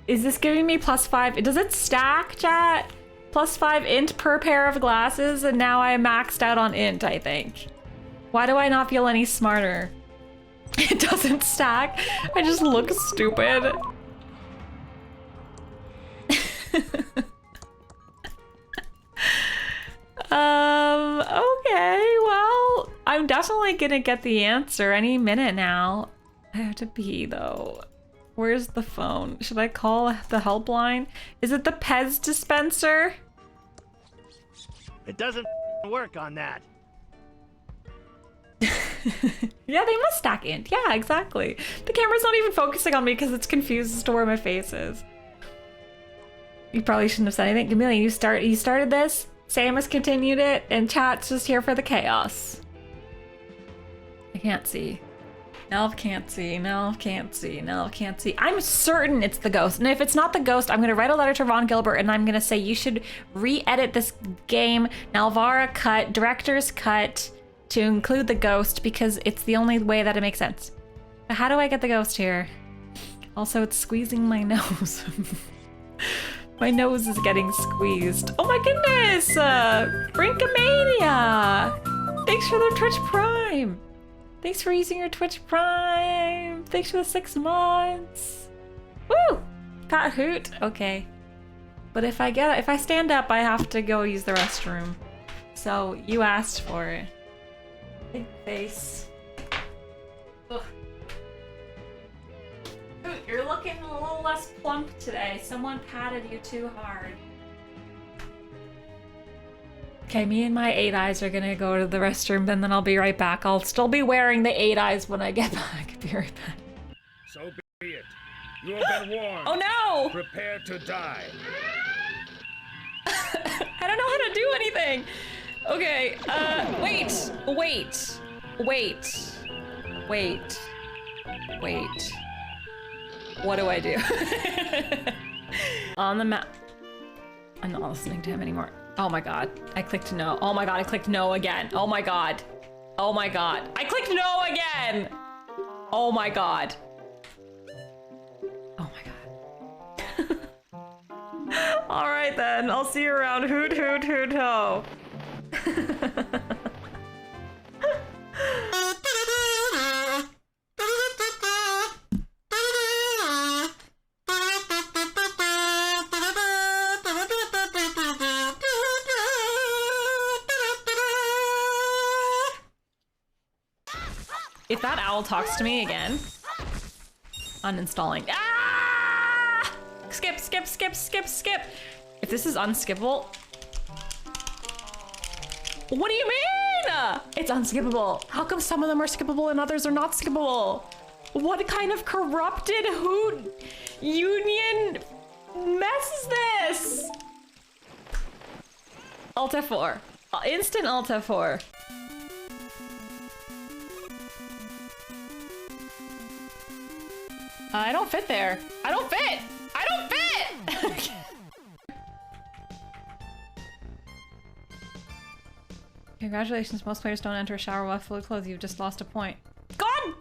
Is this giving me +5? Does it stack, chat? +5 int per pair of glasses, and now I maxed out on int, I think. Why do I not feel any smarter? It doesn't stack. I just look stupid. Okay, well, I'm definitely gonna get the answer any minute now. I have to pee though. Where's the phone? Should I call the helpline? Is it the Pez dispenser? It doesn't work on that. Yeah, they must stack int. Yeah, exactly. The camera's not even focusing on me because it's confused as to where my face is. You probably shouldn't have said anything. Chameleon, you started this, Samus continued it, and chat's just here for the chaos. I can't see. Nalv can't see. Nalv can't see. Nalv can't see. I'm certain it's the ghost. And if it's not the ghost, I'm gonna write a letter to Ron Gilbert and I'm gonna say you should re-edit this game, Nalvara cut, director's cut, to include the ghost because it's the only way that it makes sense. But how do I get the ghost here? Also, it's squeezing my nose. My nose is getting squeezed. Oh my goodness! Brinkamania! Thanks for the Twitch Prime! Thanks for using your Twitch Prime! Thanks for the 6 months! Woo! Got hoot? Okay. But if I stand up, I have to go use the restroom. So, you asked for it. Big face. Ugh. Hoot, you're looking a little less plump today. Someone patted you too hard. Okay, me and my 8 eyes are gonna go to the restroom, and then I'll be right back. I'll still be wearing the 8 eyes when I get back. Be right back. So be it. You have been warned. Oh no! Prepare to die. I don't know how to do anything. Okay, wait. What do I do? On the map. I'm not listening to him anymore. Oh my god. I clicked no. Oh my god, I clicked no again. Oh my god. Oh my god. I clicked no again! Oh my god. Oh my god. Alright then, I'll see you around. Hoot hoot hoot ho. If that owl talks to me again, uninstalling. Ah! Skip, skip, skip, skip, skip. If this is unskippable. What do you mean? It's unskippable. How come some of them are skippable and others are not skippable? What kind of corrupted hoot union mess is this? Alt F4. Instant Alt F4. I don't fit there. I don't fit! I don't fit! Congratulations, most players don't enter a shower while fully clothed. You've just lost a point. God!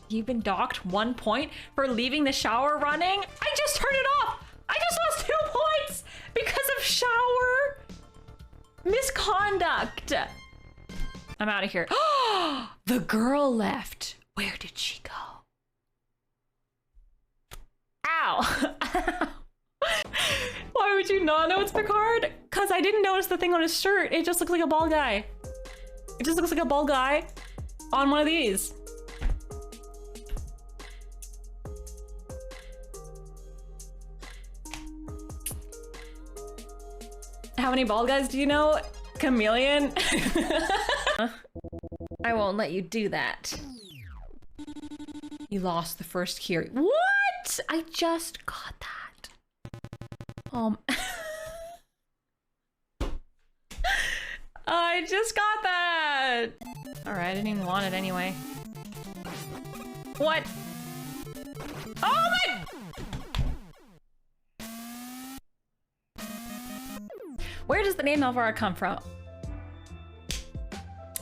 You've been docked 1 point for leaving the shower running? I just turned it off! I just lost 2 points because of shower misconduct. I'm out of here. The girl left. Where did she go? Ow. Why would you not know it's Picard? Because I didn't notice the thing on his shirt. It just looks like a bald guy. It just looks like a bald guy on one of these. How many bald guys do you know? Chameleon? I won't let you do that. You lost the first key. What? I just got that. I just got that. All right, I didn't even want it anyway. What? Oh my! Where does the name nalvara come from?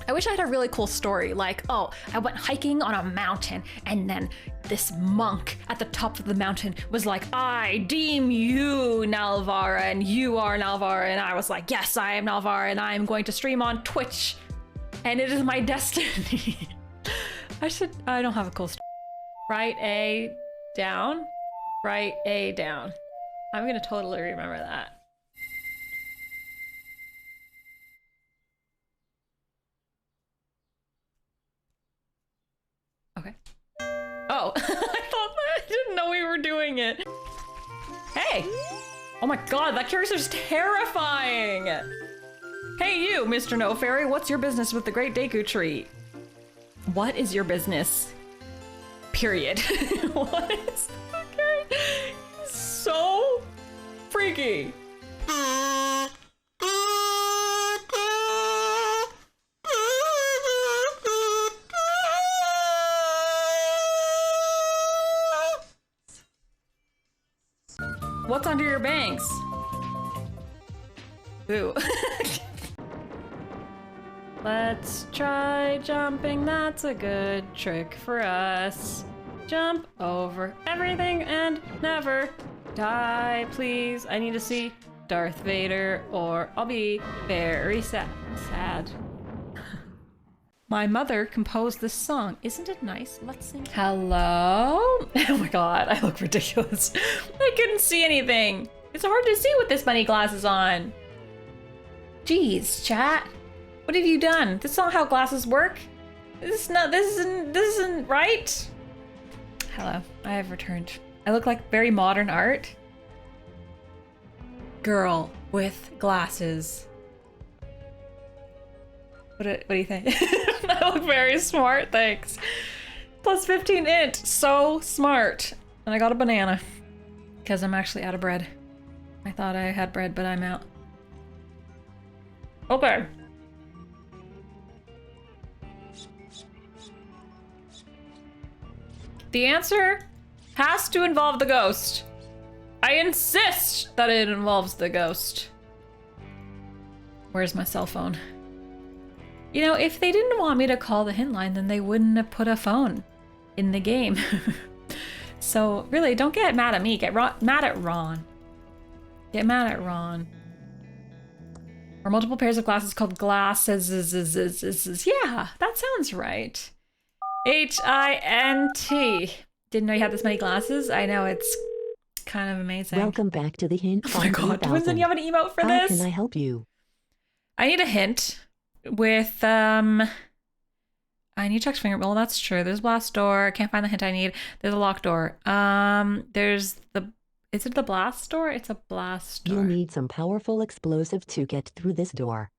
I wish I had a really cool story, like, oh, I went hiking on a mountain, and then this monk at the top of the mountain was like, I deem you nalvara, and you are nalvara, and I was like, yes, I am nalvara, and I am going to stream on Twitch, and it is my destiny. I don't have a cool story. Right A down, right A down. I'm gonna totally remember that. Okay. Oh, I didn't know we were doing it. Hey! Oh my god, that character's terrifying! Hey you, Mr. No Fairy, what's your business with the Great Deku Tree? What is your business? Period. What? Okay. So freaky. What's under your bangs? Ooh. Let's try jumping, that's a good trick for us. Jump over everything and never die, please. I need to see Darth Vader or I'll be very sad. My mother composed this song. Isn't it nice? Let's sing. Hello? Oh my god, I look ridiculous. I couldn't see anything. It's hard to see with this bunny glasses on. Jeez, chat. What have you done? This is not how glasses work. This isn't right. Hello, I have returned. I look like very modern art. Girl with glasses. What do you think? I look very smart, thanks. Plus 15 int, so smart. And I got a banana, because I'm actually out of bread. I thought I had bread, but I'm out. Okay. The answer has to involve the ghost. I insist that it involves the ghost. Where's my cell phone? You know, if they didn't want me to call the hint line, then they wouldn't have put a phone in the game. So really, don't get mad at me. Get mad at Ron. Get mad at Ron. Or multiple pairs of glasses called glasses. Yeah, that sounds right. H-I-N-T. Didn't know you had this many glasses. I know, it's kind of amazing. Welcome back to the hint. Oh my god, Winston, you have an emote for this? How can I help you? I need a hint with, I need checked finger. Well, that's true. There's a blast door. Can't find the hint I need. There's a locked door. There's the, is it the blast door? It's a blast door. You'll need some powerful explosive to get through this door.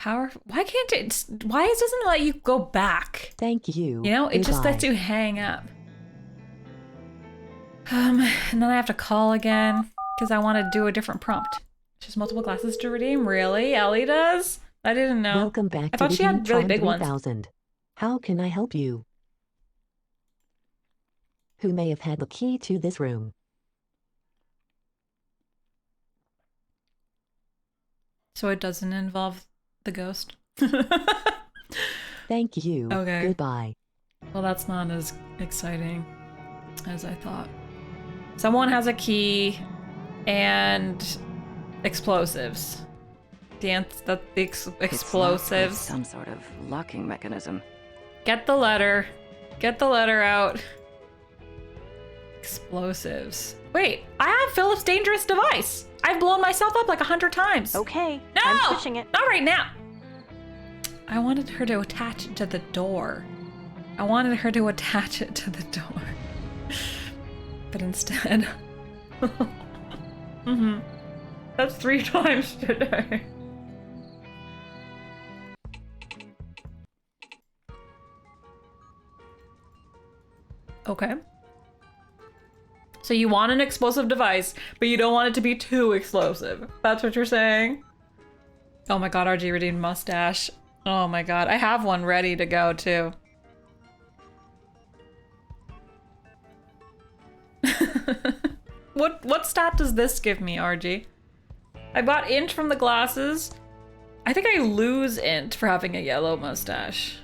Why can't it, why doesn't it let you go back? Thank you. You know, it just lets you hang up. And then I have to call again because I want to do a different prompt. Just multiple glasses to redeem? Really? Ellie does? I didn't know. Welcome back I thought to she had really big ones. 3000. How can I help you? Who may have had the key to this room? So it doesn't involve the ghost? Thank you. Okay. Goodbye. Well, that's not as exciting as I thought. Someone has a key and explosives. The explosives. Some sort of locking mechanism. Get the letter. Get the letter out. Explosives. Wait, I have Philip's dangerous device. I've blown myself up like 100 times. Okay, no! I'm pushing it. Not right now. I wanted her to attach it to the door. I wanted her to attach it to the door. but instead... mm-hmm. That's 3 times today. Okay. So you want an explosive device, but you don't want it to be too explosive. That's what you're saying? Oh my god, RG redeemed mustache. Oh my god, I have one ready to go too. What stat does this give me, RG? I got int from the glasses. I think I lose int for having a yellow mustache.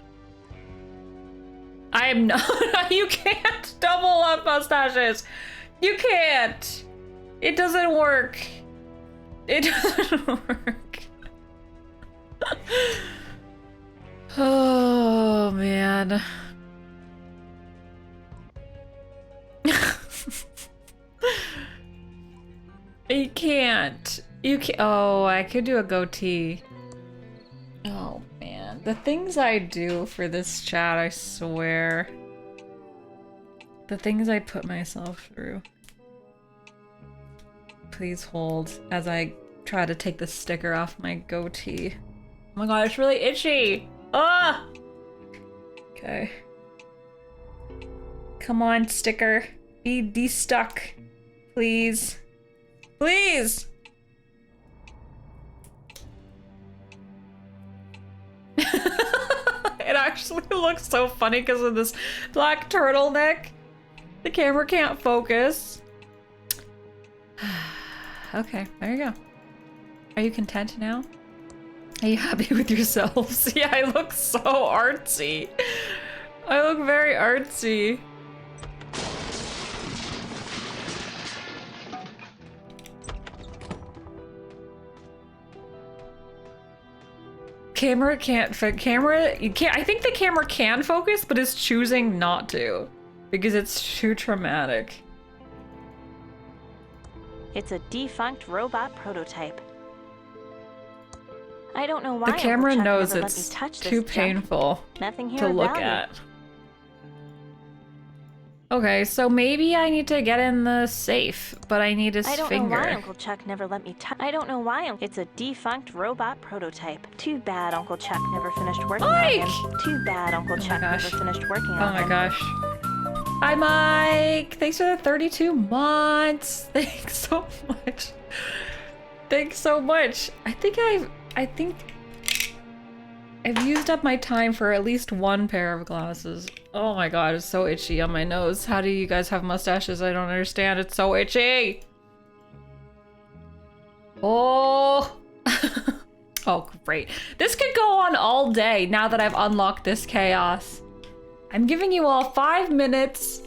I am not. You can't double up mustaches. You can't. It doesn't work. It doesn't work. Oh man. You can't. You can't. Oh, I could do a goatee. Oh man. The things I do for this chat, I swear. The things I put myself through. Please hold as I try to take the sticker off my goatee. Oh my god, it's really itchy! Ah! Okay. Come on, sticker. Be de-stuck. Please. Please! It actually looks so funny because of this black turtleneck. The camera can't focus. Okay, there you go. Are you content now? Are you happy with yourselves? Yeah, I look so artsy. I look very artsy. Camera can't you can't. I think the camera can focus, but it's choosing not to because it's too traumatic. It's a defunct robot prototype. I don't know why The camera Uncle Chuck knows never let it's me touch this too junk. painful Nothing here to of look value. at. Okay, so maybe I need to get in the safe, but I need his I don't finger. know why Uncle Chuck never let me touch. I don't know why. It's a defunct robot prototype. Too bad Uncle Chuck never finished working on him. Too bad Uncle Chuck never finished working on him. Oh my gosh. Hi, Mike! Thanks for the 32 months! Thanks so much. Thanks so much. I think I've used up my time for at least one pair of glasses. Oh my god, it's so itchy on my nose. How do you guys have mustaches? I don't understand. It's so itchy! Oh! Oh, great. This could go on all day now that I've unlocked this chaos. I'm giving you all 5 minutes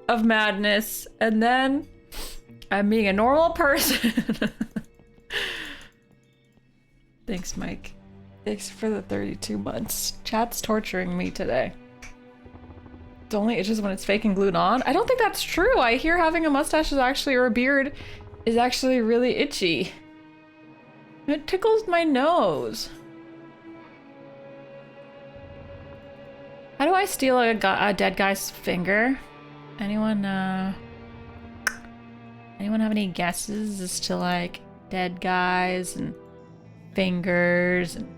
of madness, and then I'm being a normal person. Thanks, Mike. Thanks for the 32 months. Chat's torturing me today. It only itches when it's fake and glued on. I don't think that's true. I hear having a mustache is actually, or a beard, is actually really itchy. It tickles my nose. How do I steal a dead guy's finger? Anyone have any guesses as to like dead guys and fingers and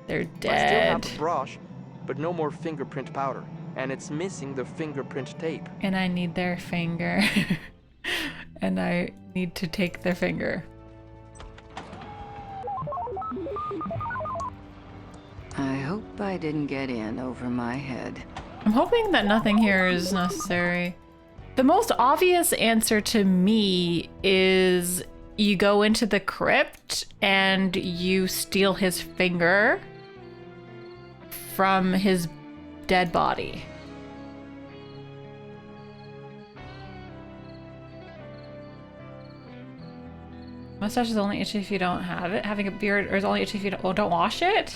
they're dead? I still have the brush, but no more fingerprint powder, and it's missing the fingerprint tape. And I need their finger. And I need to take their finger. I hope I didn't get in over my head. I'm hoping that nothing here is necessary. The most obvious answer to me is you go into the crypt and you steal his finger from his dead body. Mustache is only itchy if you don't have it. Having a beard is only itchy if you don't wash it?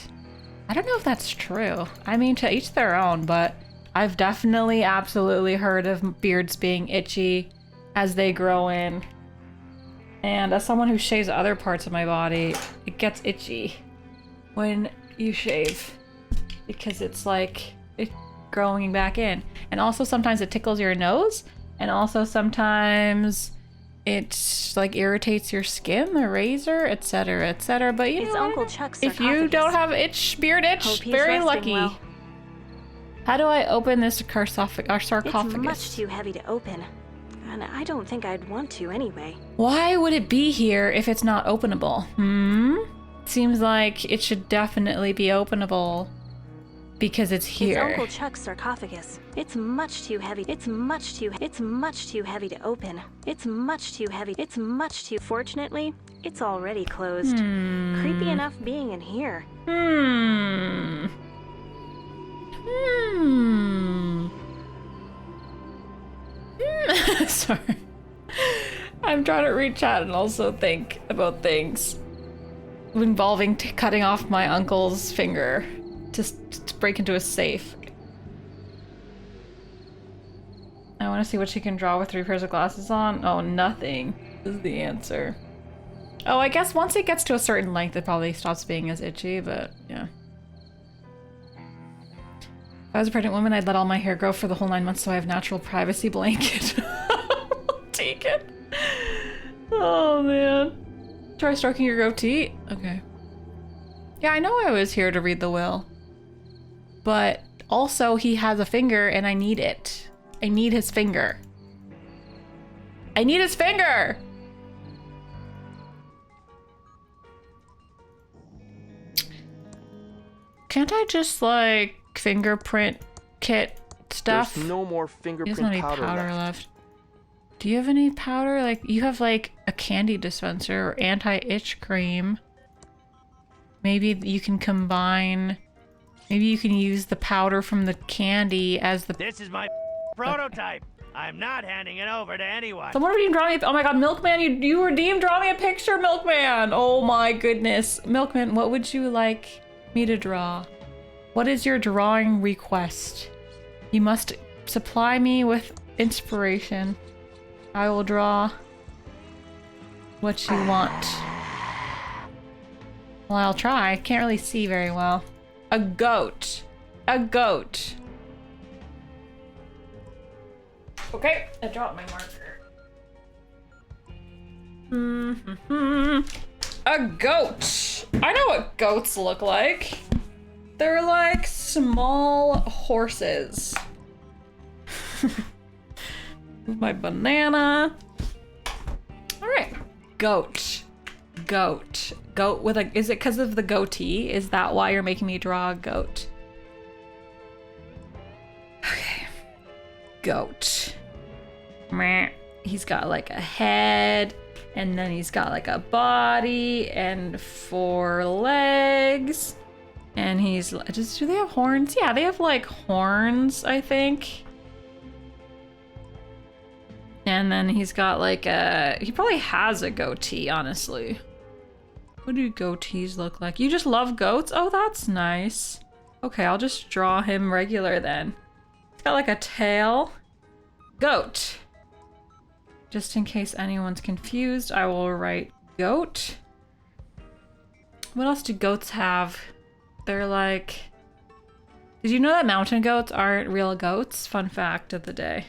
I don't know if that's true. I mean, to each their own, but I've definitely absolutely heard of beards being itchy as they grow in. And as someone who shaves other parts of my body, it gets itchy when you shave because it's like it's growing back in. And also sometimes it tickles your nose And also sometimes it like irritates your skin, the razor, etc., etc. But you It's know, Uncle Chuck's if you don't have beard itch, Hope he's very resting lucky. well. How do I open this sarcophagus? It's much too heavy to open, and I don't think I'd want to anyway. Why would it be here if it's not openable? Seems like it should definitely be openable because it's here. It's Uncle Chuck's sarcophagus. It's much too heavy. It's much too heavy to open. It's much too heavy. Fortunately, it's already closed. Creepy enough being in here. Sorry. I'm trying to read chat and also think about things involving cutting off my uncle's finger to break into a safe. I want to see what she can draw with 3 pairs of glasses on. Oh, nothing is the answer. Oh, I guess once it gets to a certain length, it probably stops being as itchy, but yeah. If I was a pregnant woman, I'd let all my hair grow for the whole 9 months so I have natural privacy blanket. Take it. Oh, man. Try stroking your goatee? Okay. Yeah, I know I was here to read the will. But also, he has a finger and I need it. I need his finger. I need his finger! Can't I just, like, fingerprint kit stuff? There's no more There's fingerprint not any powder left. Do you have any powder? Like, you have, like, a candy dispenser or anti-itch cream. Maybe you can combine... Maybe you can use the powder from the candy as the... This is my prototype. I'm not handing it over to anyone. Someone redeemed draw me oh my god, Milkman, you redeemed draw me a picture, Milkman! Oh my goodness. Milkman, what would you like me to draw? What is your drawing request? You must supply me with inspiration. I will draw what you want. Well, I'll try. I can't really see very well. A goat. A goat. Okay, I dropped my marker. A goat. I know what goats look like. They're like small horses. My banana. All right, goat. Goat. Goat with a, is it because of the goatee? Is that why you're making me draw a goat? Okay. Goat. Meh. He's got like a head, and then he's got like a body and 4 legs. And he's, do they have horns? Yeah, they have like horns, I think. And then he's got like a, he probably has a goatee, honestly. What do goatees look like? You just love goats? Oh, that's nice. Okay, I'll just draw him regular then. He's got like a tail. Goat. Just in case anyone's confused, I will write goat. What else do goats have? They're like... Did you know that mountain goats aren't real goats? Fun fact of the day.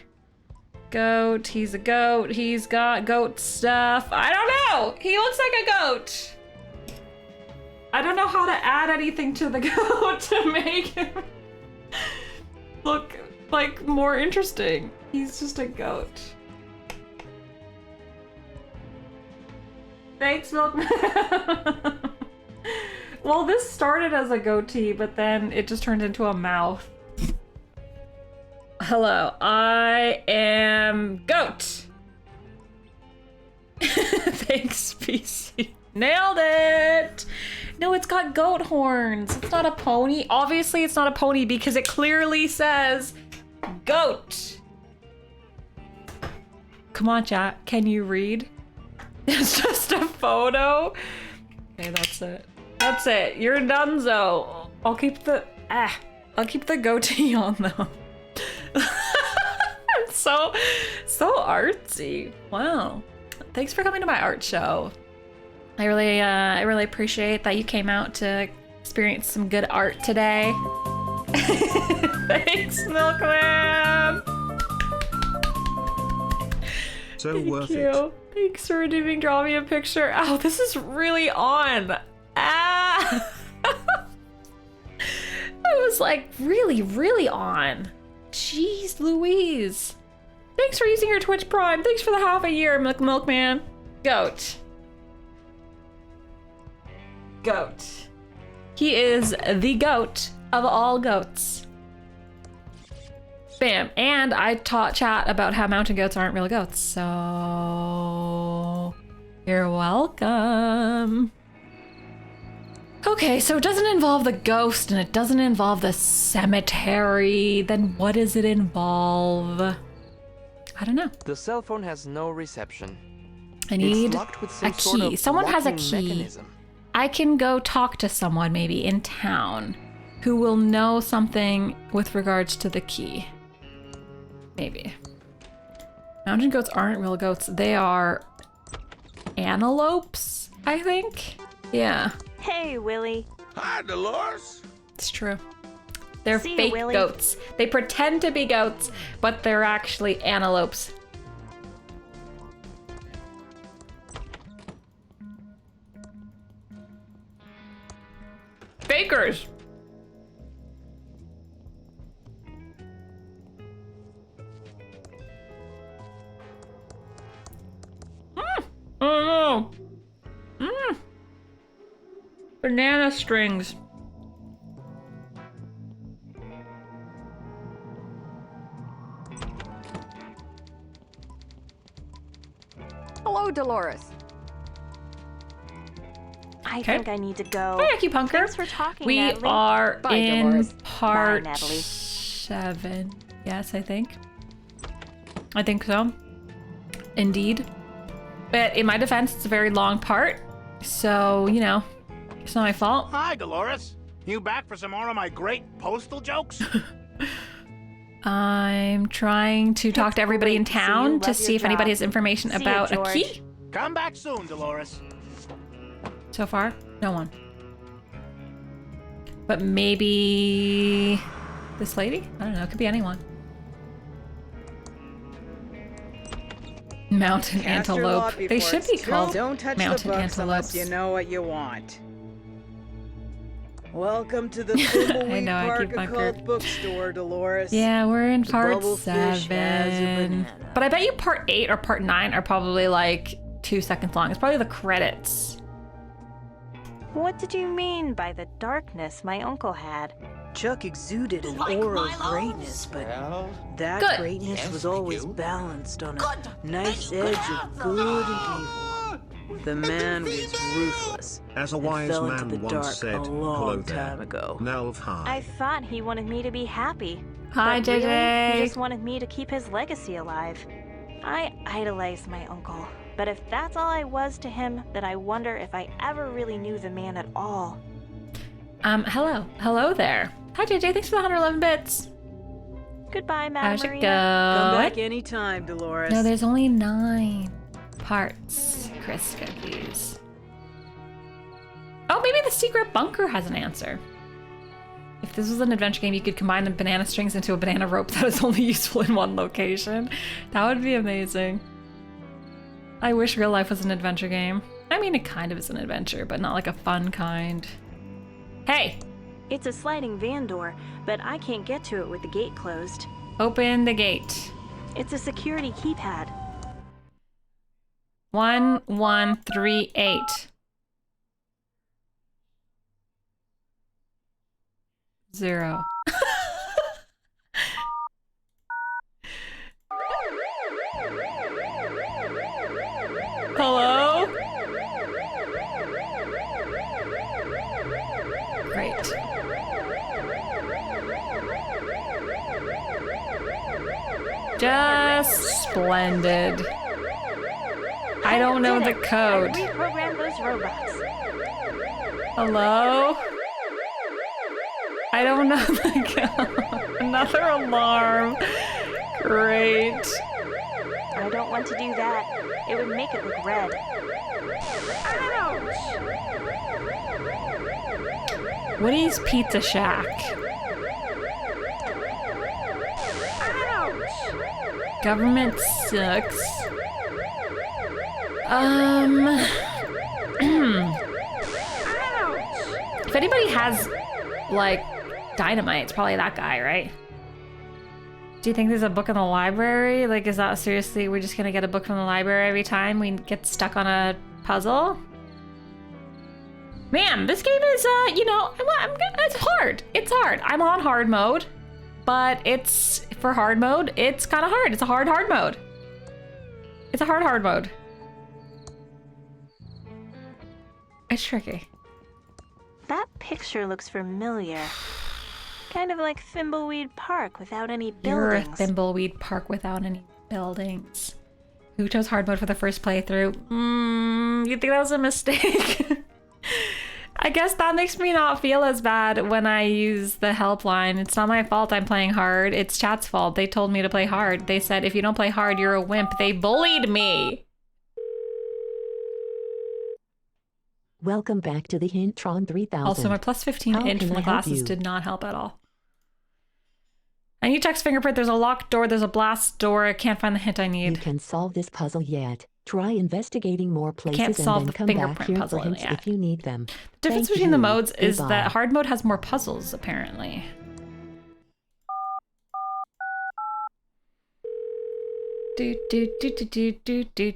Goat, he's a goat, he's got goat stuff. I don't know! He looks like a goat! I don't know how to add anything to the goat to make him look like more interesting. He's just a goat. Thanks, Milkman. Well, this started as a goatee, but then it just turned into a mouth. Hello, I am goat. Thanks, PC. Nailed it! No, it's got goat horns. It's not a pony. Obviously, it's not a pony because it clearly says goat. Come on, chat. Can you read? It's just a photo. Okay, that's it. That's it. You're donezo. I'll keep the goatee on though. I'm so artsy. Wow. Thanks for coming to my art show. I really appreciate that you came out to experience some good art today. Thanks, Milkman. So Thank worth you. it. Thanks for redeeming. Draw me a picture. Oh, this is really on. Ah. I was like really, really on. Jeez Louise. Thanks for using your Twitch Prime. Thanks for the half a year, Milkman. Goat. Goat. He is the goat of all goats. Bam. And I taught chat about how mountain goats aren't real goats, so you're welcome. Okay, so it doesn't involve the ghost and it doesn't involve the cemetery. Then what does it involve? I don't know. The cell phone has no reception. I need It's locked with some a sort key. of Someone has a locking key. mechanism. I can go talk to someone maybe in town who will know something with regards to the key. Maybe. Mountain goats aren't real goats. They are antelopes, I think. Yeah. Hey, Willie. Hi, Dolores. It's true. They're See you, fake Willie. goats. They pretend to be goats, but they're actually antelopes. Fakers. Oh no. Banana strings. Hello, Dolores. I think I need to go. Hey, Acupunker. Thanks for talking, We Natalie. are Bye, in Dolores. part Bye, Natalie. 7. Yes, I think. I think so. Indeed. But in my defense, it's a very long part. So, you know, it's not my fault. Hi, Dolores. You back for some more of my great postal jokes? I'm trying to talk to everybody in town to see if anybody has information See you, about a George. key. Come back soon, Dolores. So far, no one. But maybe this lady? I don't know, it could be anyone. Mountain Cast your antelope. lot They before should be it's called Don't touch mountain the books unless antelopes. you know what you want. Welcome to the Thimbleweed know, I Park keep bunkered. Occult Bookstore, Dolores. Yeah, we're in The part bubblefish has a 7. banana. But I bet you part 8 or part 9 are probably like 2 seconds long. It's probably the credits. What did you mean by the darkness my uncle had? Chuck exuded an aura of greatness, but that Good. greatness was always balanced on a nice edge of good and evil. The man was ruthless. As a and wise fell into man the once dark said, a hello long there, time ago. Nalvara. I thought he wanted me to be happy. Hi, but really, JJ. he just wanted me to keep his legacy alive. I idolized my uncle, but if that's all I was to him, then I wonder if I ever really knew the man at all. Hello. Hello there. Hi, JJ. Thanks for the 111 bits. Goodbye, Madam How's it Maria. Come back go? anytime, Dolores. No, there's only 9 parts. Chris cookies. Oh, maybe the secret bunker has an answer. If this was an adventure game, you could combine the banana strings into a banana rope that is only useful in one location. That would be amazing. I wish real life was an adventure game. I mean, it kind of is an adventure, but not like a fun kind. Hey! It's a sliding van door, but I can't get to it with the gate closed. Open the gate. It's a security keypad. 1138. 0. Hello? Great. Just splendid. I don't know the code. I reprogrammed those robots. Hello? I don't know the code. Another alarm. Great. I don't want to do that. It would make it look red. Ouch! Woody's Pizza Shack. Ouch! Government sucks. If anybody has, like, dynamite, it's probably that guy, right? Do you think there's a book in the library? Like, is that seriously, we're just gonna get a book from the library every time we get stuck on a puzzle? Man, this game is, you know, it's hard. It's hard. I'm on hard mode, but it's, for hard mode, it's kind of hard. It's a hard mode. It's a hard mode. It's tricky. That picture looks familiar. Kind of like Thimbleweed Park without any buildings. You're a Thimbleweed Park without any buildings. Who chose hard mode for the first playthrough? You think that was a mistake? I guess that makes me not feel as bad when I use the helpline. It's not my fault I'm playing hard. It's chat's fault. They told me to play hard. They said, if you don't play hard, you're a wimp. They bullied me. Welcome back to the Hintron 3000. Also, my plus 15 inch from the glasses did not help at all. I need to check fingerprint. There's a locked door. There's a blast door. I can't find the hint I need. You can solve this puzzle yet. Try investigating more places can't solve and the then come back fingerprint here puzzle for hints yet. if you need them. The difference Thank between the you. modes is Goodbye. that hard mode has more puzzles, apparently. Welcome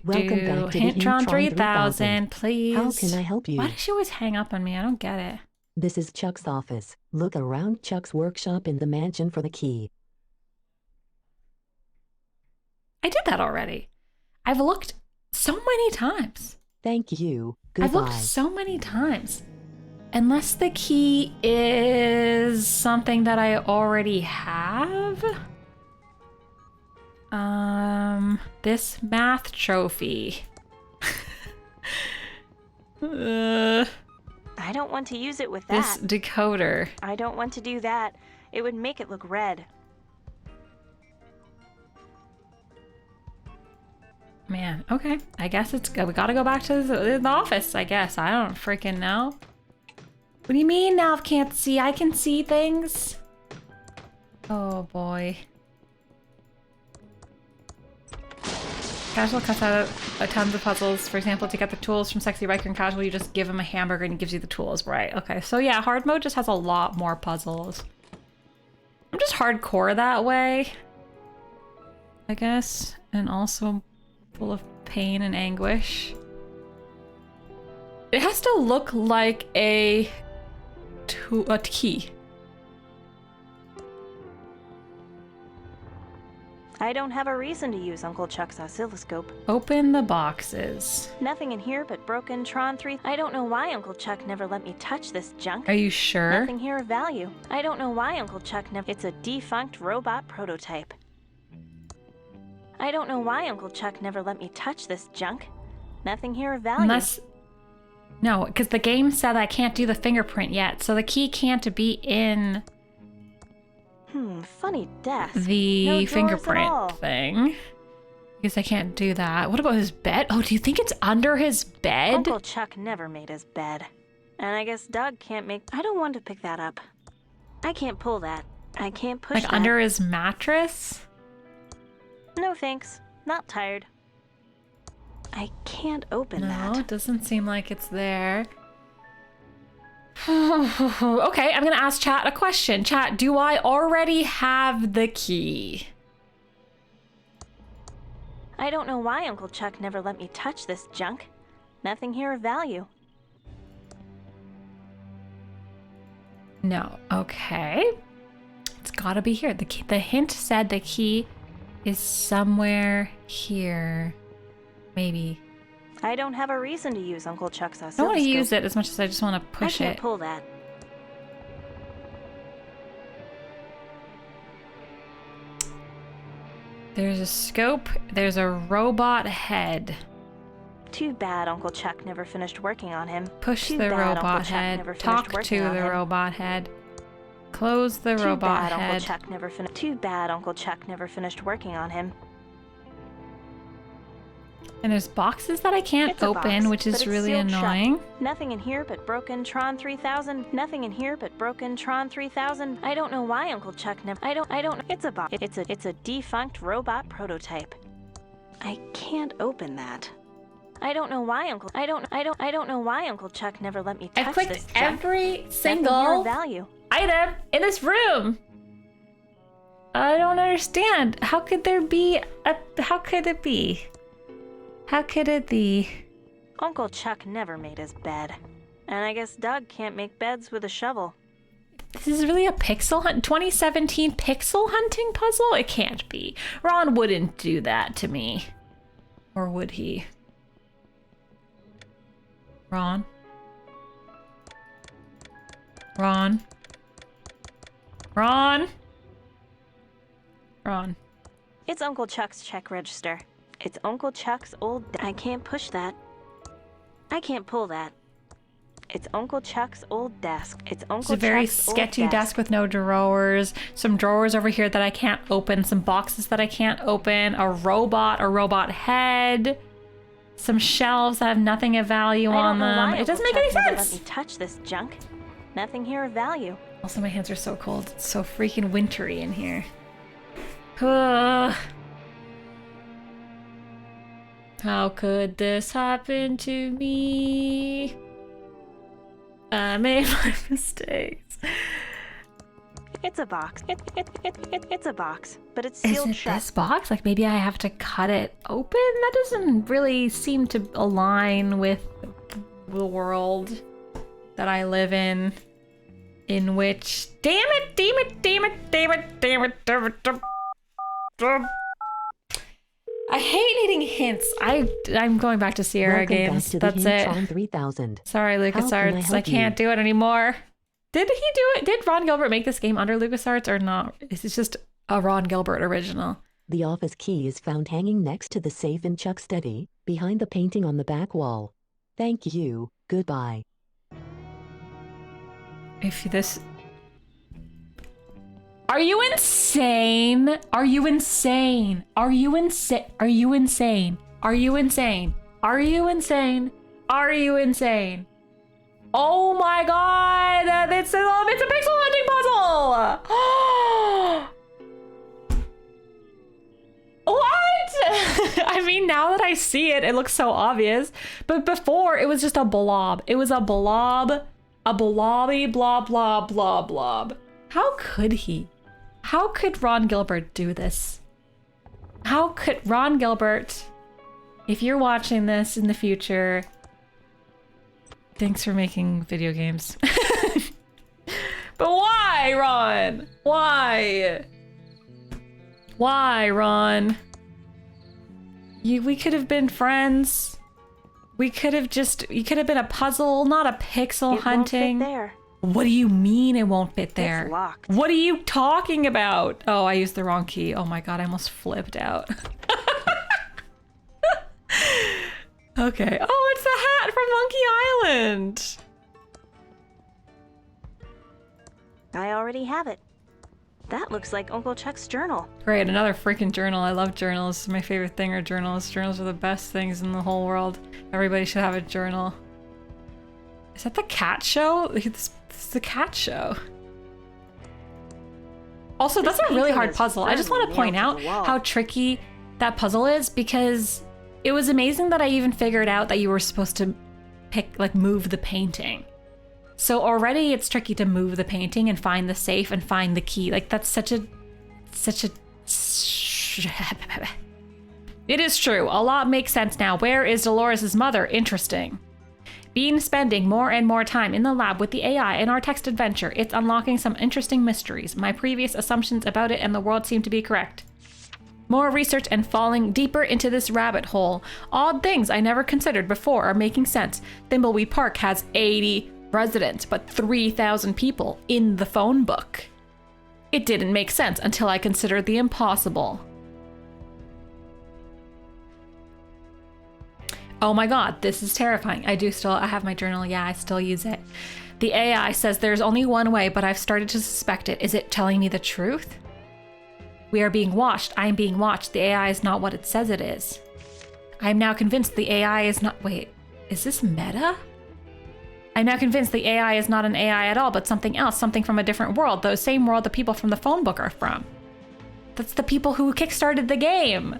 back to Hintron the 3000, please. How can I help you? Why does she always hang up on me? I don't get it. This is Chuck's office. Look around Chuck's workshop in the mansion for the key. I did that already. I've looked so many times. Thank you. I've Goodbye. looked so many times. Unless the key is something that I already have. This math trophy. I don't want to use it with that. This decoder. I don't want to do that. It would make it look red. Man, okay. I guess it's we gotta go back to the office, I guess. I don't freaking know. What do you mean now I can't see? I can see things. Oh boy. Casual cuts out tons of puzzles. For example, to get the tools from Sexy Biker and Casual, you just give him a hamburger and he gives you the tools, right? Okay, so yeah, hard mode just has a lot more puzzles. I'm just hardcore that way, I guess, and also full of pain and anguish. It has to look like a key. I don't have a reason to use Uncle Chuck's oscilloscope. Open the boxes. Nothing in here but broken Tron 3. I don't know why Uncle Chuck never let me touch this junk. Are you sure? Nothing here of value. I don't know why Uncle Chuck never. It's a defunct robot prototype. I don't know why Uncle Chuck never let me touch this junk. Nothing here of value. Unless... No, because the game said I can't do the fingerprint yet, so the key can't be in... funny desk. The no fingerprint thing. Because I can't do that. What about his bed? Oh, do you think it's under his bed? Uncle Chuck never made his bed. And I guess Doug can't make... I don't want to pick that up. I can't pull that. I can't push like that. under his mattress? No thanks. Not tired. I can't open that. No, it doesn't seem like it's there. Okay, I'm gonna ask chat a question. Chat, do I already have the key? I don't know why Uncle Chuck never let me touch this junk. Nothing here of value. No. Okay. It's gotta be here. The hint said the key is somewhere here. Maybe. I don't have a reason to use Uncle Chuck's oscilloscope. I don't want to use it as much as I just want to push I can't it. pull that. There's a scope. There's a robot head. Too bad Uncle Chuck never finished working on him. Push Too the bad robot Uncle Chuck head. never finished Talk working to on the him. robot head. Close the Too robot bad head. Uncle Chuck never finished. Too bad Uncle Chuck never finished working on him. And there's boxes that I can't It's a open, box, which but is it's really sealed shut. annoying. Nothing in here but broken Tron 3000. Nothing in here but broken Tron 3000. I don't know why Uncle Chuck never. I don't. It's a box. It's a defunct robot prototype. I can't open that. I don't know why Uncle Chuck never let me touch I clicked this junk. every Nothing single here of value. item in this room. I don't understand. How could there be a... How could it be? How could it be? Uncle Chuck never made his bed. And I guess Doug can't make beds with a shovel. This is really a pixel hunt? 2017 pixel hunting puzzle? It can't be. Ron wouldn't do that to me. Or would he? Ron? Ron? Ron? Ron. It's Uncle Chuck's check register. It's Uncle Chuck's old... I can't push that. I can't pull that. It's Uncle Chuck's old desk. It's Uncle Chuck's It's a very sketchy desk with no drawers. Some drawers over here that I can't open. Some boxes that I can't open. A robot head. Some shelves that have nothing of value on them. It doesn't make any sense. Let me touch this junk. Nothing here of value. Also, my hands are so cold. It's so freaking wintry in here. Ugh. How could this happen to me? I made my mistakes. It's a box. It's a box, but it's sealed shut. This box? Like maybe I have to cut it open? That doesn't really seem to align with the world that I live in which... Damn it. I hate needing hints. I'm going back to Sierra Welcome games. Back to the That's Hintron it. 3000. Sorry, LucasArts. I can't do it anymore. Did he do it? Did Ron Gilbert make this game under LucasArts or not? Is this just a Ron Gilbert original? The office key is found hanging next to the safe in Chuck's study, behind the painting on the back wall. Thank you. Goodbye. If this... Are you insane? Are you insane? Are you insane? Are you insane? Are you insane? Are you insane? Are you insane? Oh my god! It's a pixel hunting puzzle! What? I mean, now that I see it, it looks so obvious. But before, it was just a blob. It was a blob. A blobby blob blob blob blob. How could he? How could Ron Gilbert do this? How could Ron Gilbert, if you're watching this in the future, thanks for making video games. But why, Ron? Why? Why, Ron? We could have been friends. We could have you could have been a puzzle, not a pixel hunting. Won't fit there. What do you mean it won't fit there? It's locked. What are you talking about? Oh, I used the wrong key. Oh my god, I almost flipped out. Okay. Oh, it's the hat from Monkey Island. I already have it. That looks like Uncle Chuck's journal. Great, another freaking journal. I love journals. My favorite thing are journals. Journals are the best things in the whole world. Everybody should have a journal. Is that the cat show? This is the cat show. Also, that's a really hard puzzle. I just want to point out how tricky that puzzle is because it was amazing that I even figured out that you were supposed to move the painting. So already it's tricky to move the painting and find the safe and find the key. Like that's such a It is true. A lot makes sense now. Where is Dolores' mother? Interesting. Been spending more and more time in the lab with the AI in our text adventure. It's unlocking some interesting mysteries. My previous assumptions about it and the world seem to be correct. More research and falling deeper into this rabbit hole. Odd things I never considered before are making sense. Thimbleweed Park has 80 residents, but 3,000 people in the phone book. It didn't make sense until I considered the impossible. Oh my god, this is terrifying. I have my journal. Yeah, I still use it. The AI says there's only one way, but I've started to suspect it. Is it telling me the truth? We are being watched. I'm being watched. The AI is not what it says it is. I'm now convinced the AI is not... Wait, is this meta? I'm now convinced the AI is not an AI at all, but something else, something from a different world, the same world the people from the phone book are from. That's the people who kickstarted the game.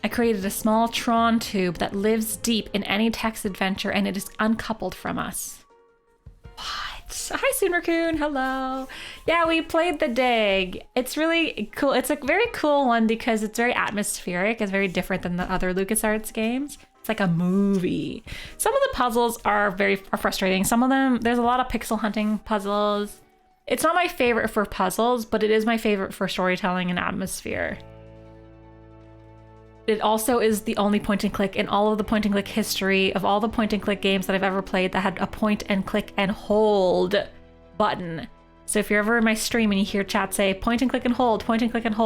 I created a small Tron tube that lives deep in any text adventure and it is uncoupled from us. What? Hi, Soon Raccoon. Hello. Yeah, we played The Dig. It's really cool. It's a very cool one because it's very atmospheric. It's very different than the other LucasArts games. It's like a movie. Some of the puzzles are frustrating. Some of them, there's a lot of pixel hunting puzzles. It's not my favorite for puzzles, but it is my favorite for storytelling and atmosphere. It also is the only point and click in all of the point and click history of all the point and click games that I've ever played that had a point and click and hold button. So if you're ever in my stream and you hear chat say point and click and hold,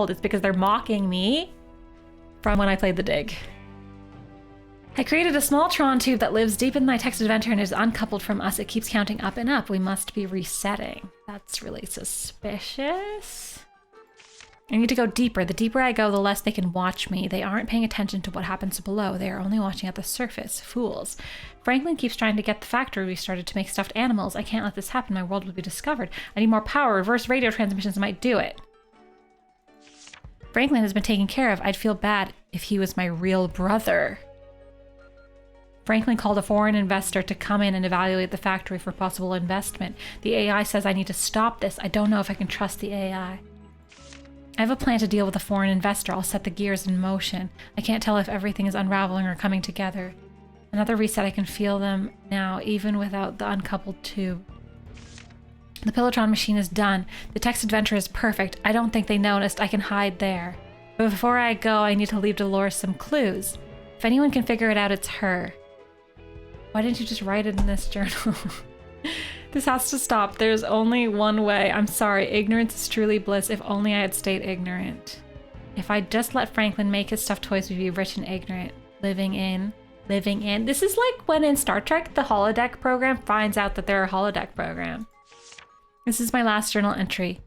it's because they're mocking me from when I played The Dig. I created a small Tron tube that lives deep in my text adventure and is uncoupled from us. It keeps counting up and up. We must be resetting. That's really suspicious. I need to go deeper. The deeper I go, the less they can watch me. They aren't paying attention to what happens below. They are only watching at the surface. Fools. Franklin keeps trying to get the factory restarted to make stuffed animals. I can't let this happen. My world will be discovered. I need more power. Reverse radio transmissions might do it. Franklin has been taken care of. I'd feel bad if he was my real brother. Franklin called a foreign investor to come in and evaluate the factory for possible investment. The AI says I need to stop this. I don't know if I can trust the AI. I have a plan to deal with a foreign investor. I'll set the gears in motion. I can't tell if everything is unraveling or coming together. Another reset, I can feel them now, even without the uncoupled tube. The Pillowtron machine is done. The text adventure is perfect. I don't think they noticed. I can hide there. But before I go, I need to leave Dolores some clues. If anyone can figure it out, it's her. Why didn't you just write it in this journal? This has to stop. There's only one way. I'm sorry. Ignorance is truly bliss. If only I had stayed ignorant. If I'd just let Franklin make his stuffed toys, we'd be rich and ignorant. Living in. This is like when in Star Trek, the holodeck program finds out that they're a holodeck program. This is my last journal entry.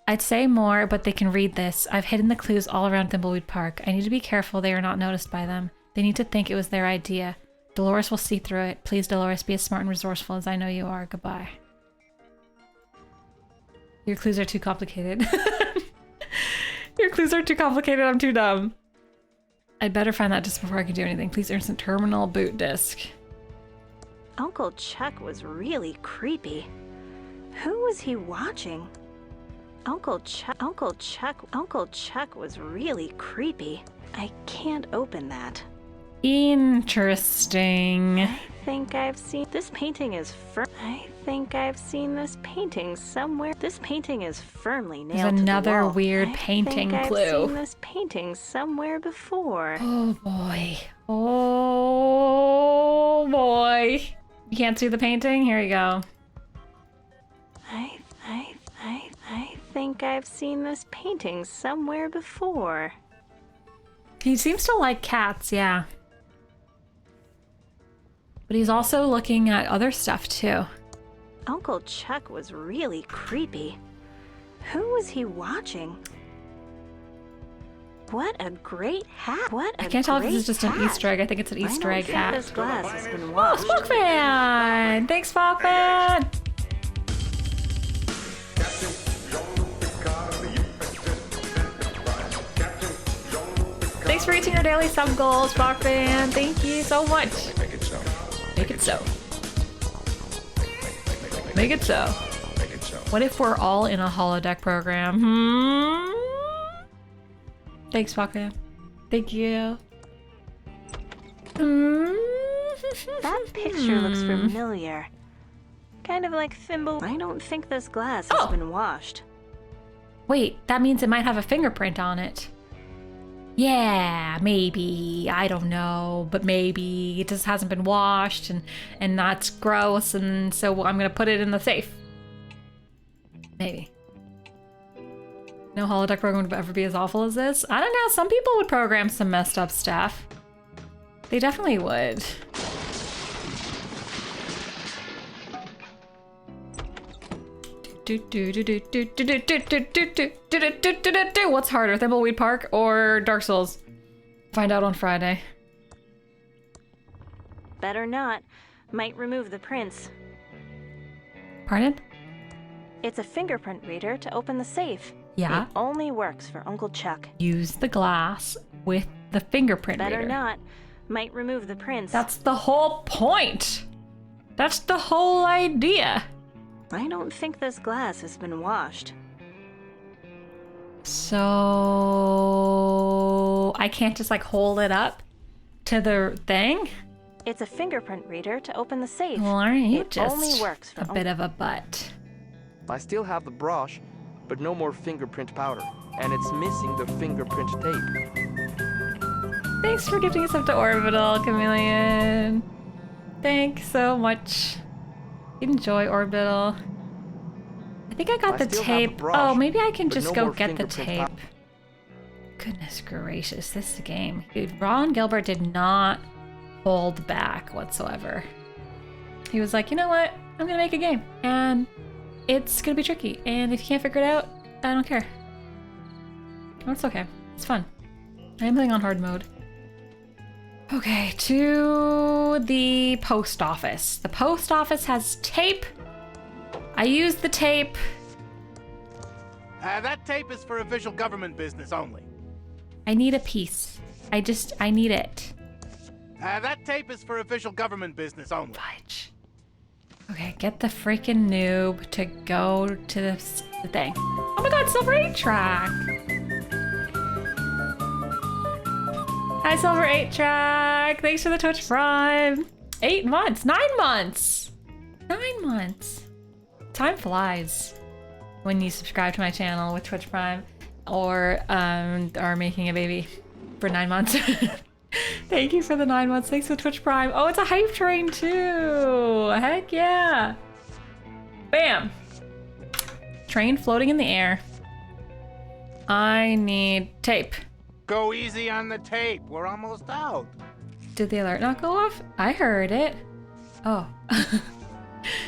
I'd say more, but they can read this. I've hidden the clues all around Thimbleweed Park. I need to be careful they are not noticed by them. They need to think it was their idea. Dolores will see through it. Please, Dolores, be as smart and resourceful as I know you are. Goodbye. Your clues are too complicated. Your clues are too complicated. I'm too dumb. I'd better find that just before I can do anything. Please, instant terminal boot disk. Uncle Chuck was really creepy. Who was he watching? Uncle Chuck was really creepy. I can't open that. Interesting. I think I've seen this painting I think I've seen this painting somewhere. This painting is firmly nailed There's another to the wall. weird painting clue. I've seen this painting somewhere before. Oh boy. Oh boy. You can't see the painting? Here you go. I think I've seen this painting somewhere before. He seems to like cats, yeah. But he's also looking at other stuff too. Uncle Chuck was really creepy. Who was he watching? What a great hat! I can't tell if this is just an Easter egg. I think it's an Easter egg hat. This glass has been Oh, washed. Spockfan! Thanks, Spockfan! Thanks for reaching our daily sub goals, Spockfan. Thank you so much. Make it so. Make it so. Make it so. Make it so. What if we're all in a holodeck program? Thanks, Spockfan. Thank you. That picture looks familiar. Kind of like Thimble. I don't think this glass has been washed. Wait, that means it might have a fingerprint on it. Yeah, maybe. I don't know, but maybe it just hasn't been washed and that's gross, and so I'm gonna put it in the safe. Maybe. No holodeck program would ever be as awful as this. I don't know, some people would program some messed up stuff. They definitely would. What's harder, Thimbleweed Park or Dark Souls? Find out on Friday. Better not. Might remove the prints. Pardon? It's a fingerprint reader to open the safe. Yeah. It only works for Uncle Chuck. Use the glass with the fingerprint Better reader. not. Might remove the prints. That's the whole point. That's the whole idea. I don't think this glass has been washed. So I can't just like hold it up to the thing? It's a fingerprint reader to open the safe. Well, aren't you it just only works for a bit of a butt? I still have the brush, but no more fingerprint powder. And it's missing the fingerprint tape. Thanks for gifting us up to Orbital, Chameleon. Thanks so much. Enjoy Orbital. I think I got the tape. Oh, maybe I can just go get the tape. Goodness gracious, this game. Dude, Ron Gilbert did not hold back whatsoever. He was like, you know what? I'm gonna make a game. And it's gonna be tricky. And if you can't figure it out, I don't care. That's okay. It's fun. I am playing on hard mode. Okay, to the post office. The post office has tape. I used the tape. That tape is for official government business only. I need a piece. I need it. That tape is for official government business only. Fudge. Okay, get the freaking noob to go to the thing. Oh my god, Silver 8 track! Hi, Silver 8 track! Thanks for the Twitch Prime! 8 months! 9 months! 9 months! Time flies when you subscribe to my channel with Twitch Prime or are making a baby for 9 months. Thank you for the 9 months. Thanks for Twitch Prime. Oh, it's a hype train too. Heck yeah. Bam. Train floating in the air. I need tape. Go easy on the tape. We're almost out. Did the alert not go off? I heard it. Oh.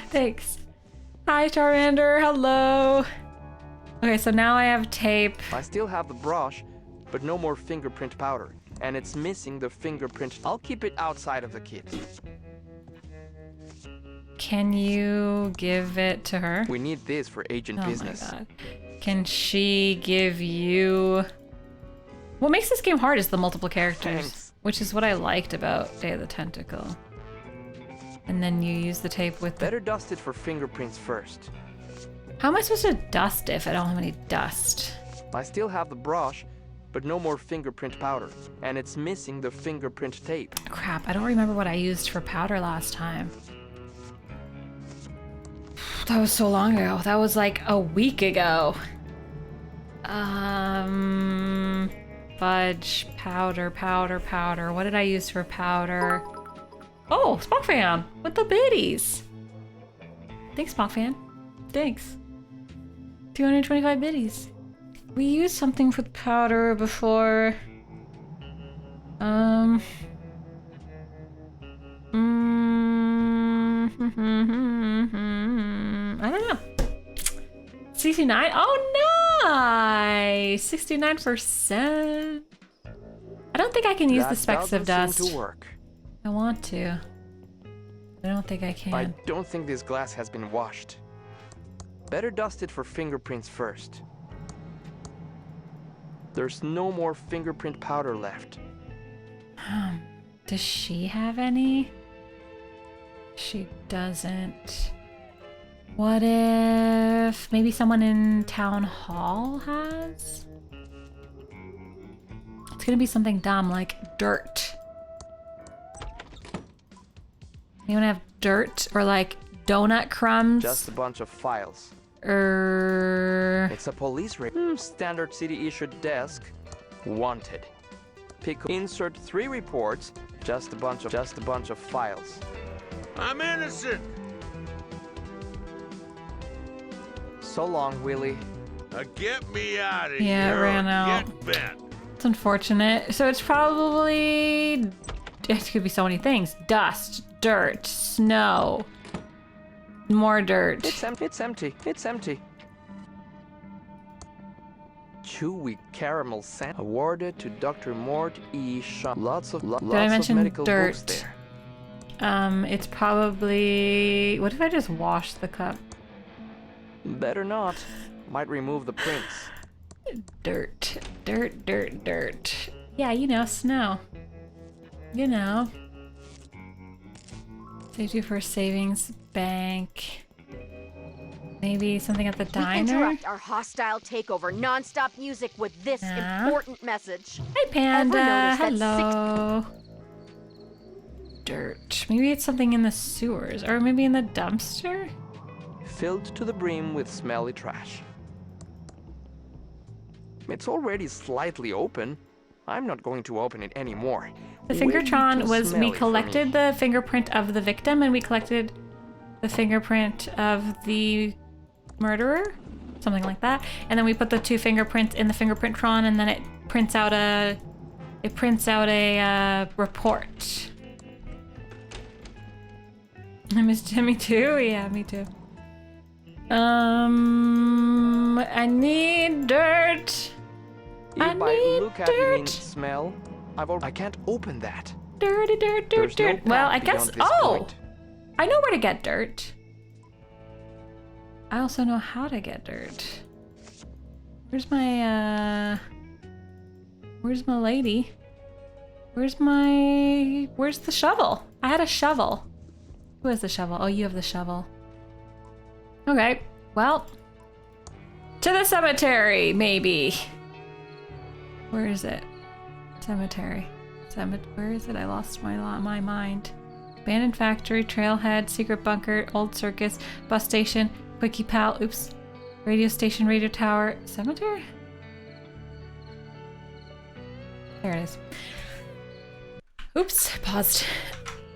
Thanks. Hi, Charmander. Hello. Okay, so now I have tape. I still have the brush, but no more fingerprint powder. And it's missing the fingerprint. I'll keep it outside of the kit. Can you give it to her? We need this for agent business. Oh my god. Can she give you... What makes this game hard is the multiple characters, Thanks. which is what I liked about Day of the Tentacle. And then you use the tape with the... Better dust it for fingerprints first. How am I supposed to dust if I don't have any dust? I still have the brush, but no more fingerprint powder. And it's missing the fingerprint tape. Crap, I don't remember what I used for powder last time. That was so long ago. That was like a week ago. Fudge, powder. What did I use for powder? Oh, Spock Fan with the biddies. Thanks, Spock Fan. Thanks. 225 biddies. We used something for the powder before. I don't know. 69? Oh, nice! 69%. I don't think I can use the specks of dust. Seem to work. I want to. I don't think I can. I don't think this glass has been washed. Better dust it for fingerprints first. There's no more fingerprint powder left. Does she have any? She doesn't. What if maybe someone in town hall has? It's gonna be something dumb like dirt. Anyone have dirt or like donut crumbs? Just a bunch of files. It's a police raid. Standard city issued desk. Wanted. Pick. Insert 3 reports. Just a bunch of files. I'm innocent. So long, Willie. Get me out of Yeah, here. it ran out. Get bent. It's unfortunate. So it's probably... It could be so many things. Dust, dirt, snow. More dirt. It's empty. Chewy caramel sand awarded to Dr. Mort E. Shaw. Lots of medical dirt? books there. It's probably... What if I just wash the cup? Better not. Might remove the prints. Dirt. Yeah, you know, snow. You know. Save you for savings bank. Maybe something at the We diner? interrupt our hostile takeover non-stop music with this important message. Hi, Panda. Ever notice that Hello. Dirt. Maybe it's something in the sewers. Or maybe in the dumpster? Filled to the brim with smelly trash. It's already slightly open. I'm not going to open it anymore. The Way Fingertron too was, we smelly for collected me. the fingerprint of the victim and we collected the fingerprint of the murderer, something like that. And then we put the two fingerprints in the Fingerprint-tron and then it prints out a report. I miss Jimmy too? Yeah, me too. I need dirt. If by look at you mean smell, I can't open that. Dirty dirt, dirt, There's no dirt. Well, I path guess. beyond this Oh! point. I know where to get dirt. I also know how to get dirt. Where's my lady? Where's the shovel? I had a shovel. Who has the shovel? Oh, you have the shovel. Okay, well, to the cemetery, maybe. Where is it? Cemetery. Where is it? I lost my mind. Abandoned factory, trailhead, secret bunker, old circus, bus station, quickie pal, oops, radio station, radio tower, cemetery? There it is. Oops, paused.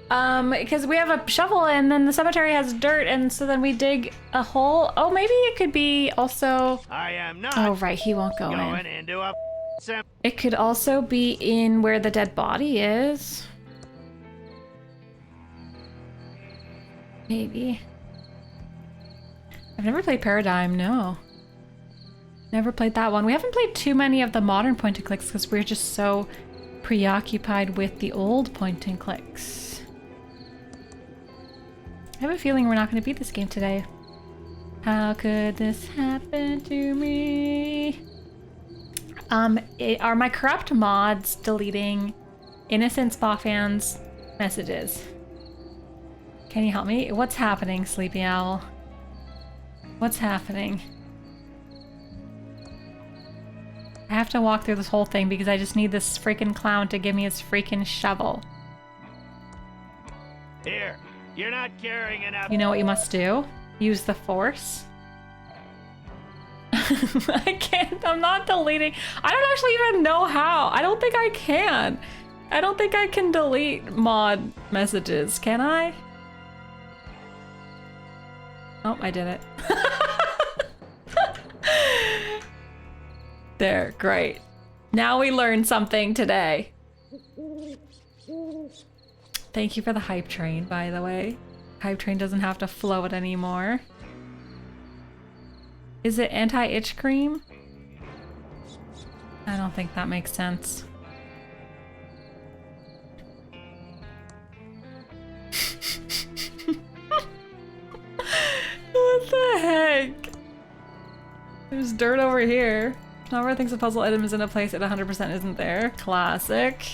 Because we have a shovel and then the cemetery has dirt and so then we dig a hole. Oh, maybe it could be also... I am not. Oh, right, he won't go going in. into a It could also be in where the dead body is. Maybe. I've never played Paradigm, no. Never played that one. We haven't played too many of the modern point and clicks because we're just so preoccupied with the old point and clicks. I have a feeling we're not going to beat this game today. How could this happen to me? Are my corrupt mods deleting innocent Spa fans' messages? Can you help me? What's happening, Sleepy Owl? What's happening? I have to walk through this whole thing because I just need this freaking clown to give me his freaking shovel. Here, you're not carrying enough. You know what you must do? Use the force. I can't. I'm not deleting. I don't actually even know how. I don't think I can. I don't think I can delete mod messages. Can I? Oh, I did it. There, great. Now we learned something today. Thank you for the hype train, by the way. Hype train doesn't have to float anymore. Is it anti-itch cream? I don't think that makes sense. What the heck? There's dirt over here. Nalvara thinks a puzzle item is in a place it 100% isn't there. Classic.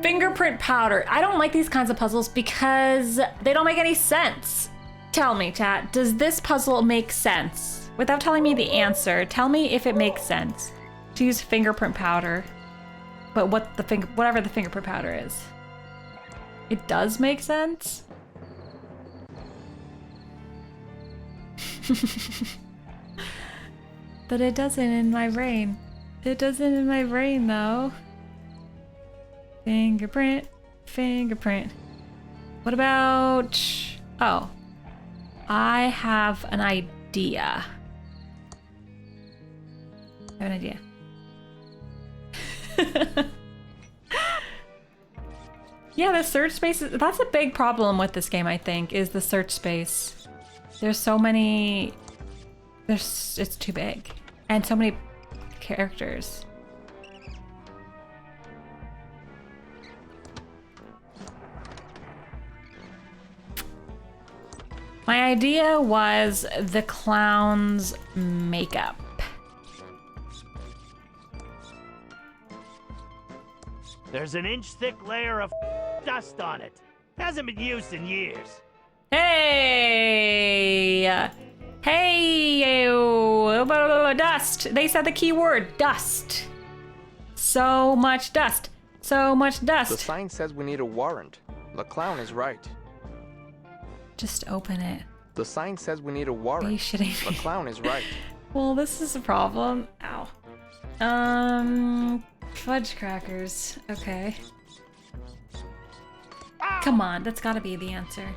Fingerprint powder. I don't like these kinds of puzzles because they don't make any sense. Tell me, chat, does this puzzle make sense? Without telling me the answer, tell me if it makes sense to use fingerprint powder. But whatever the fingerprint powder is. It does make sense? But it doesn't in my brain. It doesn't in my brain though. Fingerprint, fingerprint. What about... Oh. I have an idea. I have an idea. Yeah, the search space, that's a big problem with this game, I think, is the search space. There's so many... It's too big. And so many characters. My idea was the clown's makeup. There's an inch-thick layer of dust on it. Hasn't been used in years. Hey! Hey! Dust! They said the key word, dust. So much dust. So much dust. The sign says we need a warrant. The clown is right. Just open it. The sign says we need a warrant. Are you shitting me? The clown is right. Well, this is a problem. Ow. Fudge crackers. Okay. Come on, that's gotta be the answer.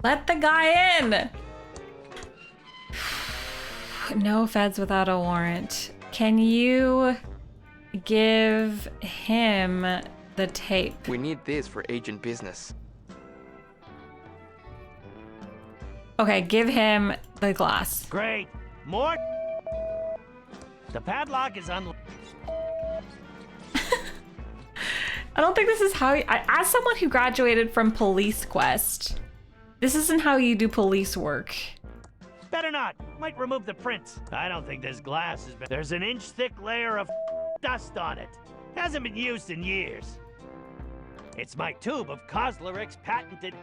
Let the guy in! No feds without a warrant. Can you give him the tape? We need this for agent business. Okay, give him the glass. Great. More. The padlock is unlocked. I don't think this is how as someone who graduated from Police Quest, this isn't how you do police work. Better not. Might remove the prints. I don't think this glass has been. There's an inch-thick layer of dust on it. Hasn't been used in years. It's my tube of Kozlaric's patented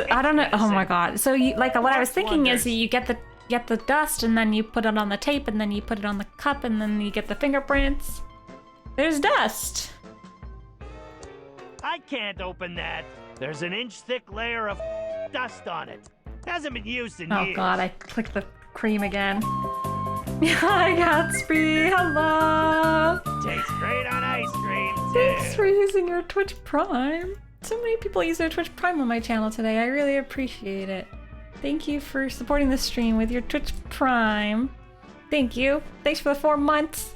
I don't know. Oh my god. So you like what I was thinking is you get the dust and then you put it on the tape and then you put it on the cup and then you get the fingerprints. There's dust. I can't open that. There's an inch-thick layer of dust on it. Hasn't been used in years. Oh god, I clicked the cream again. Hi, Gatsby. Hello. Tastes great on ice cream, too. Thanks for using your Twitch Prime. So many people use their Twitch Prime on my channel today. I really appreciate it. Thank you for supporting the stream with your Twitch Prime. Thank you. Thanks for the 4 months.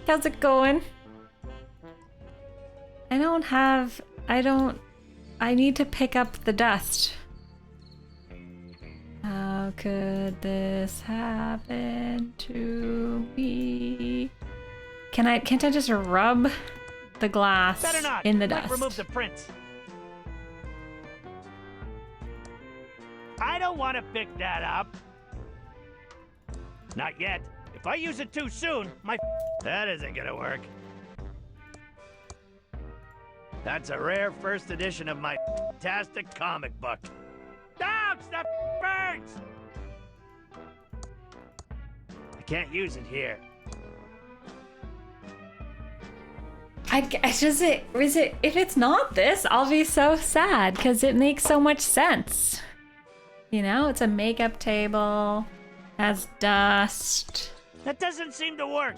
How's it going? I need to pick up the dust. How could this happen to me? Can't I just rub the glass in the dust? Remove the prints. I don't want to pick that up. Not yet. If I use it too soon, that isn't gonna work. That's a rare first edition of my fantastic comic book. Ouch! That burns! I can't use it here. If it's not this, I'll be so sad because it makes so much sense. You know, it's a makeup table, has dust. That doesn't seem to work.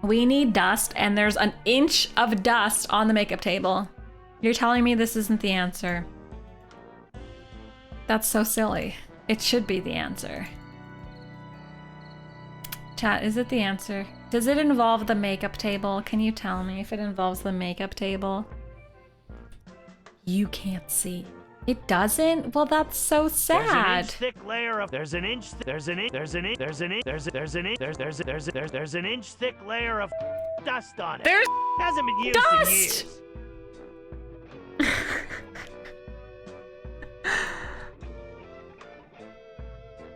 We need dust, and there's an inch of dust on the makeup table. You're telling me this isn't the answer? That's so silly. It should be the answer. Chat, is it the answer? Does it involve the makeup table? Can you tell me if it involves the makeup table? You can't see. It doesn't? Well, that's so sad. There's an inch thick layer of there's an inch thick layer of dust on it. There's hasn't been used dust! in years.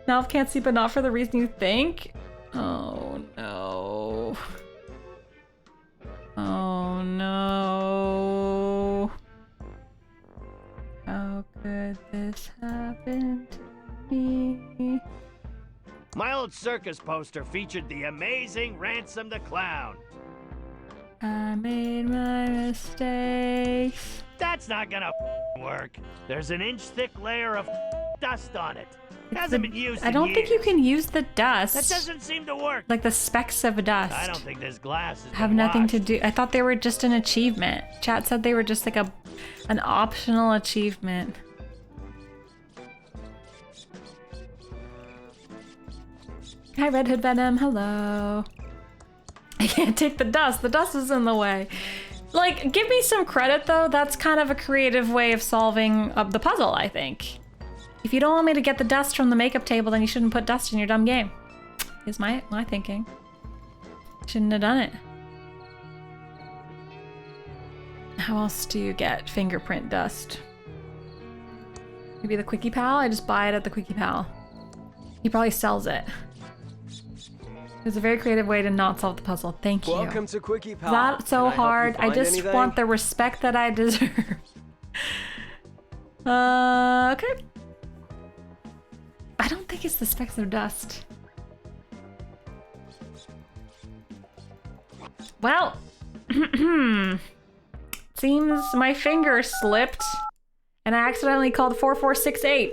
Nalv can't see, but not for the reason you think? Oh no. Oh no. How could this happen to me? My old circus poster featured the amazing Ransom the Clown. I made my mistakes. That's not gonna work. There's an inch thick layer of dust on it. Hasn't been used in I don't years. think you can use the dust. That doesn't seem to work. Like the specks of dust. I don't think this glass has have been nothing washed. to do. I thought they were just an achievement. Chat said they were just like an optional achievement. Hi, Red Hood Venom. Hello. I can't take the dust. The dust is in the way. Like, give me some credit though. That's kind of a creative way of solving the puzzle, I think. If you don't want me to get the dust from the makeup table, then you shouldn't put dust in your dumb game. Is my thinking. Shouldn't have done it. How else do you get fingerprint dust? Maybe the Quickie Pal? I just buy it at the Quickie Pal. He probably sells it. It's a very creative way to not solve the puzzle. Thank you. Welcome to Quickie Pal. Not so hard. I just anything? want the respect that I deserve. Okay. I don't think it's the specks of dust. Well, seems my finger slipped and I accidentally called 4468.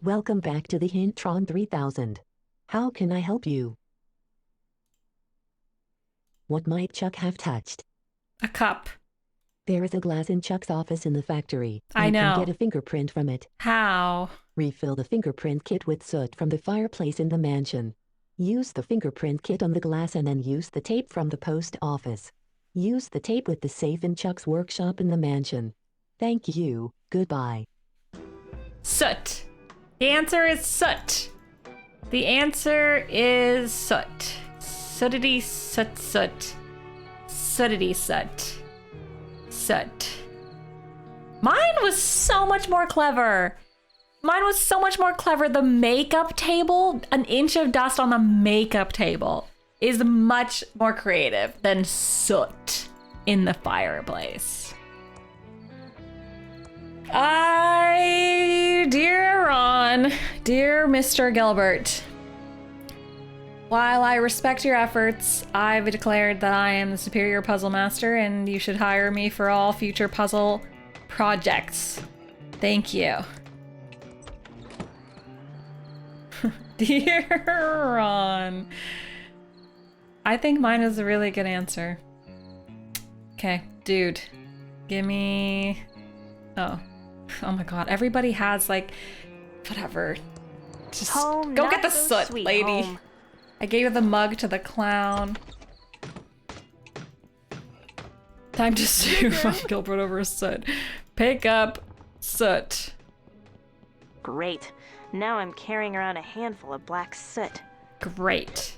Welcome back to the Hintron 3000. How can I help you? What might Chuck have touched? A cup. There is a glass in Chuck's office in the factory. I know. You can get a fingerprint from it. How? Refill the fingerprint kit with soot from the fireplace in the mansion. Use the fingerprint kit on the glass and then use the tape from the post office. Use the tape with the safe in Chuck's workshop in the mansion. Thank you. Goodbye. Soot. The answer is soot. The answer is soot. Sootity soot soot. Sootity soot. Soot. Mine was so much more clever. Mine was so much more clever. The makeup table, an inch of dust on the makeup table, is much more creative than soot in the fireplace. Dear Ron, dear Mr. Gilbert, while I respect your efforts, I've declared that I am the superior puzzle master and you should hire me for all future puzzle projects. Thank you. Dear Ron. I think mine is a really good answer. Okay, dude. Give me... Oh my god. Everybody has, like, whatever. Just home, go get the so soot, sweet, lady. home. I gave the mug to the clown. Time to sue Ron Gilbert over soot. Pick up soot. Great. Now I'm carrying around a handful of black soot. Great.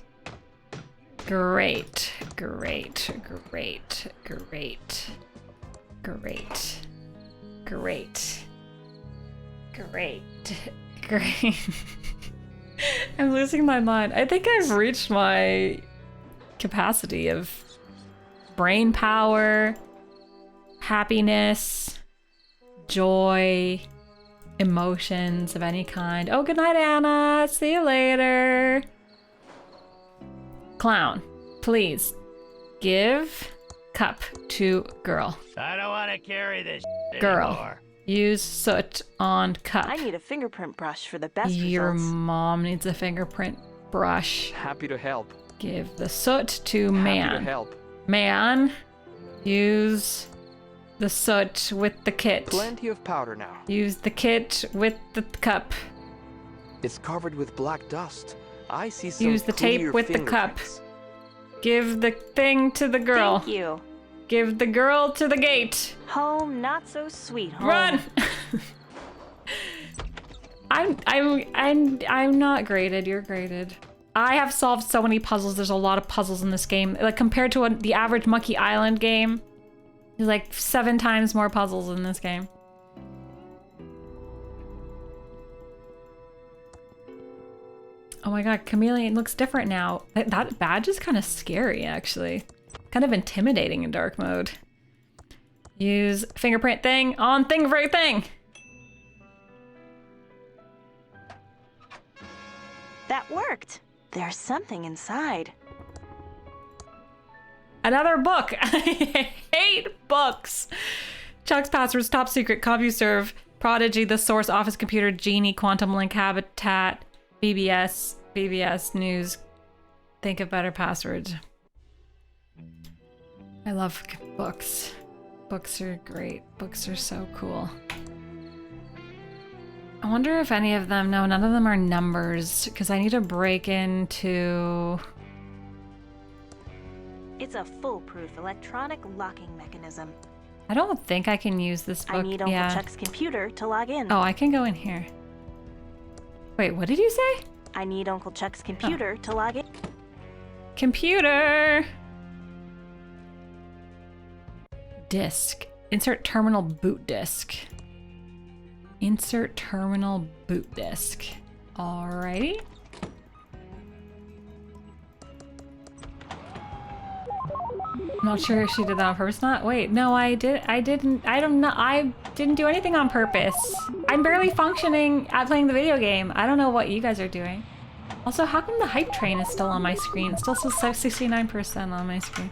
Great. Great. Great. Great. Great. Great. Great. Great. I'm losing my mind. I think I've reached my capacity of brain power, happiness, joy, emotions of any kind. Oh, good night, Anna. See you later. Clown, please give cup to girl. I don't want to carry this Girl, anymore. use soot on cup. I need a fingerprint brush for the best Your results. mom needs a fingerprint brush. Happy to help. Give the soot to Happy man. to help. Man, use the soot with the kit. Plenty of powder now. Use the kit with the cup. It's covered with black dust. I see some Use the tape clear with the cup. fingerprints. Give the thing to the girl. Thank you. Give the girl to the gate. Home, not so sweet home. Run! I'm not graded. You're graded. I have solved so many puzzles. There's a lot of puzzles in this game. Like compared to the average Monkey Island game, there's like 7 times more puzzles in this game. Oh my god, Chameleon looks different now. That badge is kind of scary, actually. Kind of intimidating in dark mode. Use fingerprint thing on thing for thing. That worked. There's something inside. Another book. I hate books. Chuck's passwords, top secret, CompuServe, Prodigy, The Source, Office Computer, Genie, Quantum Link, Habitat, BBS News. Think of better passwords. I love books. Books are great. Books are so cool. I wonder if any of them, no, none of them are numbers, because I need to break into... It's a foolproof electronic locking mechanism. I don't think I can use this book. I need Uncle Chuck's computer to log in. Oh, I can go in here. Wait, what did you say? I need Uncle Chuck's computer to log in. Computer! Disk. Insert terminal boot disk. Insert terminal boot disk. Alrighty. I'm not sure if she did that on purpose. Not. Wait, no, I didn't do anything on purpose. I'm barely functioning at playing the video game. I don't know what you guys are doing. Also, how come the hype train is still on my screen? It still says 69% on my screen.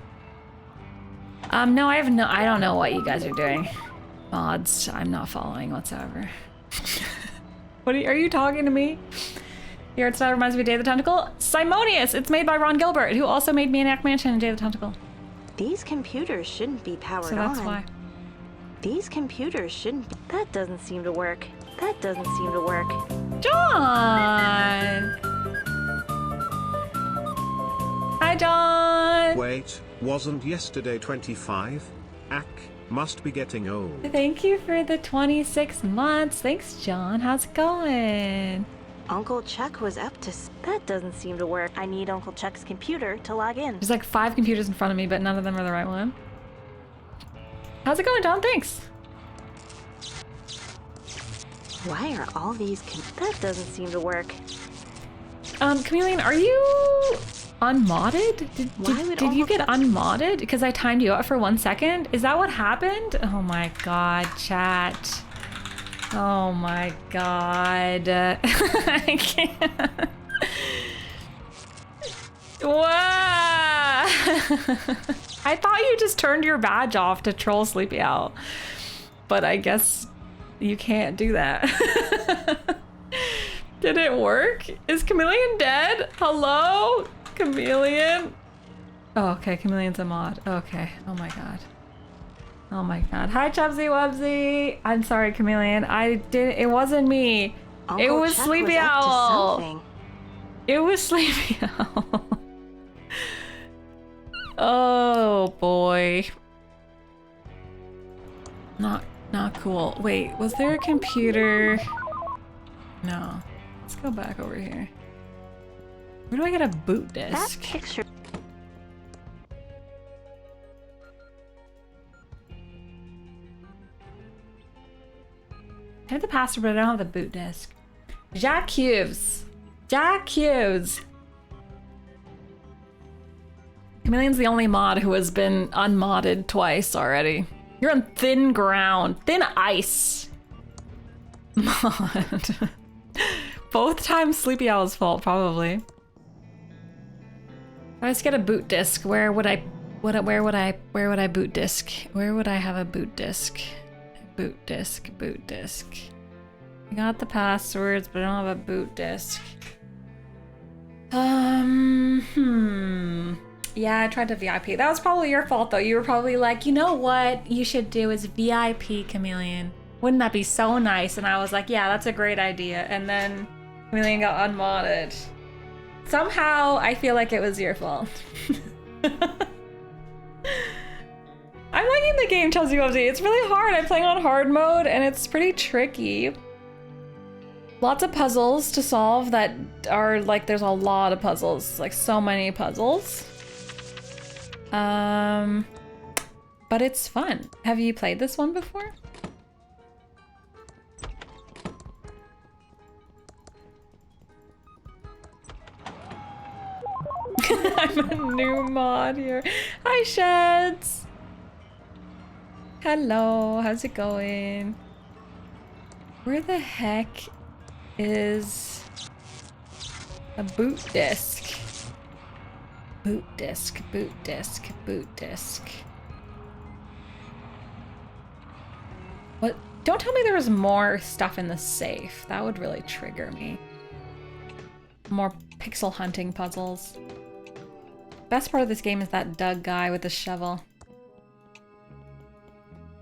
No, I don't know what you guys are doing. Mods, I'm not following whatsoever. What are you talking to me? Your art style reminds me of Day of the Tentacle. Simonius! It's made by Ron Gilbert, who also made Maniac Mansion and Day of the Tentacle. These computers shouldn't be powered on. So that's why. These computers shouldn't be. That doesn't seem to work. That doesn't seem to work. John! Hi, John! Wait, wasn't yesterday 25? Ack, must be getting old. Thank you for the 26 months. Thanks, John. How's it going? Uncle Chuck was up to... That doesn't seem to work. I need Uncle Chuck's computer to log in. There's like 5 computers in front of me, but none of them are the right one. How's it going, John? Thanks. Why are all these... That doesn't seem to work. Chameleon, are you unmodded? Did you get unmodded? Because I timed you out for 1 second. Is that what happened? Oh my god, chat. Oh my god. I can't. Wow. I thought you just turned your badge off to troll Sleepy Owl. But I guess you can't do that. Did it work? Is Chameleon dead? Hello? Chameleon? Oh, okay. Chameleon's a mod. Okay. Oh my god. Oh my god. Hi, Chubsy Wubsy. I'm sorry, Chameleon. It wasn't me. Uncle it was Chuck Sleepy was up to Owl. something. It was Sleepy Owl. Oh boy. Not cool. Wait, was there a computer? No. Let's go back over here. Where do I get a boot disk? That picture. I have the password, but I don't have the boot disk. Jack Hughes. Jack Hughes. Chameleon's the only mod who has been unmodded twice already. You're on thin ground. Thin ice. Mod. Both times Sleepy Owl's fault, probably. If I just get a boot disk, where would I boot disk? Where would I have a boot disk? Boot disk. I got the passwords, but I don't have a boot disk. Yeah, I tried to VIP. That was probably your fault, though. You were probably like, you know what you should do is VIP, Chameleon. Wouldn't that be so nice? And I was like, yeah, that's a great idea. And then Chameleon got unmodded. Somehow, I feel like it was your fault. I'm liking the game, Chelsea Wubsy. It's really hard. I'm playing on hard mode, and it's pretty tricky. Lots of puzzles to solve that are like, there's a lot of puzzles, like so many puzzles. But it's fun. Have you played this one before? I'm a new mod here. Hi, Sheds. Hello, how's it going? Where the heck is a boot disk? Boot disk. What? Don't tell me there was more stuff in the safe. That would really trigger me. More pixel hunting puzzles. Best part of this game is that Doug guy with the shovel.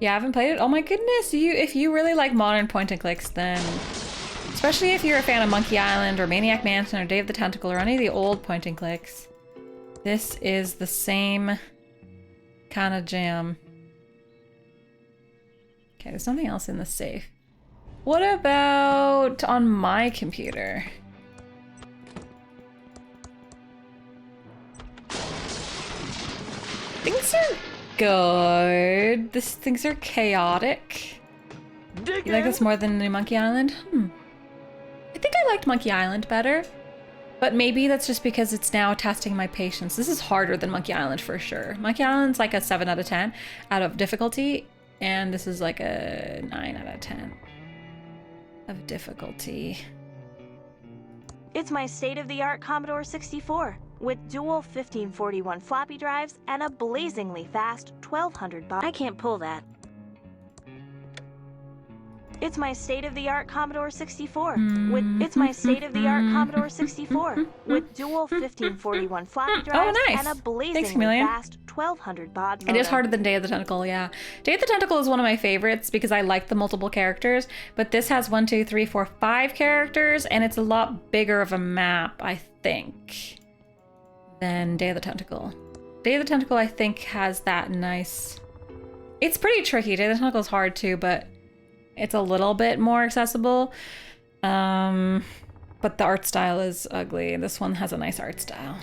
Yeah, I haven't played it. Oh my goodness, if you really like modern point and clicks, then especially if you're a fan of Monkey Island or Maniac Mansion or Day of the Tentacle or any of the old point and clicks, this is the same kind of jam. Okay, there's something else in the safe. What about on my computer? Things are good. Things are chaotic. You like this more than New Monkey Island? I think I liked Monkey Island better. But maybe that's just because it's now testing my patience. This is harder than Monkey Island for sure. Monkey Island's like a 7 out of 10 out of difficulty. And this is like a 9 out of 10 of difficulty. It's my state-of-the-art Commodore 64 with dual 1541 floppy drives and a blazingly fast 1200 baud. I can't pull that. It's my state-of-the-art Commodore 64 with Commodore 64 with dual 1541 floppy drives and a blazingly fast 1200 baud. It is harder than Day of the Tentacle, yeah. Day of the Tentacle is one of my favorites because I like the multiple characters, but this has 1, 2, 3, 4, 5 characters, and it's a lot bigger of a map, I think, than Day of the Tentacle. Day of the Tentacle, I think, has that nice... It's pretty tricky. Day of the Tentacle is hard too, but it's a little bit more accessible. But the art style is ugly. This one has a nice art style.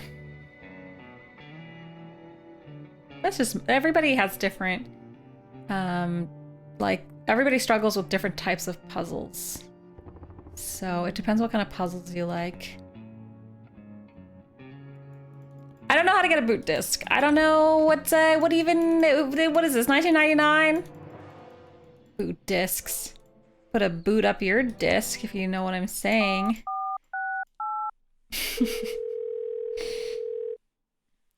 That's just, everybody has different, like, everybody struggles with different types of puzzles. So it depends what kind of puzzles you like. I don't know how to get a boot disc. I don't know what is this, 1999? Boot discs. Put a boot up your disc, if you know what I'm saying.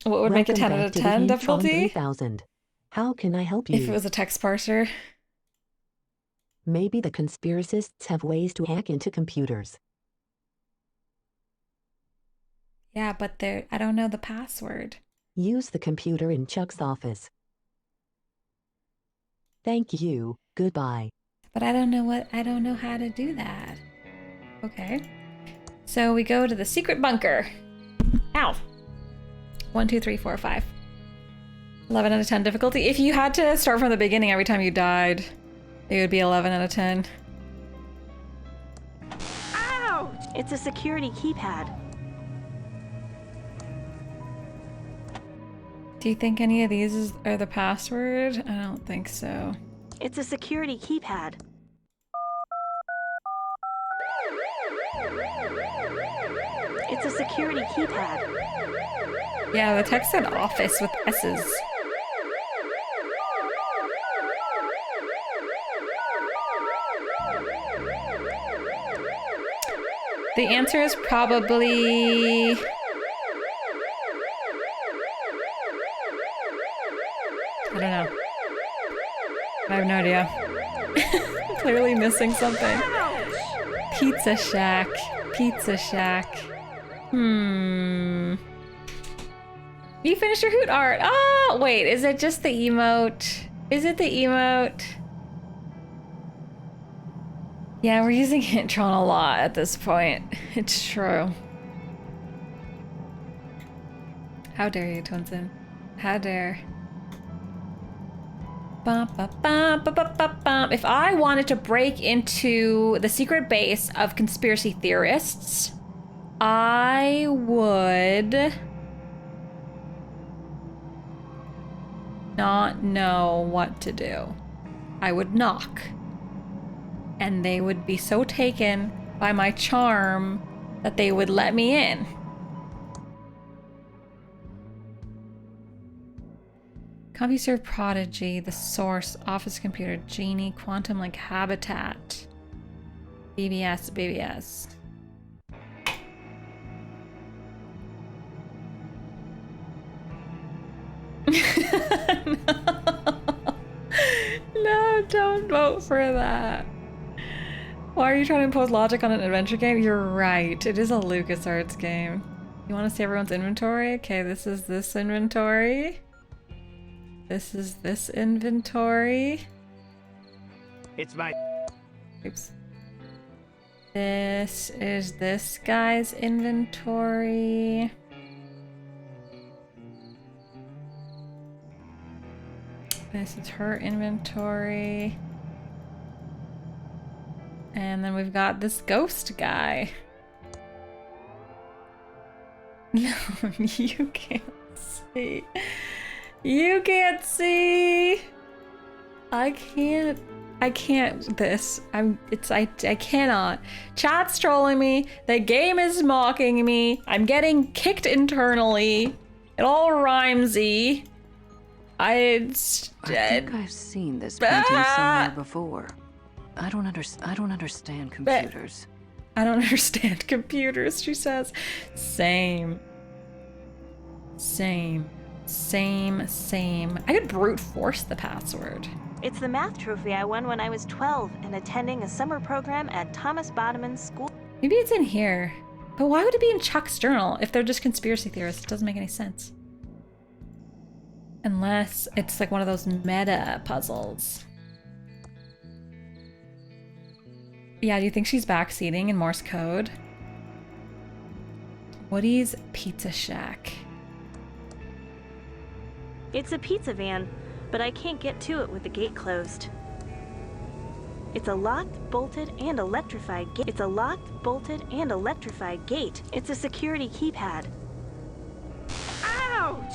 What would make a 10 out of 10 difficulty? 3000. How can I help you? If it was a text parser. Maybe the conspiracists have ways to hack into computers. Yeah, but I don't know the password. Use the computer in Chuck's office. Thank you. Goodbye. But I don't know how to do that. Okay. So we go to the secret bunker. Ow. 1, 2, 3, 4, 5. 11 out of 10 difficulty. If you had to start from the beginning every time you died, it would be 11 out of 10. Ow! It's a security keypad. Do you think any of these are the password? I don't think so. It's a security keypad. It's a security keypad. Yeah, the text said office with S's. The answer is probably... I don't know. I have no idea. Clearly missing something. Pizza Shack. Pizza Shack. You finished your hoot art. Oh, wait. Is it just the emote? Is it the emote? Yeah, we're using Hintron a lot at this point. It's true. How dare you, Twinson? How dare. If I wanted to break into the secret base of conspiracy theorists, I would not know what to do. I would knock. And they would be so taken by my charm that they would let me in. CompuServe Prodigy, The Source, Office Computer, Genie, Quantum Link Habitat, BBS. No, don't vote for that. Why are you trying to impose logic on an adventure game? You're right. It is a LucasArts game. You want to see everyone's inventory? Okay, this is this inventory. This is this inventory. It's my... Oops. This is this guy's inventory. This is her inventory. And then we've got this ghost guy. No, you can't see. You can't see. I I can't I cannot. Chat's trolling me. The game is mocking me. I'm getting kicked internally. It all rhymesy. I think I've seen this painting somewhere before. I don't understand computers. I don't understand computers, she says. Same. I could brute force the password. It's the math trophy I won when I was 12 and attending a summer program at Thomas Bodeman's school. Maybe it's in here. But why would it be in Chuck's journal if they're just conspiracy theorists? It doesn't make any sense. Unless it's like one of those meta puzzles. Yeah, do you think she's backseating in Morse code? Woody's Pizza Shack. It's a pizza van, but I can't get to it with the gate closed. It's a locked, bolted, and electrified gate. It's a security keypad. Ouch!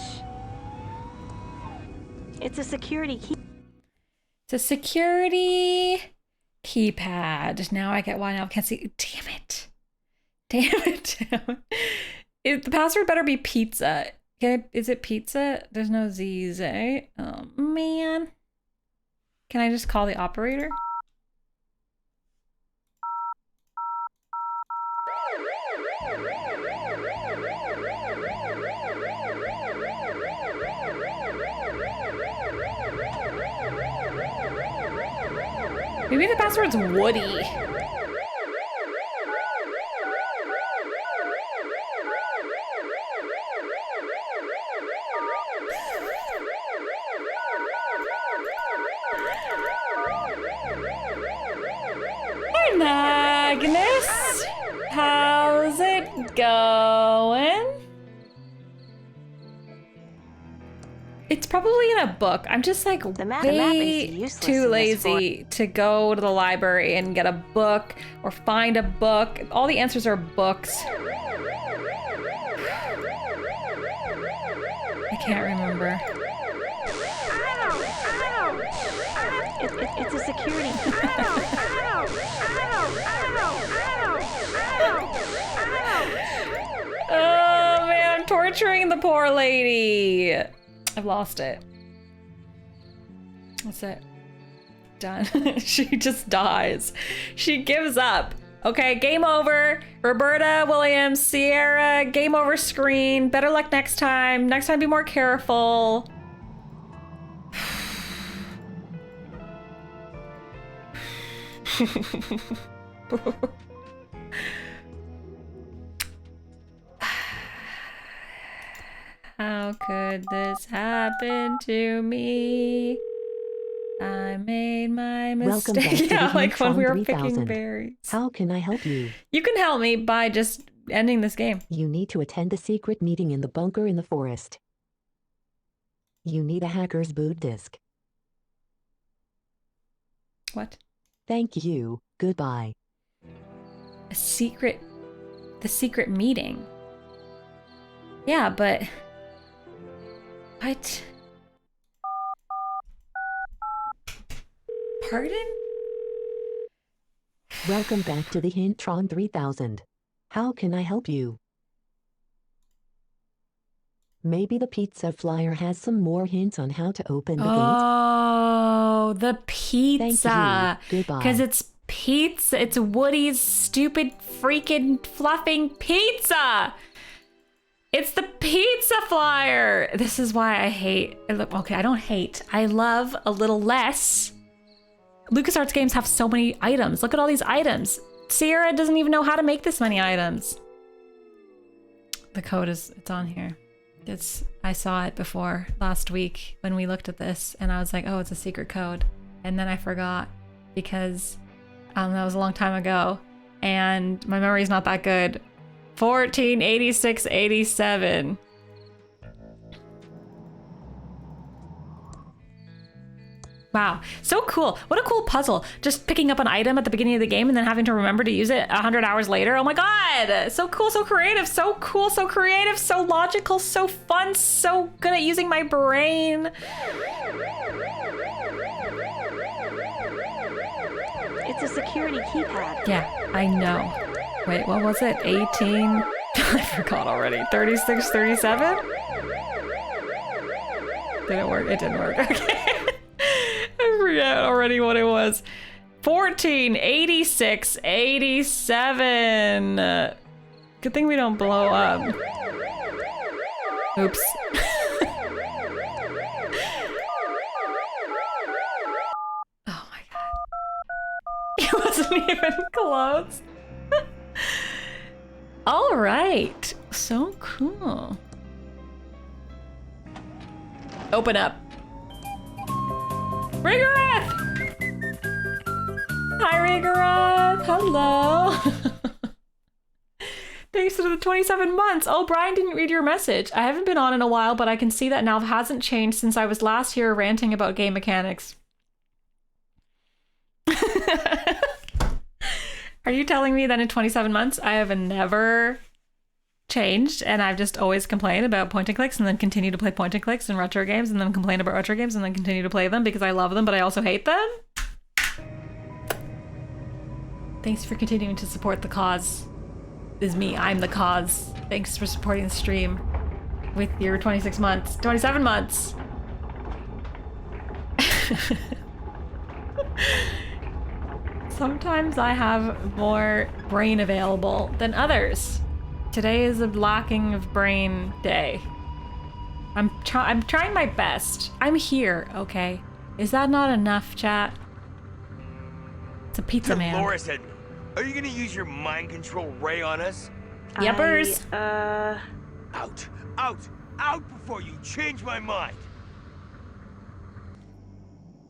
It's a security keypad. Now I get why now I can't see. Damn it. The password better be pizza. Okay, is it pizza? There's no Z's, eh? Oh, man. Can I just call the operator? Maybe the password's Woody. Hi, Magnus. How's it going? It's probably in a book. I'm just like way too lazy to go to the library and get a book or find a book. All the answers are books. I can't remember. It's a security. Oh man, I'm torturing the poor lady. I've lost it. That's it. Done. She just dies. She gives up. Okay, game over. Roberta, Williams, Sierra, game over screen. Better luck next time. Next time, be more careful. How could this happen to me? I made my mistake. Welcome back to Yeah, the like when we were 3000. picking berries. How can I help you? You can help me by just ending this game. You need to attend a secret meeting in the bunker in the forest. You need a hacker's boot disk. What? Thank you. Goodbye. The secret meeting. Yeah, but what? Pardon? Welcome back to the Hintron 3000. How can I help you? Maybe the pizza flyer has some more hints on how to open the gate. Oh, the pizza. Thank you. Goodbye. Because it's pizza. It's Woody's stupid freaking fluffing pizza. It's the pizza flyer. This is why I hate. Okay, I don't hate. I love a little less. LucasArts games have so many items. Look at all these items. Sierra doesn't even know how to make this many items. The code it's on here. I saw it before last week when we looked at this and I was like, oh, it's a secret code. And then I forgot because that was a long time ago and my memory's not that good. 148687. Wow, so cool. What a cool puzzle. Just picking up an item at the beginning of the game and then having to remember to use it 100 hours later. Oh my God, so cool, so creative, so cool, so creative, so logical, so fun, so good at using my brain. It's a security keypad. Yeah, I know. Wait, what was it? 18? I forgot already. 36, 37? Did it work? It didn't work. Okay. I forget already what it was. 14, 86, 87. Good thing we don't blow up. Oops. Oh my god. It wasn't even close. All right. So cool. Open up. Rigoroth! Hi, Rigoroth! Hello! Thanks for the 27 months. Oh, Brian didn't read your message. I haven't been on in a while, but I can see that Nalv hasn't changed since I was last here ranting about game mechanics. Are you telling me that in 27 months I have never changed and I've just always complained about point and clicks and then continue to play point and clicks and retro games and then complain about retro games and then continue to play them because I love them but I also hate them? Thanks for continuing to support the cause. Is me, I'm the cause. Thanks for supporting the stream with your 26 months, 27 months. Sometimes I have more brain available than others. Today is a lacking of brain day. I'm trying my best. I'm here, okay? Is that not enough, chat? It's a pizza man. Dolores, are you gonna use your mind control ray on us? Yuppers. Out, out, out before you change my mind.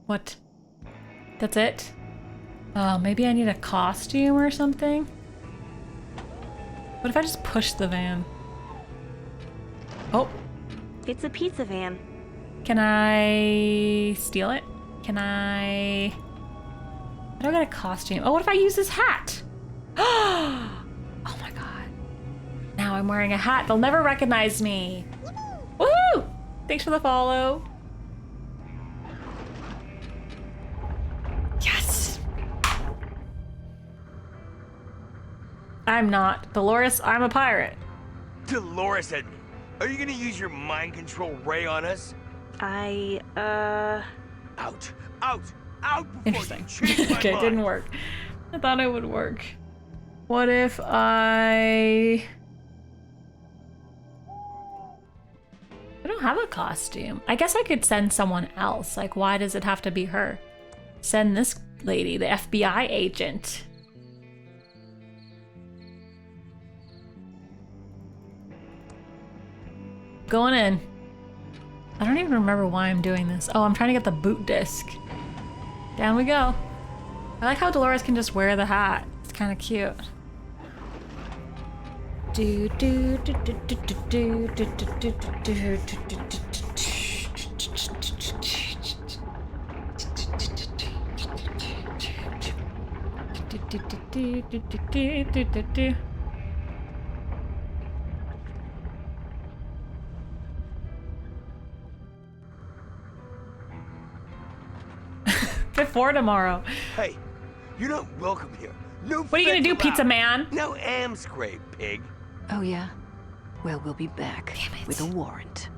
What? That's it? Oh, maybe I need a costume or something? What if I just push the van? Oh. It's a pizza van. Can I steal it? Can I... I don't got a costume. Oh, what if I use this hat? Oh my god. Now I'm wearing a hat. They'll never recognize me. Woo! Thanks for the follow. Yes! I'm not. Dolores, I'm a pirate. Dolores, are you gonna use your mind control ray on us? Out, out, out before Interesting. you change my Okay, it mind. didn't work. I thought it would work. What if I don't have a costume. I guess I could send someone else. Like, why does it have to be her? Send this lady, the FBI agent. Going in. I don't even remember why I'm doing this. Oh, I'm trying to get the boot disc. Down we go. I like how Dolores can just wear the hat. It's kind of cute. Do do do do do do do do do do. Before tomorrow. Hey, you're not welcome here. No. What are you gonna do, pizza man? No am scrape, pig. Oh yeah? Well, we'll be back with a warrant.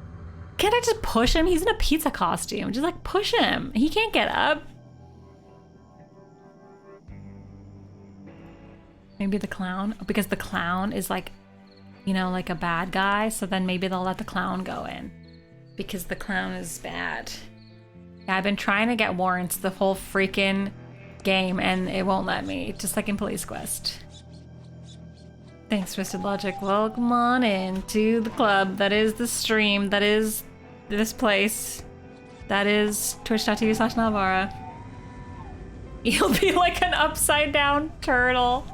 Can't I just push him? He's in a pizza costume. Just like push him. He can't get up. Maybe the clown, because the clown is like, you know, like a bad guy. So then maybe they'll let the clown go in because the clown is bad. Yeah, I've been trying to get warrants the whole freaking game and it won't let me, just like in Police Quest. Thanks, Twisted Logic. Welcome on in to the club. That is the stream. That is this place. That is twitch.tv/nalvara. You'll be like an upside down turtle.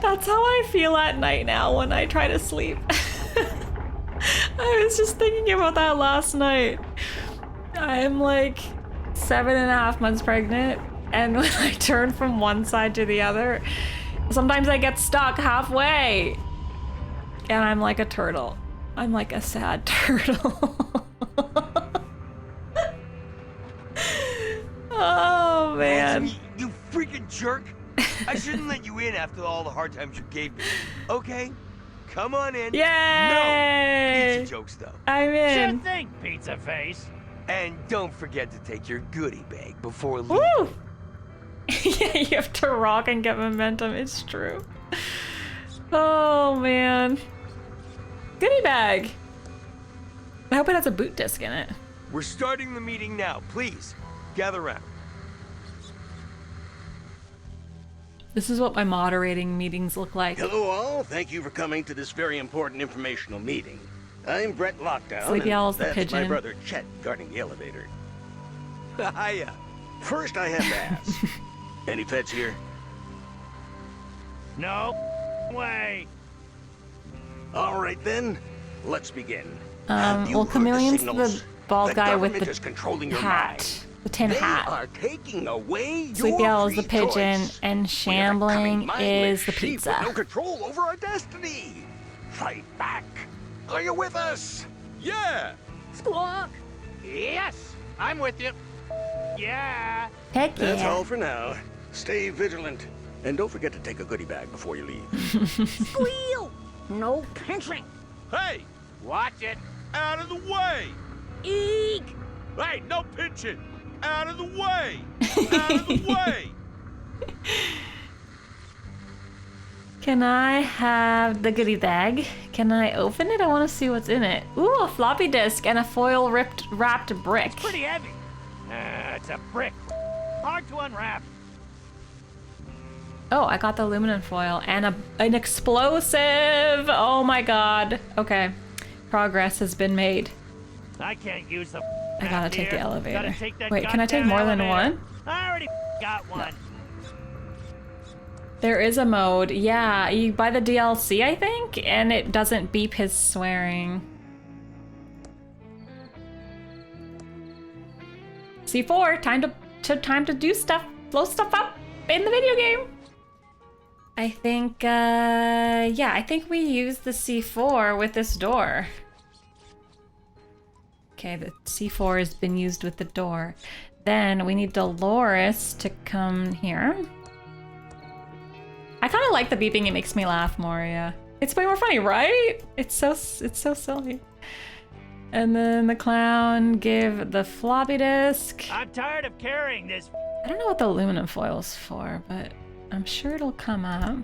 That's how I feel at night now when I try to sleep. I was just thinking about that last night. I'm like 7.5 months pregnant, and when I turn from one side to the other, sometimes I get stuck halfway. And I'm like a turtle. I'm like a sad turtle. Oh man. You freaking fucking jerk. I shouldn't let you in after all the hard times you gave me. Okay, come on in. Yay! No pizza jokes, though. I'm in. Sure thing, pizza face. And don't forget to take your goodie bag before leaving. Woo! Yeah, you have to rock and get momentum. It's true. Oh, man. Goodie bag. I hope it has a boot disc in it. We're starting the meeting now. Please, gather round. This is what my moderating meetings look like. Hello all, thank you for coming to this very important informational meeting. I'm Brett Lockdown, Sleepy and Owl's the that's pigeon. my brother Chet guarding the elevator. Hiya. First I have to ask, any pets here? No way. All right then, let's begin. Well, Chameleon's the bald guy with government is controlling the your hat. mind. The tin They hat. are taking away Sleepy your Owl is the free pigeon, choice. and Shambling is the Sheep pizza. with no control over our destiny. Fight back. Are you with us? Yeah. Squawk! Yes, I'm with you. Yeah. Heck That's yeah. all for now. Stay vigilant. And don't forget to take a goodie bag before you leave. Squeal! No pinching! Hey, Watch it. out of the way. Eek! Hey, no pinching. Out of the way. Out of the way. Can I have the goodie bag? Can I open it? I want to see what's in it. Ooh, a floppy disk and a foil wrapped brick. It's pretty heavy. It's a brick. Hard to unwrap. Oh, I got the aluminum foil and an explosive. Oh my god. Okay. Progress has been made. I can't use the. I gotta take the here. elevator. Gotta take that Wait, can I take goddamn more than elevator. one? I already got one. There is a mode. Yeah, you buy the DLC, I think, and it doesn't beep his swearing. C4, time to do stuff, blow stuff up in the video game. I think, yeah, I think we use the C4 with this door. Okay, the C4 has been used with the door. Then we need Dolores to come here. I kind of like the beeping. It makes me laugh more, yeah. It's way more funny, right? It's so silly. And then the clown give the floppy disk. I'm tired of carrying this. I don't know what the aluminum foil's for, but I'm sure it'll come up.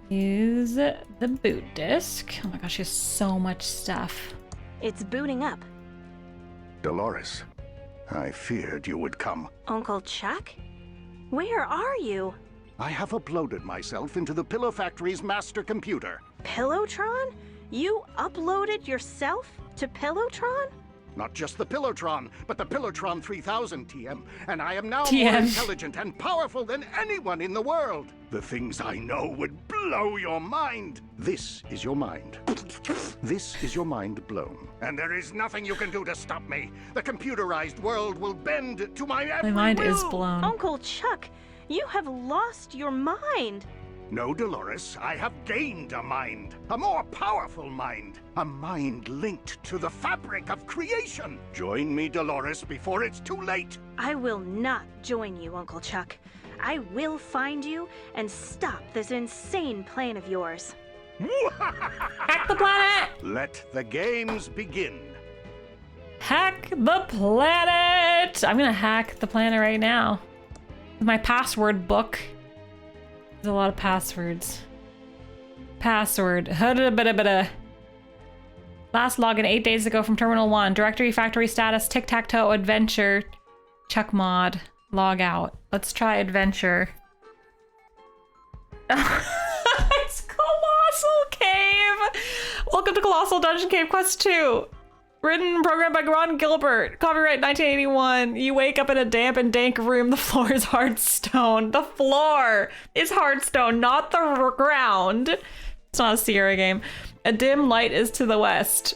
Use the boot disc. Oh my gosh, there's so much stuff. It's booting up. Dolores, I feared you would come. Uncle Chuck? Where are you? I have uploaded myself into the Pillow Factory's master computer. Pillowtron? You uploaded yourself to Pillowtron? Not just the Pillowtron, but the Pillowtron 3000, TM. And I am now more TM. intelligent and powerful than anyone in the world. The things I know would blow your mind. This is your mind. This is your mind blown. And there is nothing you can do to stop me. The computerized world will bend to my every My mind will. is blown. Uncle Chuck, you have lost your mind. No, Dolores, I have gained a mind. A more powerful mind. A mind linked to the fabric of creation. Join me, Dolores, before it's too late. I will not join you, Uncle Chuck. I will find you and stop this insane plan of yours. Hack the planet! Let the games begin. Hack the planet! I'm gonna hack the planet right now. My password book. There's a lot of passwords. Password. Last login 8 days ago from Terminal 1. Directory, factory status, tic-tac-toe, adventure, Chuck mod, log out. Let's try adventure. It's Colossal Cave! Welcome to Colossal Dungeon Cave Quest 2. Written and programmed by Ron Gilbert. Copyright 1981. You wake up in a damp and dank room. The floor is hard stone. The floor is hard stone, not the ground. It's not a Sierra game. A dim light is to the west.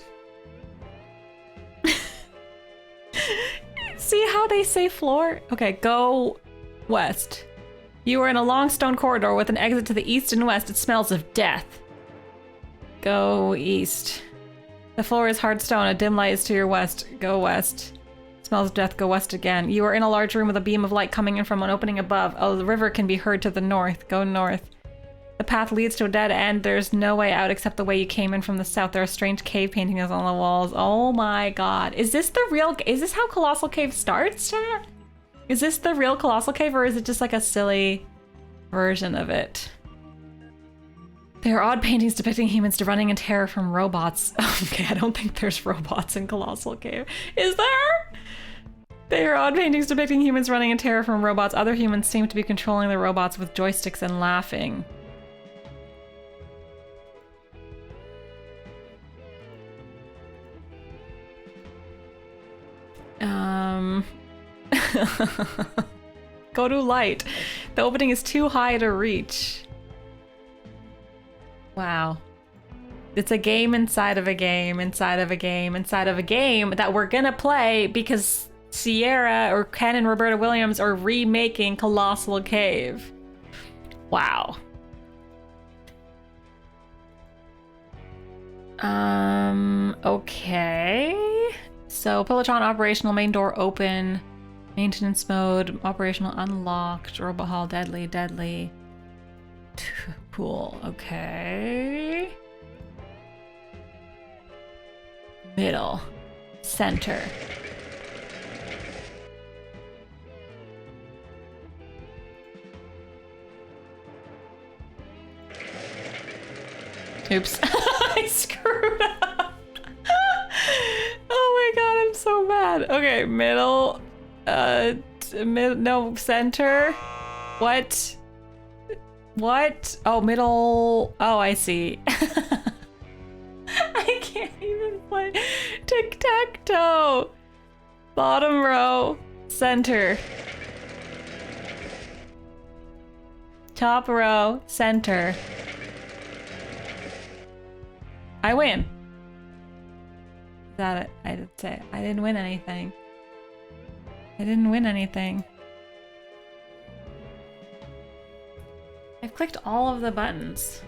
See how they say floor? Okay, go west. You are in a long stone corridor with an exit to the east and west. It smells of death. Go east. The floor is hard stone. A dim light is to your west. Go west. Smells death, go west again. You are in a large room with a beam of light coming in from an opening above. Oh, the river can be heard to the north. Go north. The path leads to a dead end. There's no way out except the way you came in from the south. There are strange cave paintings on the walls. Oh my god. Is this how Colossal Cave starts, chat? Is this the real Colossal Cave, or is it just like a silly version of it? There are odd paintings depicting humans running in terror from robots. Okay, I don't think there's robots in Colossal Cave. Is there? There are odd paintings depicting humans running in terror from robots. Other humans seem to be controlling the robots with joysticks and laughing. Go to light. The opening is too high to reach. Wow. It's a game inside of a game, inside of a game, inside of a game that we're gonna play because Sierra or Ken and Roberta Williams are remaking Colossal Cave. Wow. Okay. So, Pelotron operational, main door open, maintenance mode, operational unlocked, robot hall deadly, deadly. Cool, okay. Middle, center. Oops, I screwed up. Oh my god, I'm so mad. Okay, middle, no, center. What? What? Oh, middle. Oh, I see. I can't even play. Tic-tac-toe. Bottom row, center. Top row, center. I win. Is that it? I did say I didn't win anything. I didn't win anything. I've clicked all of the buttons.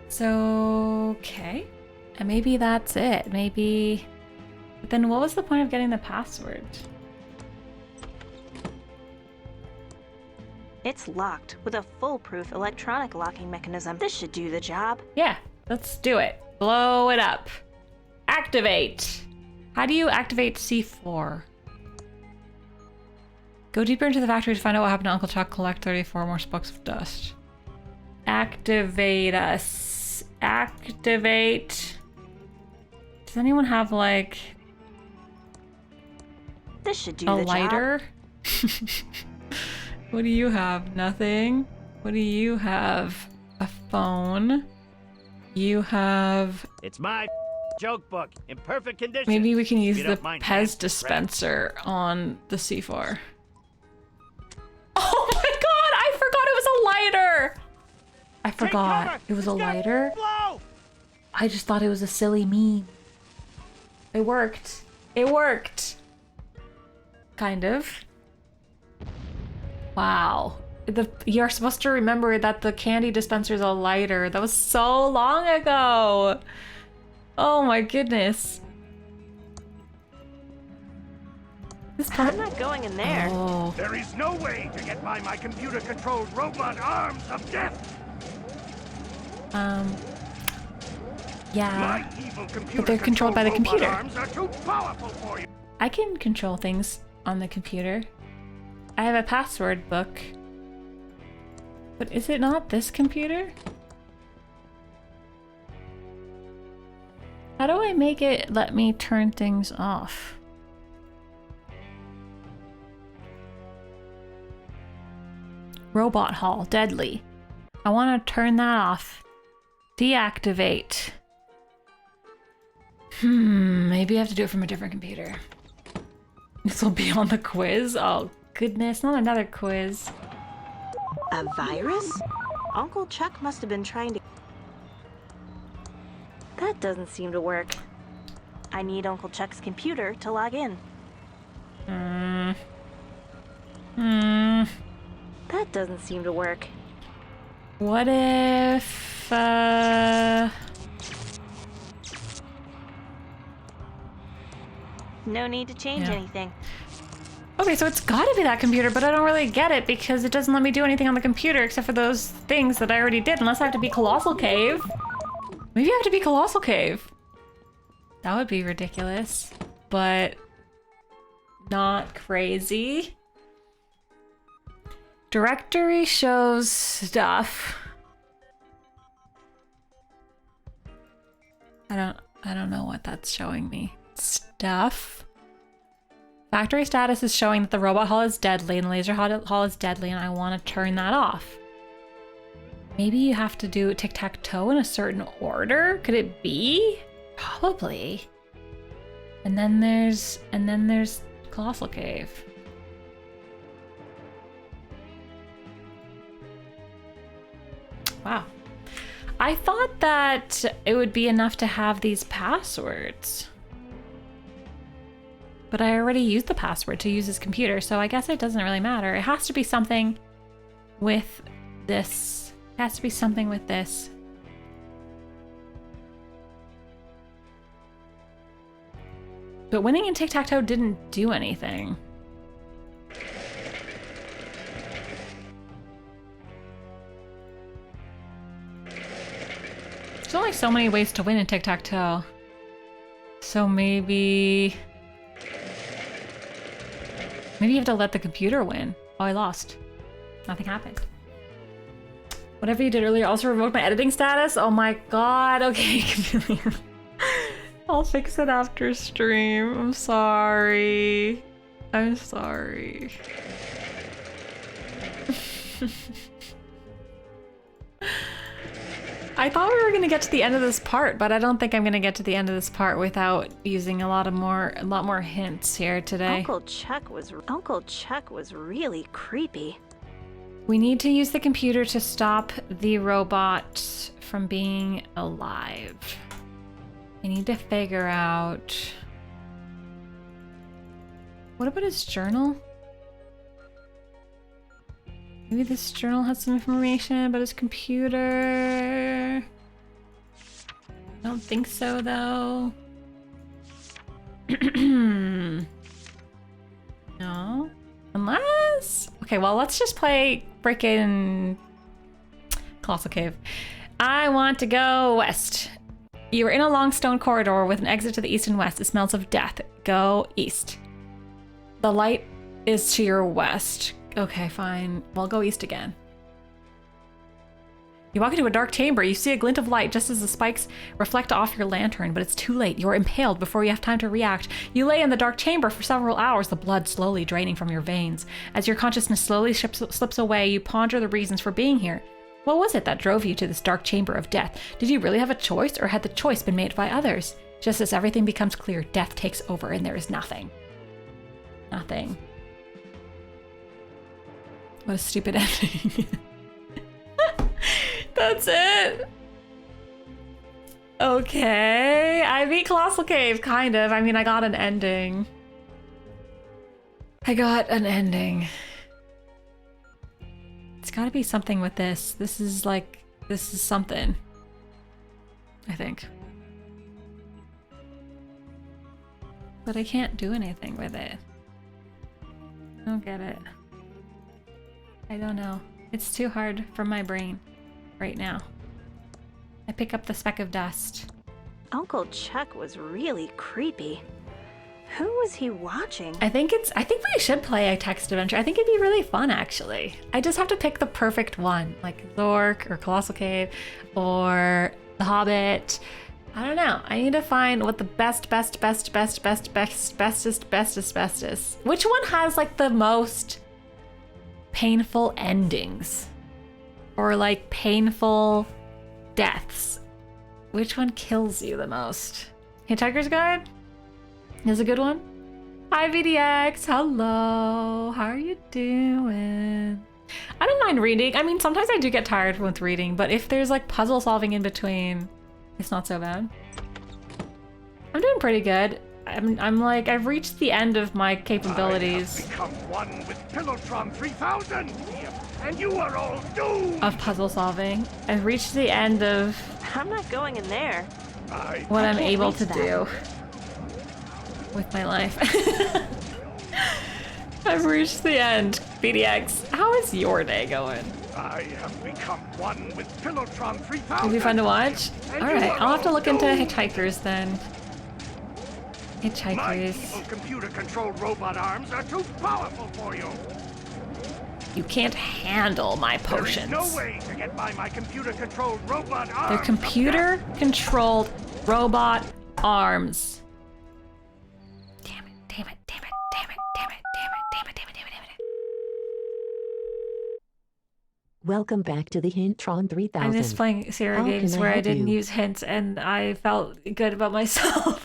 So, okay. And maybe that's it. Maybe... But then what was the point of getting the password? It's locked with a foolproof electronic locking mechanism. This should do the job. Yeah, let's do it. Blow it up. Activate. How do you activate C4? Go deeper into the factory to find out what happened to Uncle Chuck. Collect 34 more spokes of dust. Activate us. Activate. Does anyone have, like... This should do a the lighter? What do you have? Nothing? What do you have? A phone? You have... It's my joke book in perfect condition. Maybe we can use If you the don't mind, Pez man. dispenser on the C4. Oh my god! I forgot it was a lighter! I forgot it was a lighter. I just thought it was a silly meme. It worked. It worked. Kind of. Wow. You're supposed to remember that the candy dispenser is a lighter. That was so long ago. Oh my goodness. I'm not going in there. Oh. There is no way to get by my computer-controlled robot arms of death. Yeah. My evil But they're controlled by the robot computer. arms are too powerful for you. I can control things on the computer. I have a password book. But is it not this computer? How do I make it let me turn things off? Robot Hall, deadly. I want to turn that off. Deactivate. Maybe I have to do it from a different computer. This will be on the quiz. Oh goodness, not another quiz. A virus? Uncle Chuck must have been trying to... That doesn't seem to work. I need Uncle Chuck's computer to log in. That doesn't seem to work. What if... No need to change Yeah. anything. Okay, so it's gotta be that computer, but I don't really get it because it doesn't let me do anything on the computer except for those things that I already did, unless I have to be Colossal Cave. Maybe I have to be Colossal Cave. That would be ridiculous, but not crazy. Directory shows stuff. I don't know what that's showing me. Stuff. Factory status is showing that the robot hull is deadly and the laser hull is deadly, and I want to turn that off. Maybe you have to do tic-tac-toe in a certain order? Could it be? Probably. And then there's Colossal Cave. Wow. I thought that it would be enough to have these passwords. But I already used the password to use his computer, so I guess it doesn't really matter. It has to be something with this. It has to be something with this. But winning in tic-tac-toe didn't do anything. There's only so many ways to win in tic-tac-toe. So maybe you have to let the computer win. Oh, I lost. Nothing happened. Whatever you did earlier also revoked my editing status? Oh my god. Okay, Chameleon. I'll fix it after stream. I'm sorry. I'm sorry. I thought we were gonna get to the end of this part, but I don't think I'm gonna get to the end of this part without using a lot more hints here today. Uncle Chuck was really creepy. We need to use the computer to stop the robot from being alive. I need to figure out... What about his journal? Maybe this journal has some information about his computer. I don't think so, though. No? Unless... Okay, well, let's just play frickin' Colossal Cave. I want to go west. You are in a long stone corridor with an exit to the east and west. It smells of death. Go east. The light is to your west. Okay, fine. We'll go east again. You walk into a dark chamber. You see a glint of light just as the spikes reflect off your lantern, but it's too late. You're impaled before you have time to react. You lay in the dark chamber for several hours, the blood slowly draining from your veins. As your consciousness slowly slips away, you ponder the reasons for being here. What was it that drove you to this dark chamber of death? Did you really have a choice, or had the choice been made by others? Just as everything becomes clear, death takes over and there is nothing. Nothing. What a stupid ending. That's it. Okay. I beat Colossal Cave, kind of. I mean, I got an ending. It's gotta be something with this. This is something. I think. But I can't do anything with it. I don't get it. I don't know. It's too hard for my brain right now. I pick up the speck of dust. Uncle Chuck was really creepy. Who was he watching? I think we should play a text adventure. I think it'd be really fun, actually. I just have to pick the perfect one, like Zork or Colossal Cave or The Hobbit. I don't know. I need to find what the bestest. Which one has like the most painful endings? Or like painful deaths? Which one kills you the most? Hitchhiker's Guide is a good one. Hi VDX, hello. How are you doing? I don't mind reading. I mean, sometimes I do get tired with reading, but if there's like puzzle solving in between, it's not so bad. I'm doing pretty good. I'm like, I've reached the end of my capabilities. I have become one with Pillowtron 3000, and you are all doomed. Of puzzle solving. I've reached the end of... I'm not going in there. What I'm able to do. with my life. I've reached the end. BDX, how is your day going? I have become one with Pillowtron 3000. It'll be fun to watch. And Alright, you are I'll have to all look into doomed. Hitchhikers then. My Hitchhikers. evil computer-controlled robot arms are too powerful for you. You can't handle my potions. There is no way to get by my computer-controlled robot arms. They're computer-controlled robot arms. Damn it, damn it, damn it, damn it, damn it, damn it, damn it, damn it, damn it, damn it. Welcome back to the Hintron 3000. I miss playing Sierra How games can I where I help didn't you? use hints and I felt good about myself.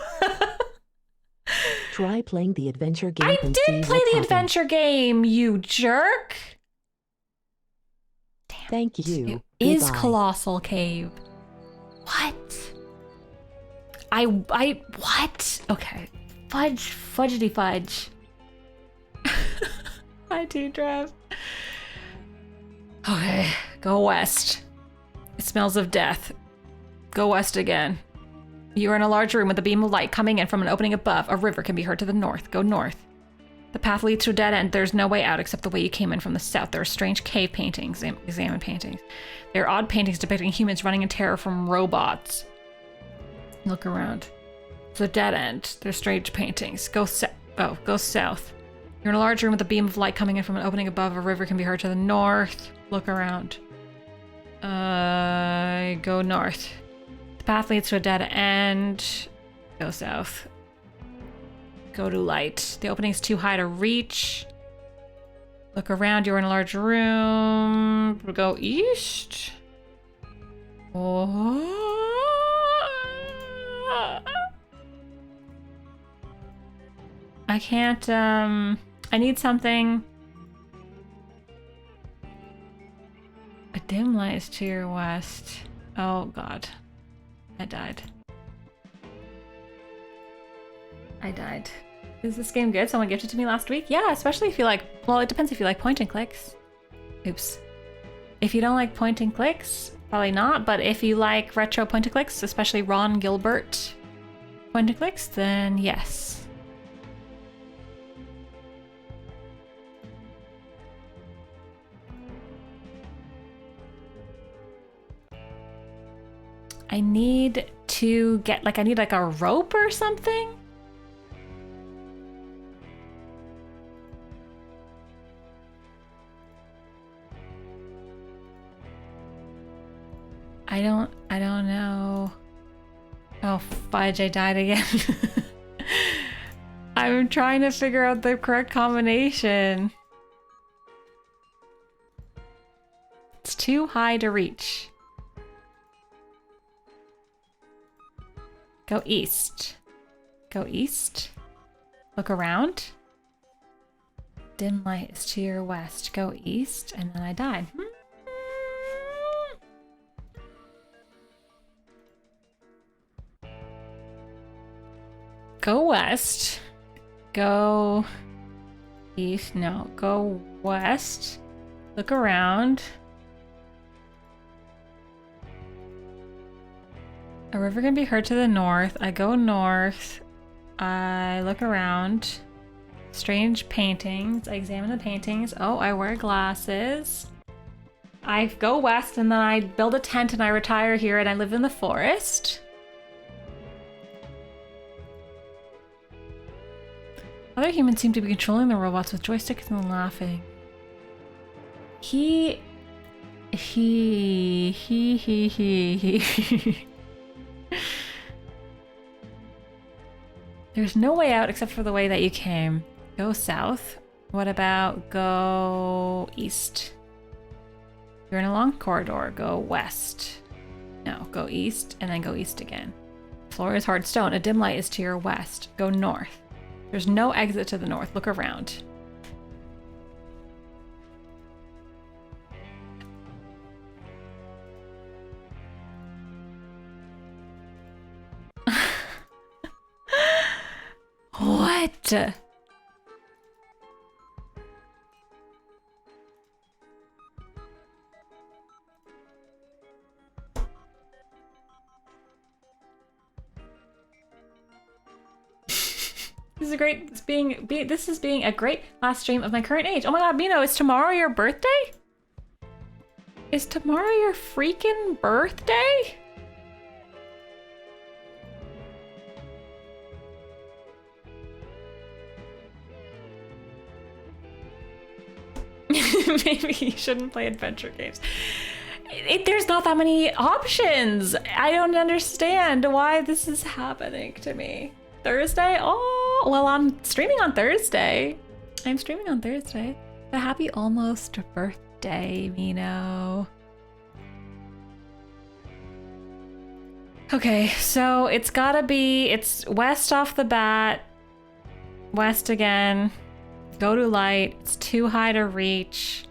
Try playing the adventure game I and did see play what the happens. adventure game, you jerk! Thank you. Is Goodbye. Colossal Cave. What? What? Okay. Fudgety fudge. Hi, T-Trap. Okay, go west. It smells of death. Go west again. You are in a large room with a beam of light coming in from an opening above. A river can be heard to the north. Go north. The path leads to a dead end. There's no way out except the way you came in from the south. There are strange cave paintings. Examine paintings. There are odd paintings depicting humans running in terror from robots. Look around. It's a dead end. There's strange paintings. Go south. You're in a large room with a beam of light coming in from an opening above. A river can be heard to the north. Look around. Go north. The path leads to a dead end. Go south. Go to light. The opening's too high to reach. Look around. You're in a large room. Go east. I can't, I need something. A dim light is to your west. Oh god. I died. Is this game good? Someone gifted it to me last week? Yeah, especially if you like, well, it depends if you like point and clicks. Oops. If you don't like point and clicks, probably not, but if you like retro point and clicks, especially Ron Gilbert point and clicks, then yes. I need to get, I need a rope or something? I don't know. Oh, fudge, I died again. I'm trying to figure out the correct combination. It's too high to reach. Go east. Go east. Look around. Dim light is to your west. Go east, and then I died. Go west. Go east. No, go west. Look around. A river can be heard to the north. I go north. I look around. Strange paintings. I examine the paintings. Oh, I wear glasses. I go west and then I build a tent and I retire here and I live in the forest. Other humans seem to be controlling the robots with joysticks and laughing. He. There's no way out except for the way that you came. Go south. What about go east? You're in a long corridor. Go west. No, go east and then go east again. Floor is hard stone. A dim light is to your west. Go north. There's no exit to the north. Look around. What? This is great. This is being a great last stream of my current age. Oh my god, Mino, is tomorrow your birthday? Is tomorrow your freaking birthday? Maybe you shouldn't play adventure games. There's not that many options. I don't understand why this is happening to me. Thursday? Oh, well, I'm streaming on Thursday. I'm streaming on Thursday. But happy almost birthday, Mino. Okay, so it's west off the bat. West again. Go to light. It's too high to reach.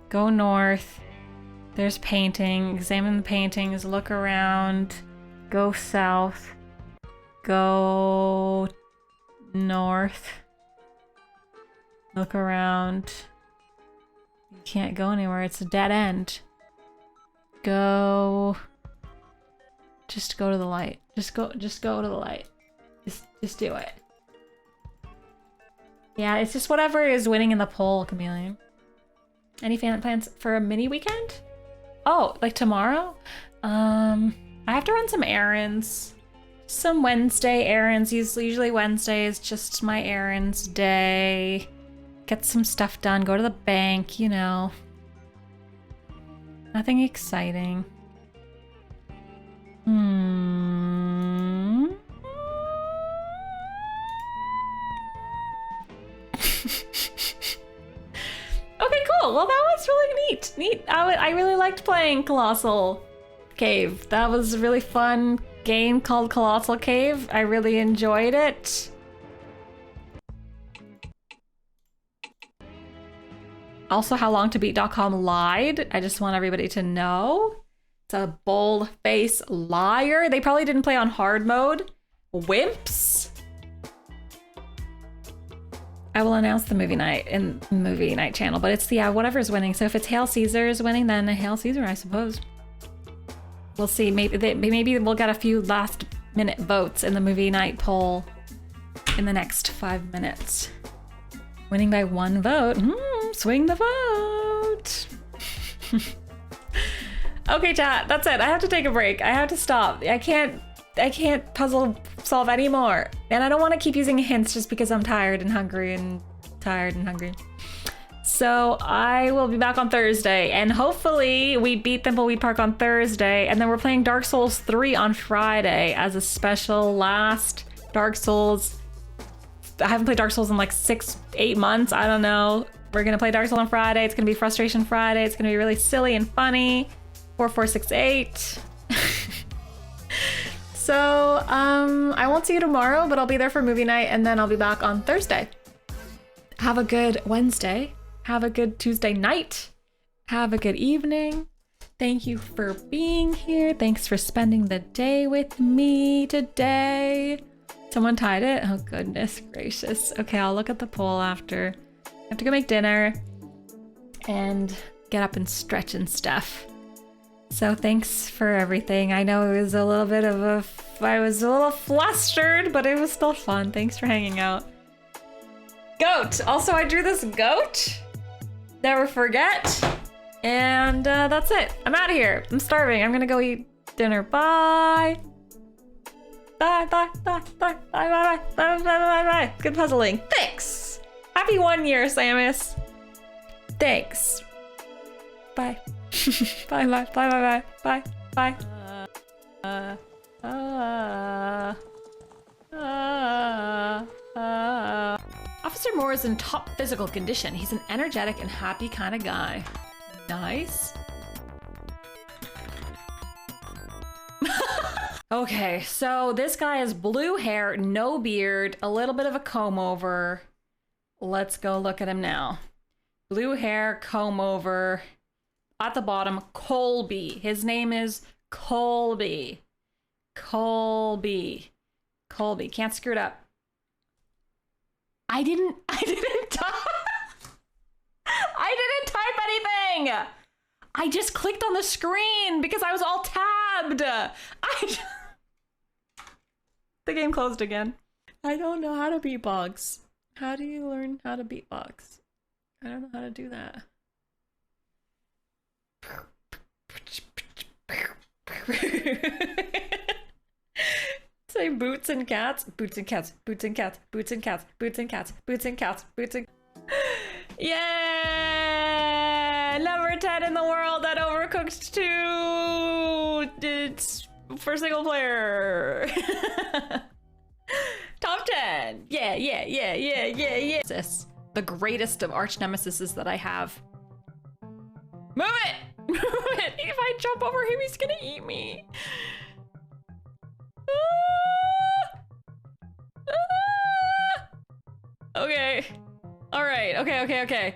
Go north. There's painting. Examine the paintings. Look around. Go south. Go north. Look around. You can't go anywhere. It's a dead end. Just go to the light. Just go to the light. Just do it. Yeah, it's just whatever is winning in the poll, Chameleon. Any fan plans for a mini weekend? Oh, like tomorrow? I have to run some errands. Some Wednesday errands. Usually Wednesday is just my errands day. Get some stuff done, go to the bank, you know. Nothing exciting. Okay, cool. Well, that was really neat. I really liked playing Colossal Cave. That was a really fun game called Colossal Cave. I really enjoyed it. Also, howlongtobeat.com lied. I just want everybody to know. It's a bold-faced liar. They probably didn't play on hard mode. Wimps. I will announce the movie night in movie night channel, but it's whatever's winning. So if it's Hail Caesar is winning, then Hail Caesar, I suppose. We'll see. Maybe we'll get a few last-minute votes in the movie night poll in the next 5 minutes. Winning by 1 vote. Swing the vote. Okay, chat. That's it. I have to take a break. I have to stop. I can't puzzle solve anymore. And I don't want to keep using hints just because I'm tired and hungry. So I will be back on Thursday, and hopefully we beat Thimbleweed Park on Thursday, and then we're playing Dark Souls 3 on Friday as a special last Dark Souls. I haven't played Dark Souls in like 6-8 months. I don't know. We're gonna play Dark Souls on Friday. It's gonna be Frustration Friday. It's gonna be really silly and funny. 4468. So I won't see you tomorrow, but I'll be there for movie night, and then I'll be back on Thursday. Have a good Wednesday. Have a good Tuesday night. Have a good evening. Thank you for being here. Thanks for spending the day with me today. Someone tied it? Oh, goodness gracious. Okay, I'll look at the poll after. I have to go make dinner and get up and stretch and stuff. So thanks for everything. I know it was a little bit of I was a little flustered, but it was still fun. Thanks for hanging out. Goat! Also, I drew this goat. Never forget. And that's it. I'm out of here. I'm starving. I'm gonna go eat dinner. Bye. Bye. Good puzzling. Thanks. Happy 1 year, Samus. Thanks. Bye. Bye. Officer Moore is in top physical condition. He's an energetic and happy kind of guy. Nice. Okay, so this guy has blue hair, no beard, a little bit of a comb over. Let's go look at him now. Blue hair, comb over. At the bottom, Colby. His name is Colby. Colby. Can't screw it up. I didn't type anything. I just clicked on the screen because I was all tabbed. The game closed again. I don't know how to beatbox. How do you learn how to beatbox? I don't know how to do that. Say boots and cats, boots and cats, boots and cats, boots and cats, boots and cats, boots and cats, boots and... Yeah! Number 10 in the world at Overcooked 2! It's for single player. Top 10! Yeah. This, the greatest of arch nemesises that I have. Move it! Move it! If I jump over him, he's gonna eat me. Okay. Alright, okay.